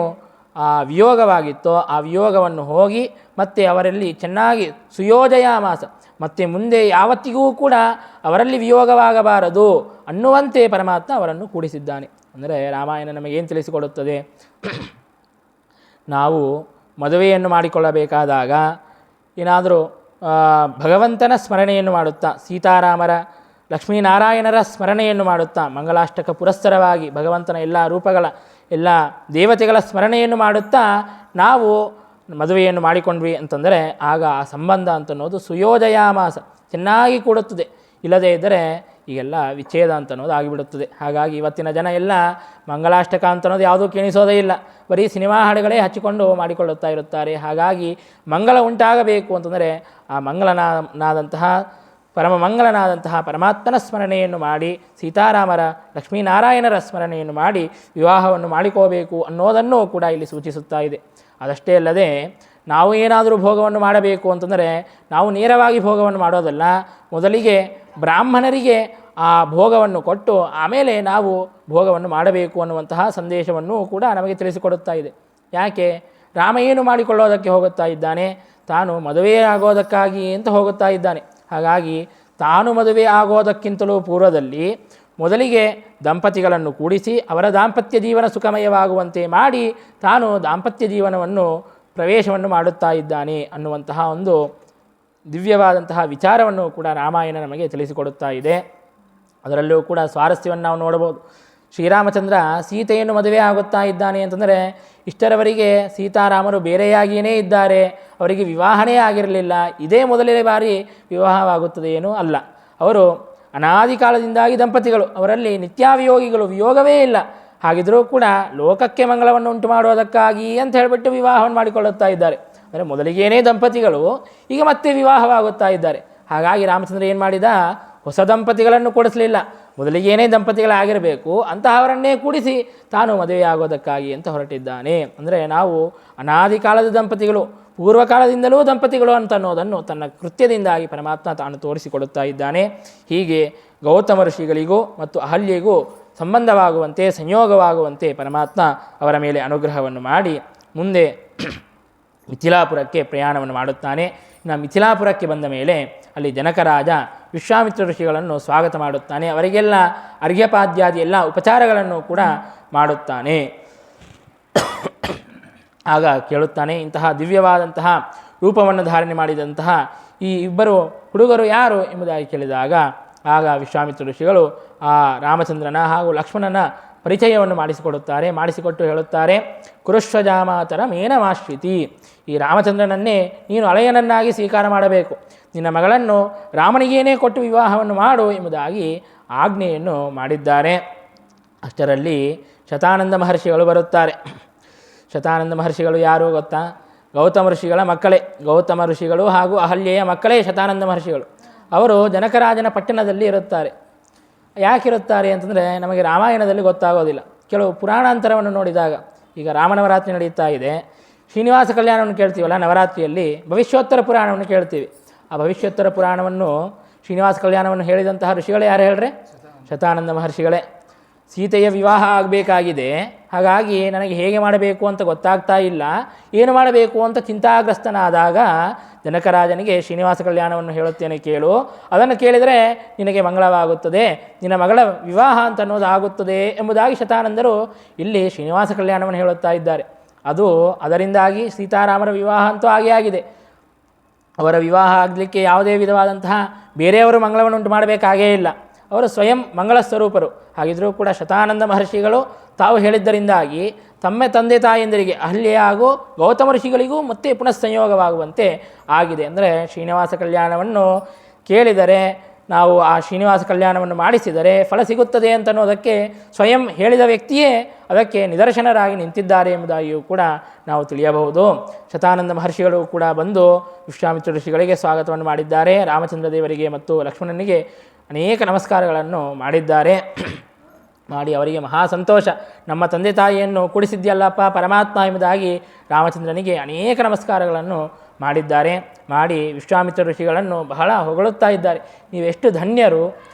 ಆ ವಿಯೋಗವಾಗಿತ್ತೋ ಆ ವಿಯೋಗವನ್ನು ಹೋಗಿ ಮತ್ತೆ ಅವರಲ್ಲಿ ಚೆನ್ನಾಗಿ ಸುಯೋಜಯಾಮಾಸ, ಮತ್ತು ಮುಂದೆ ಯಾವತ್ತಿಗೂ ಕೂಡ ಅವರಲ್ಲಿ ವಿಯೋಗವಾಗಬಾರದು ಅನ್ನುವಂತೆ ಪರಮಾತ್ಮ ಅವರನ್ನು ಕೂಡಿಸಿದ್ದಾನೆ. ಅಂದರೆ ರಾಮಾಯಣ ನಮಗೇನು ತಿಳಿಸಿಕೊಡುತ್ತದೆ? ನಾವು ಮದುವೆಯನ್ನು ಮಾಡಿಕೊಳ್ಳಬೇಕಾದಾಗ ಏನಾದರೂ ಭಗವಂತನ ಸ್ಮರಣೆಯನ್ನು ಮಾಡುತ್ತಾ, ಸೀತಾರಾಮರ ಲಕ್ಷ್ಮೀನಾರಾಯಣರ ಸ್ಮರಣೆಯನ್ನು ಮಾಡುತ್ತಾ ಮಂಗಲಾಷ್ಟಕ ಪುರಸ್ಸರವಾಗಿ ಭಗವಂತನ ಎಲ್ಲ ರೂಪಗಳ ಎಲ್ಲ ದೇವತೆಗಳ ಸ್ಮರಣೆಯನ್ನು ಮಾಡುತ್ತಾ ನಾವು ಮದುವೆಯನ್ನು ಮಾಡಿಕೊಂಡ್ವಿ ಅಂತಂದರೆ ಆಗ ಆ ಸಂಬಂಧ ಅಂತನ್ನೋದು ಸುಯೋಜಯಾಮಾಸ ಚೆನ್ನಾಗಿ ಕೂಡುತ್ತದೆ. ಇಲ್ಲದೇ ಇದ್ದರೆ ಈಗೆಲ್ಲ ವಿಚ್ಛೇದ ಅಂತನ್ನೋದು ಆಗಿಬಿಡುತ್ತದೆ. ಹಾಗಾಗಿ ಇವತ್ತಿನ ಜನ ಎಲ್ಲ ಮಂಗಲಾಷ್ಟಕ ಅಂತನ್ನೋದು ಯಾವುದೂ ಕೇಳಿಸೋದೇ ಇಲ್ಲ, ಬರೀ ಸಿನಿಮಾ ಹಾಡುಗಳೇ ಹಚ್ಚಿಕೊಂಡು ಮಾಡಿಕೊಳ್ಳುತ್ತಾ ಇರುತ್ತಾರೆ. ಹಾಗಾಗಿ ಮಂಗಲ ಉಂಟಾಗಬೇಕು ಅಂತಂದರೆ ಆ ಮಂಗಲನಾದಂತಹ ಪರಮಮಂಗಲನಾದಂತಹ ಪರಮಾತ್ಮನ ಸ್ಮರಣೆಯನ್ನು ಮಾಡಿ, ಸೀತಾರಾಮರ ಲಕ್ಷ್ಮೀನಾರಾಯಣರ ಸ್ಮರಣೆಯನ್ನು ಮಾಡಿ ವಿವಾಹವನ್ನು ಮಾಡಿಕೋಬೇಕು ಅನ್ನೋದನ್ನು ಕೂಡ ಇಲ್ಲಿ ಸೂಚಿಸುತ್ತಾ ಇದೆ. ಅದಷ್ಟೇ ಅಲ್ಲದೆ ನಾವು ಏನಾದರೂ ಭೋಗವನ್ನು ಮಾಡಬೇಕು ಅಂತಂದರೆ ನಾವು ನೇರವಾಗಿ ಭೋಗವನ್ನು ಮಾಡೋದಲ್ಲ, ಮೊದಲಿಗೆ ಬ್ರಾಹ್ಮಣರಿಗೆ ಆ ಭೋಗವನ್ನು ಕೊಟ್ಟು ಆಮೇಲೆ ನಾವು ಭೋಗವನ್ನು ಮಾಡಬೇಕು ಅನ್ನುವಂತಹ ಸಂದೇಶವನ್ನು ಕೂಡ ನಮಗೆ ತಿಳಿಸಿಕೊಡುತ್ತಾ ಇದೆ. ಯಾಕೆ? ರಾಮ ಏನು ಮಾಡಿಕೊಳ್ಳೋದಕ್ಕೆ ಹೋಗುತ್ತಾ ಇದ್ದಾನೆ? ತಾನು ಮದುವೆ ಆಗೋದಕ್ಕಾಗಿ ಅಂತ ಹೋಗುತ್ತಾ ಇದ್ದಾನೆ. ಹಾಗಾಗಿ ತಾನು ಮದುವೆ ಆಗೋದಕ್ಕಿಂತಲೂ ಪೂರ್ವದಲ್ಲಿ ಮೊದಲಿಗೆ ದಂಪತಿಗಳನ್ನು ಕೂಡಿಸಿ ಅವರ ದಾಂಪತ್ಯ ಜೀವನ ಸುಖಮಯವಾಗುವಂತೆ ಮಾಡಿ ತಾನು ದಾಂಪತ್ಯ ಜೀವನವನ್ನು ಪ್ರವೇಶವನ್ನು ಮಾಡುತ್ತಾ ಇದ್ದಾನೆ ಅನ್ನುವಂತಹ ಒಂದು ದಿವ್ಯವಾದಂತಹ ವಿಚಾರವನ್ನು ಕೂಡ ರಾಮಾಯಣ ನಮಗೆ ತಿಳಿಸಿಕೊಡುತ್ತಾ ಇದೆ. ಅದರಲ್ಲೂ ಕೂಡ ಸ್ವಾರಸ್ಯವನ್ನು ನಾವು ನೋಡಬಹುದು. ಶ್ರೀರಾಮಚಂದ್ರ ಸೀತೆಯನ್ನು ಮದುವೆ ಆಗುತ್ತಾ ಇದ್ದಾನೆ ಅಂತಂದರೆ ಇಷ್ಟರವರೆಗೆ ಸೀತಾರಾಮರು ಬೇರೆಯಾಗಿಯೇ ಇದ್ದಾರೆ, ಅವರಿಗೆ ವಿವಾಹನೇ ಆಗಿರಲಿಲ್ಲ. ಇದೇ ಮೊದಲನೇ ಬಾರಿ ವಿವಾಹವಾಗುತ್ತದೆ ಏನೂ ಅಲ್ಲ. ಅವರು ಅನಾದಿ ಕಾಲದಿಂದಾಗಿ ದಂಪತಿಗಳು, ಅವರಲ್ಲಿ ನಿತ್ಯಾವಿಯೋಗಿಗಳು, ವಿಯೋಗವೇ ಇಲ್ಲ. ಹಾಗಿದ್ರೂ ಕೂಡ ಲೋಕಕ್ಕೆ ಮಂಗಳವನ್ನು ಉಂಟು ಮಾಡುವುದಕ್ಕಾಗಿ ಅಂತ ಹೇಳಿಬಿಟ್ಟು ವಿವಾಹವನ್ನು ಮಾಡಿಕೊಳ್ಳುತ್ತಾ ಇದ್ದಾರೆ. ಅಂದರೆ ಮೊದಲಿಗೇನೇ ದಂಪತಿಗಳು ಈಗ ಮತ್ತೆ ವಿವಾಹವಾಗುತ್ತಾ ಇದ್ದಾರೆ. ಹಾಗಾಗಿ ರಾಮಚಂದ್ರ ಏನು ಮಾಡಿದ? ಹೊಸ ದಂಪತಿಗಳನ್ನು ಕೂಡಿಸಲಿಲ್ಲ, ಮೊದಲಿಗೇನೇ ದಂಪತಿಗಳಾಗಿರಬೇಕು ಅಂತಹವರನ್ನೇ ಕೂಡಿಸಿ ತಾನು ಮದುವೆ ಆಗೋದಕ್ಕಾಗಿ ಅಂತ ಹೊರಟಿದ್ದಾನೆ. ಅಂದರೆ ನಾವು ಅನಾದಿ ಕಾಲದ ದಂಪತಿಗಳು, ಪೂರ್ವಕಾಲದಿಂದಲೂ ದಂಪತಿಗಳು ಅಂತ ಅನ್ನೋದನ್ನು ತನ್ನ ಕೃತ್ಯದಿಂದಾಗಿ ಪರಮಾತ್ಮ ತಾನು ತೋರಿಸಿಕೊಡುತ್ತಾ ಇದ್ದಾನೆ. ಹೀಗೆ ಗೌತಮ ಋಷಿಗಳಿಗೂ ಮತ್ತು ಅಹಲ್ಯೆಗೂ ಸಂಬಂಧವಾಗುವಂತೆ, ಸಂಯೋಗವಾಗುವಂತೆ ಪರಮಾತ್ಮ ಅವರ ಮೇಲೆ ಅನುಗ್ರಹವನ್ನು ಮಾಡಿ ಮುಂದೆ ಮಿಥಿಲಾಪುರಕ್ಕೆ ಪ್ರಯಾಣವನ್ನು ಮಾಡುತ್ತಾನೆ. ಇನ್ನು ಮಿಥಿಲಾಪುರಕ್ಕೆ ಬಂದ ಮೇಲೆ ಅಲ್ಲಿ ಜನಕರಾಜ ವಿಶ್ವಾಮಿತ್ರ ಋಷಿಗಳನ್ನು ಸ್ವಾಗತ ಮಾಡುತ್ತಾನೆ. ಅವರಿಗೆಲ್ಲ ಅರ್ಘ್ಯಪಾದ್ಯಾದಿ ಎಲ್ಲ ಉಪಚಾರಗಳನ್ನು ಕೂಡ ಮಾಡುತ್ತಾನೆ. ಆಗ ಕೇಳುತ್ತಾನೆ, ಇಂತಹ ದಿವ್ಯವಾದಂತಹ ರೂಪವನ್ನು ಧಾರಣೆ ಮಾಡಿದಂತಹ ಈ ಇಬ್ಬರು ಹುಡುಗರು ಯಾರು ಎಂಬುದಾಗಿ ಕೇಳಿದಾಗ ಆಗ ವಿಶ್ವಾಮಿತ್ರ ಋಷಿಗಳು ಆ ರಾಮಚಂದ್ರನ ಹಾಗೂ ಲಕ್ಷ್ಮಣನ ಪರಿಚಯವನ್ನು ಮಾಡಿಸಿಕೊಟ್ಟು ಹೇಳುತ್ತಾರೆ, ಕುರುಶ್ವಜಾಮಾತರ ಮೇನಮಾಶ್ರಿತಿ, ಈ ರಾಮಚಂದ್ರನನ್ನೇ ನೀನು ಅಳೆಯನನ್ನಾಗಿ ಸ್ವೀಕಾರ ಮಾಡಬೇಕು, ನಿನ್ನ ಮಗಳನ್ನು ರಾಮನಿಗೇನೇ ಕೊಟ್ಟು ವಿವಾಹವನ್ನು ಮಾಡು ಎಂಬುದಾಗಿ ಆಜ್ಞೆಯನ್ನು ಮಾಡಿದ್ದಾರೆ. ಅಷ್ಟರಲ್ಲಿ ಶತಾನಂದ ಮಹರ್ಷಿಗಳು ಬರುತ್ತಾರೆ. ಶತಾನಂದ ಮಹರ್ಷಿಗಳು ಯಾರು ಗೊತ್ತಾ? ಗೌತಮ ಋಷಿಗಳ ಮಕ್ಕಳೇ. ಗೌತಮ ಋಷಿಗಳು ಹಾಗೂ ಅಹಲ್ಯೆಯ ಮಕ್ಕಳೇ ಶತಾನಂದ ಮಹರ್ಷಿಗಳು. ಅವರು ಜನಕರಾಜನ ಪಟ್ಟಣದಲ್ಲಿ ಇರುತ್ತಾರೆ. ಯಾಕಿರುತ್ತಾರೆ ಅಂತಂದರೆ ನಮಗೆ ರಾಮಾಯಣದಲ್ಲಿ ಗೊತ್ತಾಗೋದಿಲ್ಲ. ಕೆಲವು ಪುರಾಣಾಂತರವನ್ನು ನೋಡಿದಾಗ, ಈಗ ರಾಮನವರಾತ್ರಿ ನಡೆಯುತ್ತಾ ಇದೆ, ಶ್ರೀನಿವಾಸ ಕಲ್ಯಾಣವನ್ನು ಕೇಳ್ತೀವಲ್ಲ ನವರಾತ್ರಿಯಲ್ಲಿ, ಭವಿಷ್ಯೋತ್ತರ ಪುರಾಣವನ್ನು ಕೇಳ್ತೀವಿ. ಆ ಭವಿಷ್ಯೋತ್ತರ ಪುರಾಣವನ್ನು, ಶ್ರೀನಿವಾಸ ಕಲ್ಯಾಣವನ್ನು ಹೇಳಿದಂತಹ ಋಷಿಗಳೇ ಯಾರು ಹೇಳ್ರೆ? ಶತಾನಂದ ಮಹರ್ಷಿಗಳೇ. ಸೀತೆಯ ವಿವಾಹ ಆಗಬೇಕಾಗಿದೆ, ಹಾಗಾಗಿ ನನಗೆ ಹೇಗೆ ಮಾಡಬೇಕು ಅಂತ ಗೊತ್ತಾಗ್ತಾ ಇಲ್ಲ, ಏನು ಮಾಡಬೇಕು ಅಂತ ಚಿಂತಾಗ್ರಸ್ತನಾದಾಗ ಜನಕರಾಜನಿಗೆ ಶ್ರೀನಿವಾಸ ಕಲ್ಯಾಣವನ್ನು ಹೇಳುತ್ತೇನೆ ಕೇಳು, ಅದನ್ನು ಕೇಳಿದರೆ ನಿನಗೆ ಮಂಗಳವಾಗುತ್ತದೆ, ನಿನ್ನ ಮಗಳ ವಿವಾಹ ಅಂತ ಅನ್ನೋದು ಆಗುತ್ತದೆ ಎಂಬುದಾಗಿ ಶತಾನಂದರು ಇಲ್ಲಿ ಶ್ರೀನಿವಾಸ ಕಲ್ಯಾಣವನ್ನು ಹೇಳುತ್ತಾ ಇದ್ದಾರೆ. ಅದರಿಂದಾಗಿ ಸೀತಾರಾಮರ ವಿವಾಹ ಅಂತೂ ಆಗೇ ಆಗಿದೆ. ಅವರ ವಿವಾಹ ಆಗಲಿಕ್ಕೆ ಯಾವುದೇ ವಿಧವಾದಂತಹ ಬೇರೆಯವರು ಮಂಗಳವನ್ನು ಉಂಟು ಮಾಡಬೇಕಾಗೇ ಇಲ್ಲ. ಅವರು ಸ್ವಯಂ ಮಂಗಳ ಸ್ವರೂಪರು. ಹಾಗಿದ್ದರೂ ಕೂಡ ಶತಾನಂದ ಮಹರ್ಷಿಗಳು ತಾವು ಹೇಳಿದ್ದರಿಂದಾಗಿ ತಮ್ಮ ತಂದೆ ತಾಯಿಯಂದರಿಗೆ ಅಹಲ್ಯೆ ಹಾಗೂ ಗೌತಮ ಋಷಿಗಳಿಗೂ ಮತ್ತೆ ಪುನಃ ಸಂಯೋಗವಾಗುವಂತೆ ಆಗಿದೆ. ಅಂದರೆ ಶ್ರೀನಿವಾಸ ಕಲ್ಯಾಣವನ್ನು ಕೇಳಿದರೆ, ನಾವು ಆ ಶ್ರೀನಿವಾಸ ಕಲ್ಯಾಣವನ್ನು ಮಾಡಿಸಿದರೆ ಫಲ ಸಿಗುತ್ತದೆ ಅಂತನ್ನೋದಕ್ಕೆ ಸ್ವಯಂ ಹೇಳಿದ ವ್ಯಕ್ತಿಯೇ ಅದಕ್ಕೆ ನಿದರ್ಶನರಾಗಿ ನಿಂತಿದ್ದಾರೆ ಎಂಬುದಾಗಿಯೂ ಕೂಡ ನಾವು ತಿಳಿಯಬಹುದು. ಶತಾನಂದ ಮಹರ್ಷಿಗಳು ಕೂಡ ಬಂದು ವಿಶ್ವಾಮಿತ್ರ ಋಷಿಗಳಿಗೆ ಸ್ವಾಗತವನ್ನು ಮಾಡಿದ್ದಾರೆ. ರಾಮಚಂದ್ರ ದೇವರಿಗೆ ಮತ್ತು ಲಕ್ಷ್ಮಣನಿಗೆ ಅನೇಕ ನಮಸ್ಕಾರಗಳನ್ನು ಮಾಡಿದ್ದಾರೆ. ಮಾಡಿ ಅವರಿಗೆ ಮಹಾ ಸಂತೋಷ. ನಮ್ಮ ತಂದೆ ತಾಯಿಯನ್ನು ಕೂಡಿಸಿದ್ಯಲ್ಲಪ್ಪ ಪರಮಾತ್ಮ ಎಂಬುದಾಗಿ ರಾಮಚಂದ್ರನಿಗೆ ಅನೇಕ ನಮಸ್ಕಾರಗಳನ್ನು ಮಾಡಿದ್ದಾರೆ. ಮಾಡಿ ವಿಶ್ವಾಮಿತ್ರ ಋಷಿಗಳನ್ನು ಬಹಳ ಹೊಗಳುತ್ತಾ ಇದ್ದಾರೆ. ನೀವೆಷ್ಟು ಧನ್ಯರು,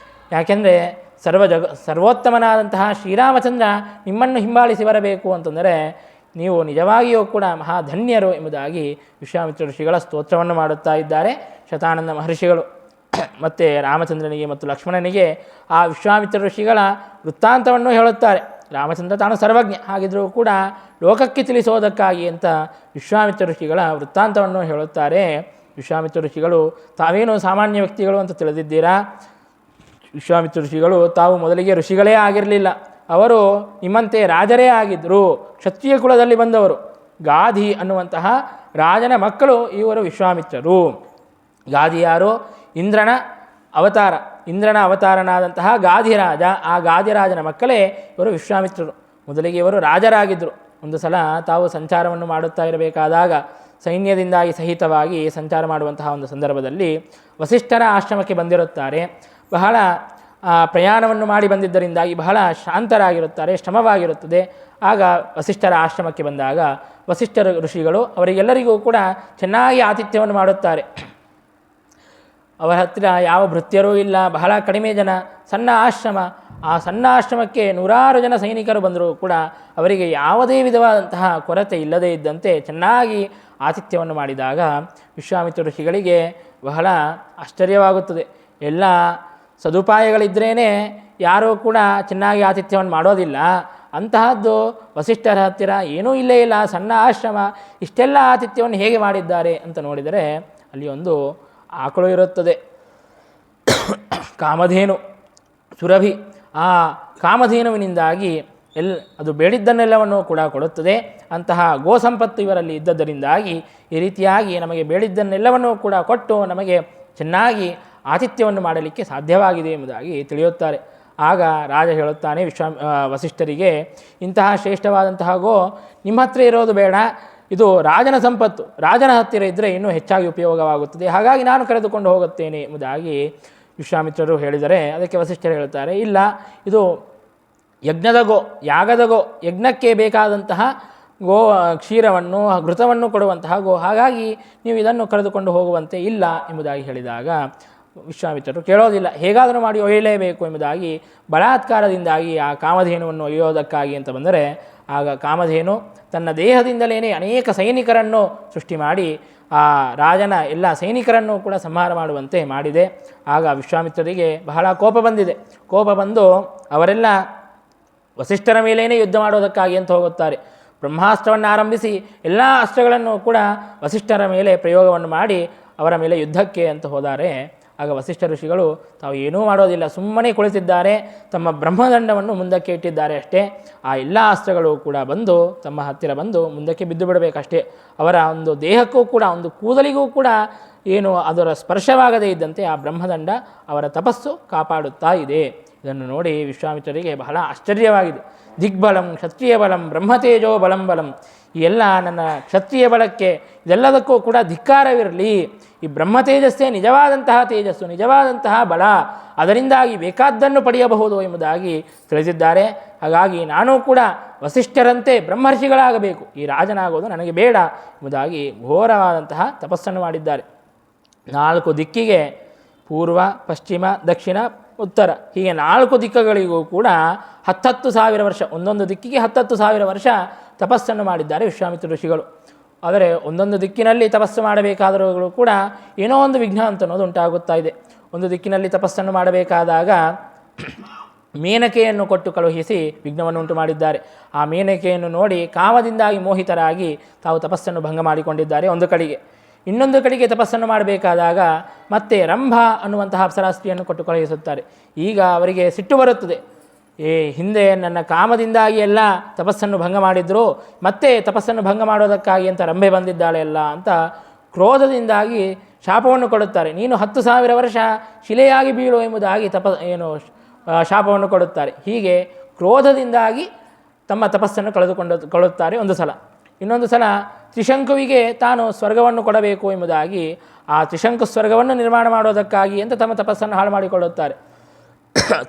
ಯಾಕೆಂದರೆ ಸರ್ವೋತ್ತಮನಾದಂತಹ ಶ್ರೀರಾಮಚಂದ್ರ ನಿಮ್ಮನ್ನು ಹಿಂಬಾಲಿಸಿ ಬರಬೇಕು ಅಂತಂದರೆ ನೀವು ನಿಜವಾಗಿಯೂ ಕೂಡ ಮಹಾಧನ್ಯರು ಎಂಬುದಾಗಿ ವಿಶ್ವಾಮಿತ್ರ ಋಷಿಗಳ ಸ್ತೋತ್ರವನ್ನು ಮಾಡುತ್ತಾ ಇದ್ದಾರೆ ಶತಾನಂದ ಮಹರ್ಷಿಗಳು. ಮತ್ತು ರಾಮಚಂದ್ರನಿಗೆ ಮತ್ತು ಲಕ್ಷ್ಮಣನಿಗೆ ಆ ವಿಶ್ವಾಮಿತ್ರ ಋಷಿಗಳ ವೃತ್ತಾಂತವನ್ನು ಹೇಳುತ್ತಾರೆ. ರಾಮಚಂದ್ರ ತಾನು ಸರ್ವಜ್ಞ, ಹಾಗಿದ್ದರೂ ಕೂಡ ಲೋಕಕ್ಕೆ ತಿಳಿಸೋದಕ್ಕಾಗಿ ಅಂತ ವಿಶ್ವಾಮಿತ್ರ ಋಷಿಗಳ ವೃತ್ತಾಂತವನ್ನು ಹೇಳುತ್ತಾರೆ. ವಿಶ್ವಾಮಿತ್ರ ಋಷಿಗಳು ತಾವೇನು ಸಾಮಾನ್ಯ ವ್ಯಕ್ತಿಗಳು ಅಂತ ತಿಳಿದಿದ್ದೀರಾ? ವಿಶ್ವಾಮಿತ್ರ ಋಷಿಗಳು ತಾವು ಮೊದಲಿಗೆ ಋಷಿಗಳೇ ಆಗಿರಲಿಲ್ಲ. ಅವರು ನಿಮ್ಮಂತೆ ರಾಜರೇ ಆಗಿದ್ದರು. ಕ್ಷತ್ರಿಯ ಕುಲದಲ್ಲಿ ಬಂದವರು. ಗಾಧಿ ಅನ್ನುವಂತಹ ರಾಜನ ಮಕ್ಕಳು ಇವರು ವಿಶ್ವಾಮಿತ್ರರು. ಗಾಧಿ ಯಾರು? ಇಂದ್ರನ ಅವತಾರನಾದಂತಹ ಗಾಧಿರಾಜ. ಆ ಗಾಧಿರಾಜನ ಮಕ್ಕಳೇ ಇವರು ವಿಶ್ವಾಮಿತ್ರರು. ಮೊದಲಿಗೆ ಇವರು ರಾಜರಾಗಿದ್ದರು. ಒಂದು ಸಲ ತಾವು ಸಂಚಾರವನ್ನು ಮಾಡುತ್ತಾ ಇರಬೇಕಾದಾಗ ಸೈನ್ಯದಿಂದಾಗಿ ಸಹಿತವಾಗಿ ಸಂಚಾರ ಮಾಡುವಂತಹ ಒಂದು ಸಂದರ್ಭದಲ್ಲಿ ವಸಿಷ್ಠರ ಆಶ್ರಮಕ್ಕೆ ಬಂದಿರುತ್ತಾರೆ. ಬಹಳ ಪ್ರಯಾಣವನ್ನು ಮಾಡಿ ಬಂದಿದ್ದರಿಂದಾಗಿ ಬಹಳ ಶಾಂತರಾಗಿರುತ್ತಾರೆ, ಶ್ರಮವಾಗಿರುತ್ತದೆ. ಆಗ ವಸಿಷ್ಠರ ಆಶ್ರಮಕ್ಕೆ ಬಂದಾಗ ವಸಿಷ್ಠರ ಋಷಿಗಳು ಅವರಿಗೆಲ್ಲರಿಗೂ ಕೂಡ ಚೆನ್ನಾಗಿ ಆತಿಥ್ಯವನ್ನು ಮಾಡುತ್ತಾರೆ. ಅವರ ಹತ್ತಿರ ಯಾವ ಭೃತ್ಯರೂ ಇಲ್ಲ, ಬಹಳ ಕಡಿಮೆ ಜನ, ಸಣ್ಣ ಆಶ್ರಮ. ಆ ಸಣ್ಣ ಆಶ್ರಮಕ್ಕೆ 100 ಜನ ಸೈನಿಕರು ಬಂದರೂ ಕೂಡ ಅವರಿಗೆ ಯಾವುದೇ ವಿಧವಾದಂತಹ ಕೊರತೆ ಇಲ್ಲದೇ ಇದ್ದಂತೆ ಚೆನ್ನಾಗಿ ಆತಿಥ್ಯವನ್ನು ಮಾಡಿದಾಗ ವಿಶ್ವಾಮಿತ್ರ ಋಷಿಗಳಿಗೆ ಬಹಳ ಆಶ್ಚರ್ಯವಾಗುತ್ತದೆ. ಎಲ್ಲ ಸದುಪಾಯಗಳಿದ್ರೇ ಯಾರೂ ಕೂಡ ಚೆನ್ನಾಗಿ ಆತಿಥ್ಯವನ್ನು ಮಾಡೋದಿಲ್ಲ. ಅಂತಹದ್ದು ವಸಿಷ್ಠರ ಹತ್ತಿರ ಏನೂ ಇಲ್ಲೇ ಇಲ್ಲ, ಸಣ್ಣ ಆಶ್ರಮ, ಇಷ್ಟೆಲ್ಲ ಆತಿಥ್ಯವನ್ನು ಹೇಗೆ ಮಾಡಿದ್ದಾರೆ ಅಂತ ನೋಡಿದರೆ ಅಲ್ಲಿ ಒಂದು ಆಕಳು ಇರುತ್ತದೆ, ಕಾಮಧೇನು, ಸುರಭಿ. ಆ ಕಾಮಧೇನುವಿನಿಂದಾಗಿ ಅದು ಬೇಡಿದ್ದನ್ನೆಲ್ಲವನ್ನು ಕೂಡ ಕೊಡುತ್ತದೆ. ಅಂತಹ ಗೋ ಸಂಪತ್ತು ಇವರಲ್ಲಿ ಇದ್ದದ್ದರಿಂದಾಗಿ ಈ ರೀತಿಯಾಗಿ ನಮಗೆ ಬೇಡಿದ್ದನ್ನೆಲ್ಲವನ್ನು ಕೂಡ ಕೊಟ್ಟು ನಮಗೆ ಚೆನ್ನಾಗಿ ಆತಿಥ್ಯವನ್ನು ಮಾಡಲಿಕ್ಕೆ ಸಾಧ್ಯವಾಗಿದೆ ಎಂಬುದಾಗಿ ತಿಳಿಯುತ್ತಾರೆ. ಆಗ ರಾಜ ಹೇಳುತ್ತಾನೆ ವಸಿಷ್ಠರಿಗೆ, ಇಂತಹ ಶ್ರೇಷ್ಠವಾದಂತಹ ಗೋ ನಿಮ್ಮ ಹತ್ರ ಇರೋದು ಬೇಡ, ಇದು ರಾಜನ ಸಂಪತ್ತು, ರಾಜನ ಹತ್ತಿರ ಇದ್ದರೆ ಇನ್ನೂ ಹೆಚ್ಚಾಗಿ ಉಪಯೋಗವಾಗುತ್ತದೆ, ಹಾಗಾಗಿ ನಾನು ಕರೆದುಕೊಂಡು ಹೋಗುತ್ತೇನೆ ಎಂಬುದಾಗಿ ವಿಶ್ವಾಮಿತ್ರರು ಹೇಳಿದರೆ ಅದಕ್ಕೆ ವಸಿಷ್ಠರು ಹೇಳುತ್ತಾರೆ, ಇಲ್ಲ, ಇದು ಯಜ್ಞದ ಗೋ, ಯಾಗದ ಗೋ, ಯಜ್ಞಕ್ಕೆ ಬೇಕಾದಂತಹ ಗೋ ಕ್ಷೀರವನ್ನು ಘೃತವನ್ನು ಕೊಡುವಂತಹ ಗೋ, ಹಾಗಾಗಿ ನೀವು ಇದನ್ನು ಕರೆದುಕೊಂಡು ಹೋಗುವಂತೆ ಇಲ್ಲ ಎಂಬುದಾಗಿ ಹೇಳಿದಾಗ ವಿಶ್ವಾಮಿತ್ರರು ಕೇಳೋದಿಲ್ಲ, ಹೇಗಾದರೂ ಮಾಡಿ ಒಯ್ಯಲೇಬೇಕು ಎಂಬುದಾಗಿ ಬಲಾತ್ಕಾರದಿಂದಾಗಿ ಆ ಕಾಮಧೇನುವನ್ನು ಒಯ್ಯೋದಕ್ಕಾಗಿ ಅಂತ ಬಂದರೆ ಆಗ ಕಾಮಧೇನು ತನ್ನ ದೇಹದಿಂದಲೇ ಅನೇಕ ಸೈನಿಕರನ್ನು ಸೃಷ್ಟಿ ಮಾಡಿ ಆ ರಾಜನ ಎಲ್ಲ ಸೈನಿಕರನ್ನು ಕೂಡ ಸಂಹಾರ ಮಾಡುವಂತೆ ಮಾಡಿದೆ. ಆಗ ವಿಶ್ವಾಮಿತ್ರರಿಗೆ ಬಹಳ ಕೋಪ ಬಂದಿದೆ. ಕೋಪ ಬಂದು ಅವರೆಲ್ಲ ವಸಿಷ್ಠರ ಮೇಲೇ ಯುದ್ಧ ಮಾಡೋದಕ್ಕಾಗಿ ಅಂತ ಹೋಗುತ್ತಾರೆ. ಬ್ರಹ್ಮಾಸ್ತ್ರವನ್ನು ಆರಂಭಿಸಿ ಎಲ್ಲ ಅಸ್ತ್ರಗಳನ್ನು ಕೂಡ ವಸಿಷ್ಠರ ಮೇಲೆ ಪ್ರಯೋಗವನ್ನು ಮಾಡಿ ಅವರ ಮೇಲೆ ಯುದ್ಧಕ್ಕೆ ಅಂತ ಹೋದರೆ ಆಗ ವಸಿಷ್ಠ ಋಷಿಗಳು ತಾವು ಏನೂ ಮಾಡೋದಿಲ್ಲ, ಸುಮ್ಮನೆ ಕುಳಿತಿದ್ದಾರೆ, ತಮ್ಮ ಬ್ರಹ್ಮದಂಡವನ್ನು ಮುಂದಕ್ಕೆ ಇಟ್ಟಿದ್ದಾರೆ ಅಷ್ಟೇ. ಆ ಎಲ್ಲ ಅಸ್ತ್ರಗಳು ಕೂಡ ಬಂದು ತಮ್ಮ ಹತ್ತಿರ ಬಂದು ಮುಂದಕ್ಕೆ ಬಿದ್ದು ಬಿಡಬೇಕಷ್ಟೇ. ಅವರ ಒಂದು ದೇಹಕ್ಕೂ ಕೂಡ ಒಂದು ಕೂದಲಿಗೂ ಕೂಡ ಏನು ಅದರ ಸ್ಪರ್ಶವಾಗದೇ ಇದ್ದಂತೆ ಆ ಬ್ರಹ್ಮದಂಡ ಅವರ ತಪಸ್ಸು ಕಾಪಾಡುತ್ತಾ ಇದೆ ಇದನ್ನು ನೋಡಿ ವಿಶ್ವಾಮಿತ್ರರಿಗೆ ಬಹಳ ಆಶ್ಚರ್ಯವಾಗಿದೆ. ದಿಗ್ಬಲಂ ಕ್ಷತ್ರಿಯ ಬಲಂ ಬ್ರಹ್ಮತೇಜೋ ಬಲಂ ಬಲಂ, ಈ ಎಲ್ಲ ನನ್ನ ಕ್ಷತ್ರಿಯ ಬಲಕ್ಕೆ ಇದೆಲ್ಲದಕ್ಕೂ ಕೂಡ ಧಿಕ್ಕಾರವಿರಲಿ. ಈ ಬ್ರಹ್ಮತೇಜಸ್ಸೇ ನಿಜವಾದಂತಹ ತೇಜಸ್ಸು, ನಿಜವಾದಂತಹ ಬಲ, ಅದರಿಂದಾಗಿ ಬೇಕಾದ್ದನ್ನು ಪಡೆಯಬಹುದು ಎಂಬುದಾಗಿ ತಿಳಿದಿದ್ದಾರೆ. ಹಾಗಾಗಿ ನಾನೂ ಕೂಡ ವಸಿಷ್ಠರಂತೆ ಬ್ರಹ್ಮರ್ಷಿಗಳಾಗಬೇಕು, ಈ ರಾಜನಾಗೋದು ನನಗೆ ಬೇಡ ಎಂಬುದಾಗಿ ಘೋರವಾದಂತಹ ತಪಸ್ಸನ್ನು ಮಾಡಿದ್ದಾರೆ. 4 ದಿಕ್ಕಿಗೆ ಪೂರ್ವ, ಪಶ್ಚಿಮ, ದಕ್ಷಿಣ, ಉತ್ತರ, ಹೀಗೆ 4 ದಿಕ್ಕುಗಳಿಗೂ ಕೂಡ 10,000 ವರ್ಷ, ಒಂದೊಂದು ದಿಕ್ಕಿಗೆ 10,000 ವರ್ಷ ತಪಸ್ಸನ್ನು ಮಾಡಿದ್ದಾರೆ ವಿಶ್ವಾಮಿತ್ರ ಋಷಿಗಳು. ಆದರೆ ಒಂದೊಂದು ದಿಕ್ಕಿನಲ್ಲಿ ತಪಸ್ಸು ಮಾಡಬೇಕಾದರೂ ಕೂಡ ಏನೋ ಒಂದು ವಿಘ್ನ ಅಂತ ಅನ್ನೋದು ಉಂಟಾಗುತ್ತಾ ಇದೆ. ಒಂದು ದಿಕ್ಕಿನಲ್ಲಿ ತಪಸ್ಸನ್ನು ಮಾಡಬೇಕಾದಾಗ ಮೇನಕೆಯನ್ನು ಕೊಟ್ಟು ಕಳುಹಿಸಿ ವಿಘ್ನವನ್ನು ಉಂಟು ಮಾಡಿದ್ದಾರೆ. ಆ ಮೇನಕೆಯನ್ನು ನೋಡಿ ಕಾಮದಿಂದಾಗಿ ಮೋಹಿತರಾಗಿ ತಾವು ತಪಸ್ಸನ್ನು ಭಂಗ ಮಾಡಿಕೊಂಡಿದ್ದಾರೆ ಒಂದು ಕಡೆಗೆ. ಇನ್ನೊಂದು ಕಡೆಗೆ ತಪಸ್ಸನ್ನು ಮಾಡಬೇಕಾದಾಗ ಮತ್ತೆ ರಂಭ ಅನ್ನುವಂತಹ ಅಪ್ಸರಾಸ್ತ್ರೀಯನ್ನು ಕೊಟ್ಟು ಕಳುಹಿಸುತ್ತಾರೆ. ಈಗ ಅವರಿಗೆ ಸಿಟ್ಟು ಬರುತ್ತದೆ, ಹಿಂದೆ ನನ್ನ ಕಾಮದಿಂದಾಗಿ ಎಲ್ಲ ತಪಸ್ಸನ್ನು ಭಂಗ ಮಾಡಿದ್ರು, ಮತ್ತೆ ತಪಸ್ಸನ್ನು ಭಂಗ ಮಾಡೋದಕ್ಕಾಗಿ ಅಂತ ರಂಭೆ ಬಂದಿದ್ದಾಳೆ ಎಲ್ಲ ಅಂತ ಕ್ರೋಧದಿಂದಾಗಿ ಶಾಪವನ್ನು ಕೊಡುತ್ತಾರೆ. ನೀನು 10,000 ವರ್ಷ ಶಿಲೆಯಾಗಿ ಬೀಳು ಎಂಬುದಾಗಿ ಶಾಪವನ್ನು ಕೊಡುತ್ತಾರೆ. ಹೀಗೆ ಕ್ರೋಧದಿಂದಾಗಿ ತಮ್ಮ ತಪಸ್ಸನ್ನು ಕಳೆದುಕೊಳ್ಳುತ್ತಾರೆ ಒಂದು ಸಲ. ಇನ್ನೊಂದು ಸಲ ತ್ರಿಶಂಕುವಿಗೆ ತಾನು ಸ್ವರ್ಗವನ್ನು ಕೊಡಬೇಕು ಎಂಬುದಾಗಿ ಆ ತ್ರಿಶಂಕು ಸ್ವರ್ಗವನ್ನು ನಿರ್ಮಾಣ ಮಾಡೋದಕ್ಕಾಗಿ ಅಂತ ತಮ್ಮ ತಪಸ್ಸನ್ನು ಹಾಳು ಮಾಡಿಕೊಳ್ಳುತ್ತಾರೆ.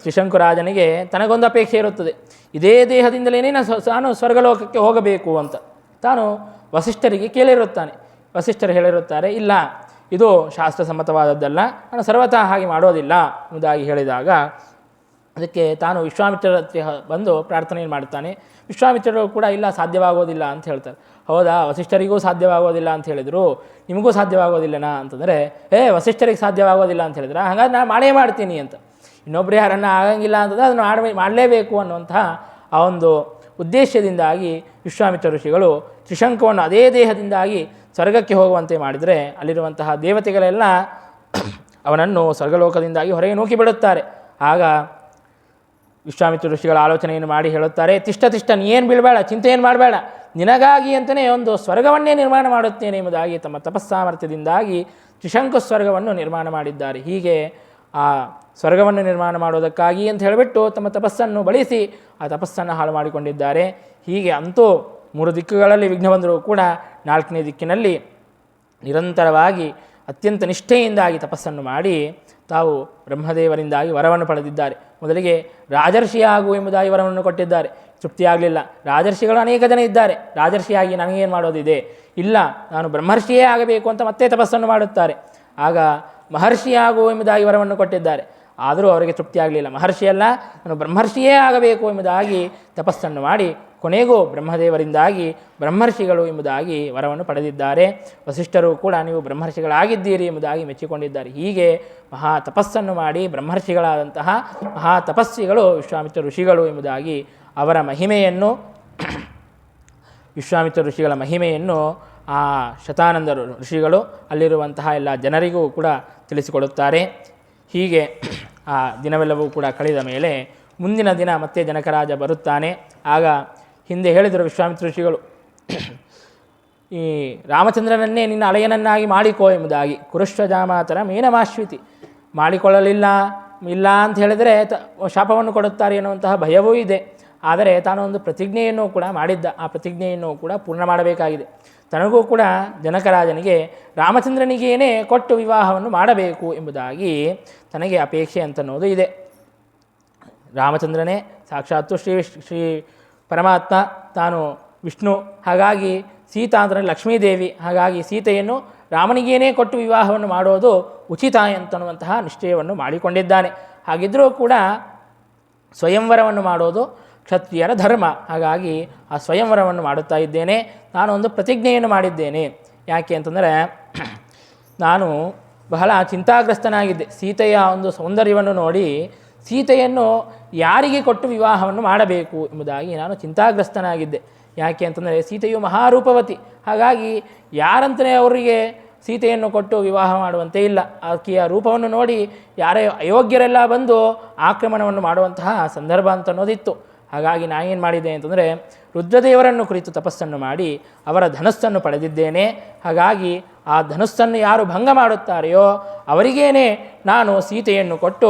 ತ್ರಿಶಂಕು ರಾಜನಿಗೆ ತನಗೊಂದು ಅಪೇಕ್ಷೆ ಇರುತ್ತದೆ, ಇದೇ ದೇಹದಿಂದಲೇ ನಾನು ಸ್ವರ್ಗಲೋಕಕ್ಕೆ ಹೋಗಬೇಕು ಅಂತ ತಾನು ವಸಿಷ್ಠರಿಗೆ ಕೇಳಿರುತ್ತಾನೆ. ವಸಿಷ್ಠರು ಹೇಳಿರುತ್ತಾರೆ, ಇಲ್ಲ, ಇದು ಶಾಸ್ತ್ರಸಮ್ಮತವಾದದ್ದಲ್ಲ, ನಾನು ಸರ್ವತಃ ಹಾಗೆ ಮಾಡೋದಿಲ್ಲ ಎಂಬುದಾಗಿ ಹೇಳಿದಾಗ ಅದಕ್ಕೆ ತಾನು ವಿಶ್ವಾಮಿತ್ರರ ಹತ್ರ ಬಂದು ಪ್ರಾರ್ಥನೆಯನ್ನು ಮಾಡುತ್ತಾನೆ. ವಿಶ್ವಾಮಿತ್ರರು ಕೂಡ ಇಲ್ಲ, ಸಾಧ್ಯವಾಗೋದಿಲ್ಲ ಅಂತ ಹೇಳ್ತಾರೆ. ಹೌದಾ, ವಸಿಷ್ಠರಿಗೂ ಸಾಧ್ಯವಾಗೋದಿಲ್ಲ ಅಂತ ಹೇಳಿದರು, ನಿಮಗೂ ಸಾಧ್ಯವಾಗೋದಿಲ್ಲನಾ ಅಂತಂದರೆ, ವಸಿಷ್ಠರಿಗೆ ಸಾಧ್ಯವಾಗೋದಿಲ್ಲ ಅಂತ ಹೇಳಿದ್ರೆ ಹಾಗಾದ್ರೆ ನಾನು ಮಾಡೇ ಮಾಡ್ತೀನಿ ಅಂತ. ಇನ್ನೊಬ್ಬರು ಯಾರನ್ನು ಆಗಂಗಿಲ್ಲ ಅಂತಂದರೆ ಅದನ್ನು ಮಾಡಲೇಬೇಕು ಅನ್ನುವಂತಹ ಆ ಒಂದು ಉದ್ದೇಶದಿಂದಾಗಿ ವಿಶ್ವಾಮಿತ್ರ ಋಷಿಗಳು ತ್ರಿಶಂಕುವನ್ನು ಅದೇ ದೇಹದಿಂದಾಗಿ ಸ್ವರ್ಗಕ್ಕೆ ಹೋಗುವಂತೆ ಮಾಡಿದರೆ ಅಲ್ಲಿರುವಂತಹ ದೇವತೆಗಳೆಲ್ಲ ಅವನನ್ನು ಸ್ವರ್ಗಲೋಕದಿಂದಾಗಿ ಹೊರಗೆ ನೂಕಿಬಿಡುತ್ತಾರೆ. ಆಗ ವಿಶ್ವಾಮಿತ್ರ ಋಷಿಗಳ ಆಲೋಚನೆಯನ್ನು ಮಾಡಿ ಹೇಳುತ್ತಾರೆ, ತಿಷ್ಟ ನೀ ಏನು ಬೀಳಬೇಡ, ಚಿಂತೆ ಏನು ಮಾಡಬೇಡ, ನಿನಗಾಗಿ ಅಂತಲೇ ಒಂದು ಸ್ವರ್ಗವನ್ನೇ ನಿರ್ಮಾಣ ಮಾಡುತ್ತೇನೆ ಎಂಬುದಾಗಿ ತಮ್ಮ ತಪಸ್ಸಾಮರ್ಥ್ಯದಿಂದಾಗಿ ತ್ರಿಶಂಕು ಸ್ವರ್ಗವನ್ನು ನಿರ್ಮಾಣ ಮಾಡಿದ್ದಾರೆ. ಹೀಗೆ ಆ ಸ್ವರ್ಗವನ್ನು ನಿರ್ಮಾಣ ಮಾಡೋದಕ್ಕಾಗಿ ಅಂತ ಹೇಳಿಬಿಟ್ಟು ತಮ್ಮ ತಪಸ್ಸನ್ನು ಬಳಸಿ ಆ ತಪಸ್ಸನ್ನು ಹಾಳು ಮಾಡಿಕೊಂಡಿದ್ದಾರೆ. ಹೀಗೆ ಅಂತೂ 3 ದಿಕ್ಕುಗಳಲ್ಲಿ ವಿಘ್ನ ಬಂದರೂ ಕೂಡ 4ನೇ ದಿಕ್ಕಿನಲ್ಲಿ ನಿರಂತರವಾಗಿ ಅತ್ಯಂತ ನಿಷ್ಠೆಯಿಂದಾಗಿ ತಪಸ್ಸನ್ನು ಮಾಡಿ ತಾವು ಬ್ರಹ್ಮದೇವರಿಂದಾಗಿ ವರವನ್ನು ಪಡೆದಿದ್ದಾರೆ. ಮೊದಲಿಗೆ ರಾಜರ್ಷಿಯಾಗು ಎಂಬುದಾಗಿ ವರವನ್ನು ಕೊಟ್ಟಿದ್ದಾರೆ, ತೃಪ್ತಿಯಾಗಲಿಲ್ಲ. ರಾಜರ್ಷಿಗಳು ಅನೇಕ ಜನ ಇದ್ದಾರೆ, ರಾಜರ್ಷಿಯಾಗಿ ನನಗೇನು ಮಾಡೋದಿದೆ, ಇಲ್ಲ ನಾನು ಬ್ರಹ್ಮರ್ಷಿಯೇ ಆಗಬೇಕು ಅಂತ ಮತ್ತೆ ತಪಸ್ಸನ್ನು ಮಾಡುತ್ತಾರೆ. ಆಗ ಮಹರ್ಷಿಯಾಗು ಎಂಬುದಾಗಿ ವರವನ್ನು ಕೊಟ್ಟಿದ್ದಾರೆ, ಆದರೂ ಅವರಿಗೆ ತೃಪ್ತಿಯಾಗಲಿಲ್ಲ. ಮಹರ್ಷಿಯಲ್ಲ, ನಾನು ಬ್ರಹ್ಮರ್ಷಿಯೇ ಆಗಬೇಕು ಎಂಬುದಾಗಿ ತಪಸ್ಸನ್ನು ಮಾಡಿ ಕೊನೆಗೂ ಬ್ರಹ್ಮದೇವರಿಂದಾಗಿ ಬ್ರಹ್ಮರ್ಷಿಗಳು ಎಂಬುದಾಗಿ ವರವನ್ನು ಪಡೆದಿದ್ದಾರೆ. ವಸಿಷ್ಠರು ಕೂಡ ನೀವು ಬ್ರಹ್ಮರ್ಷಿಗಳಾಗಿದ್ದೀರಿ ಎಂಬುದಾಗಿ ಮೆಚ್ಚಿಕೊಂಡಿದ್ದಾರೆ. ಹೀಗೆ ಮಹಾ ತಪಸ್ಸನ್ನು ಮಾಡಿ ಬ್ರಹ್ಮರ್ಷಿಗಳಾದಂತಹ ಮಹಾ ತಪಸ್ವಿಗಳು ವಿಶ್ವಾಮಿತ್ರ ಋಷಿಗಳು ಎಂಬುದಾಗಿ ಅವರ ಮಹಿಮೆಯನ್ನು, ವಿಶ್ವಾಮಿತ್ರ ಋಷಿಗಳ ಮಹಿಮೆಯನ್ನು ಆ ಶತಾನಂದ ಋಷಿಗಳು ಅಲ್ಲಿರುವಂತಹ ಎಲ್ಲ ಜನರಿಗೂ ಕೂಡ ತಿಳಿಸಿಕೊಡುತ್ತಾರೆ. ಹೀಗೆ ಆ ದಿನವೆಲ್ಲವೂ ಕೂಡ ಕಳೆದ ಮೇಲೆ ಮುಂದಿನ ದಿನ ಮತ್ತೆ ಜನಕರಾಜ ಬರುತ್ತಾನೆ. ಆಗ ಹಿಂದೆ ಹೇಳಿದರು ವಿಶ್ವಾಮಿತ್ರ ಋಷಿಗಳು, ಈ ರಾಮಚಂದ್ರನನ್ನೇ ನಿನ್ನ ಅಳೆಯನನ್ನಾಗಿ ಮಾಡಿಕೋ ಎಂಬುದಾಗಿ. ಕುರುಶ್ವಜಾಮಾತರ ಮೇನಮಾಶ್ವಿತಿ, ಮಾಡಿಕೊಳ್ಳಲಿಲ್ಲ ಇಲ್ಲ ಅಂತ ಹೇಳಿದರೆ ಶಾಪವನ್ನು ಕೊಡುತ್ತಾರೆ ಎನ್ನುವಂತಹ ಭಯವೂ ಇದೆ. ಆದರೆ ತಾನು ಒಂದು ಪ್ರತಿಜ್ಞೆಯನ್ನು ಕೂಡ ಮಾಡಿದ್ದ, ಆ ಪ್ರತಿಜ್ಞೆಯನ್ನು ಕೂಡ ಪೂರ್ಣ ಮಾಡಬೇಕಾಗಿದೆ. ತನಗೂ ಕೂಡ ಜನಕರಾಜನಿಗೆ ರಾಮಚಂದ್ರನಿಗೇನೇ ಕೊಟ್ಟು ವಿವಾಹವನ್ನು ಮಾಡಬೇಕು ಎಂಬುದಾಗಿ ತನಗೆ ಅಪೇಕ್ಷೆ ಅಂತನ್ನೋದು ಇದೆ. ರಾಮಚಂದ್ರನೇ ಸಾಕ್ಷಾತ್ತು ಶ್ರೀ ಪರಮಾತ್ಮ, ತಾನು ವಿಷ್ಣು, ಹಾಗಾಗಿ ಸೀತಾ ಅಂದರೆ ಲಕ್ಷ್ಮೀದೇವಿ, ಹಾಗಾಗಿ ಸೀತೆಯನ್ನು ರಾಮನಿಗೇನೇ ಕೊಟ್ಟು ವಿವಾಹವನ್ನು ಮಾಡೋದು ಉಚಿತ ಅಂತನ್ನುವಂತಹ ನಿಶ್ಚಯವನ್ನು ಮಾಡಿಕೊಂಡಿದ್ದಾನೆ. ಹಾಗಿದ್ದರೂ ಕೂಡ ಸ್ವಯಂವರವನ್ನು ಮಾಡೋದು ಕ್ಷತ್ರಿಯರ ಧರ್ಮ, ಹಾಗಾಗಿ ಆ ಸ್ವಯಂವರವನ್ನು ಮಾಡುತ್ತಾ ಇದ್ದೇನೆ. ನಾನು ಒಂದು ಪ್ರತಿಜ್ಞೆಯನ್ನು ಮಾಡಿದ್ದೇನೆ. ಯಾಕೆ ಅಂತಂದರೆ ನಾನು ಬಹಳ ಚಿಂತಾಗ್ರಸ್ತನಾಗಿದ್ದೆ. ಸೀತೆಯ ಒಂದು ಸೌಂದರ್ಯವನ್ನು ನೋಡಿ ಸೀತೆಯನ್ನು ಯಾರಿಗೆ ಕೊಟ್ಟು ವಿವಾಹವನ್ನು ಮಾಡಬೇಕು ಎಂಬುದಾಗಿ ನಾನು ಚಿಂತಾಗ್ರಸ್ತನಾಗಿದ್ದೆ. ಯಾಕೆ ಅಂತಂದರೆ ಸೀತೆಯು ಮಹಾರೂಪವತಿ, ಹಾಗಾಗಿ ಯಾರಂತಲೇ ಅವರಿಗೆ ಸೀತೆಯನ್ನು ಕೊಟ್ಟು ವಿವಾಹ ಮಾಡುವಂತೆ ಇಲ್ಲ. ಆಕೆಯ ರೂಪವನ್ನು ನೋಡಿ ಯಾರೇ ಅಯೋಗ್ಯರೆಲ್ಲ ಬಂದು ಆಕ್ರಮಣವನ್ನು ಮಾಡುವಂತಹ ಸಂದರ್ಭ ಅಂತ ಅನ್ನೋದಿತ್ತು. ಹಾಗಾಗಿ ನಾನೇನು ಮಾಡಿದೆ ಅಂತಂದರೆ ರುದ್ರದೇವರನ್ನು ಕುರಿತು ತಪಸ್ಸನ್ನು ಮಾಡಿ ಅವರ ಧನಸ್ಸನ್ನು ಪಡೆದಿದ್ದೇನೆ. ಹಾಗಾಗಿ ಆ ಧನಸ್ಸನ್ನು ಯಾರು ಭಂಗ ಮಾಡುತ್ತಾರೆಯೋ ಅವರಿಗೇನೆ ನಾನು ಸೀತೆಯನ್ನು ಕೊಟ್ಟು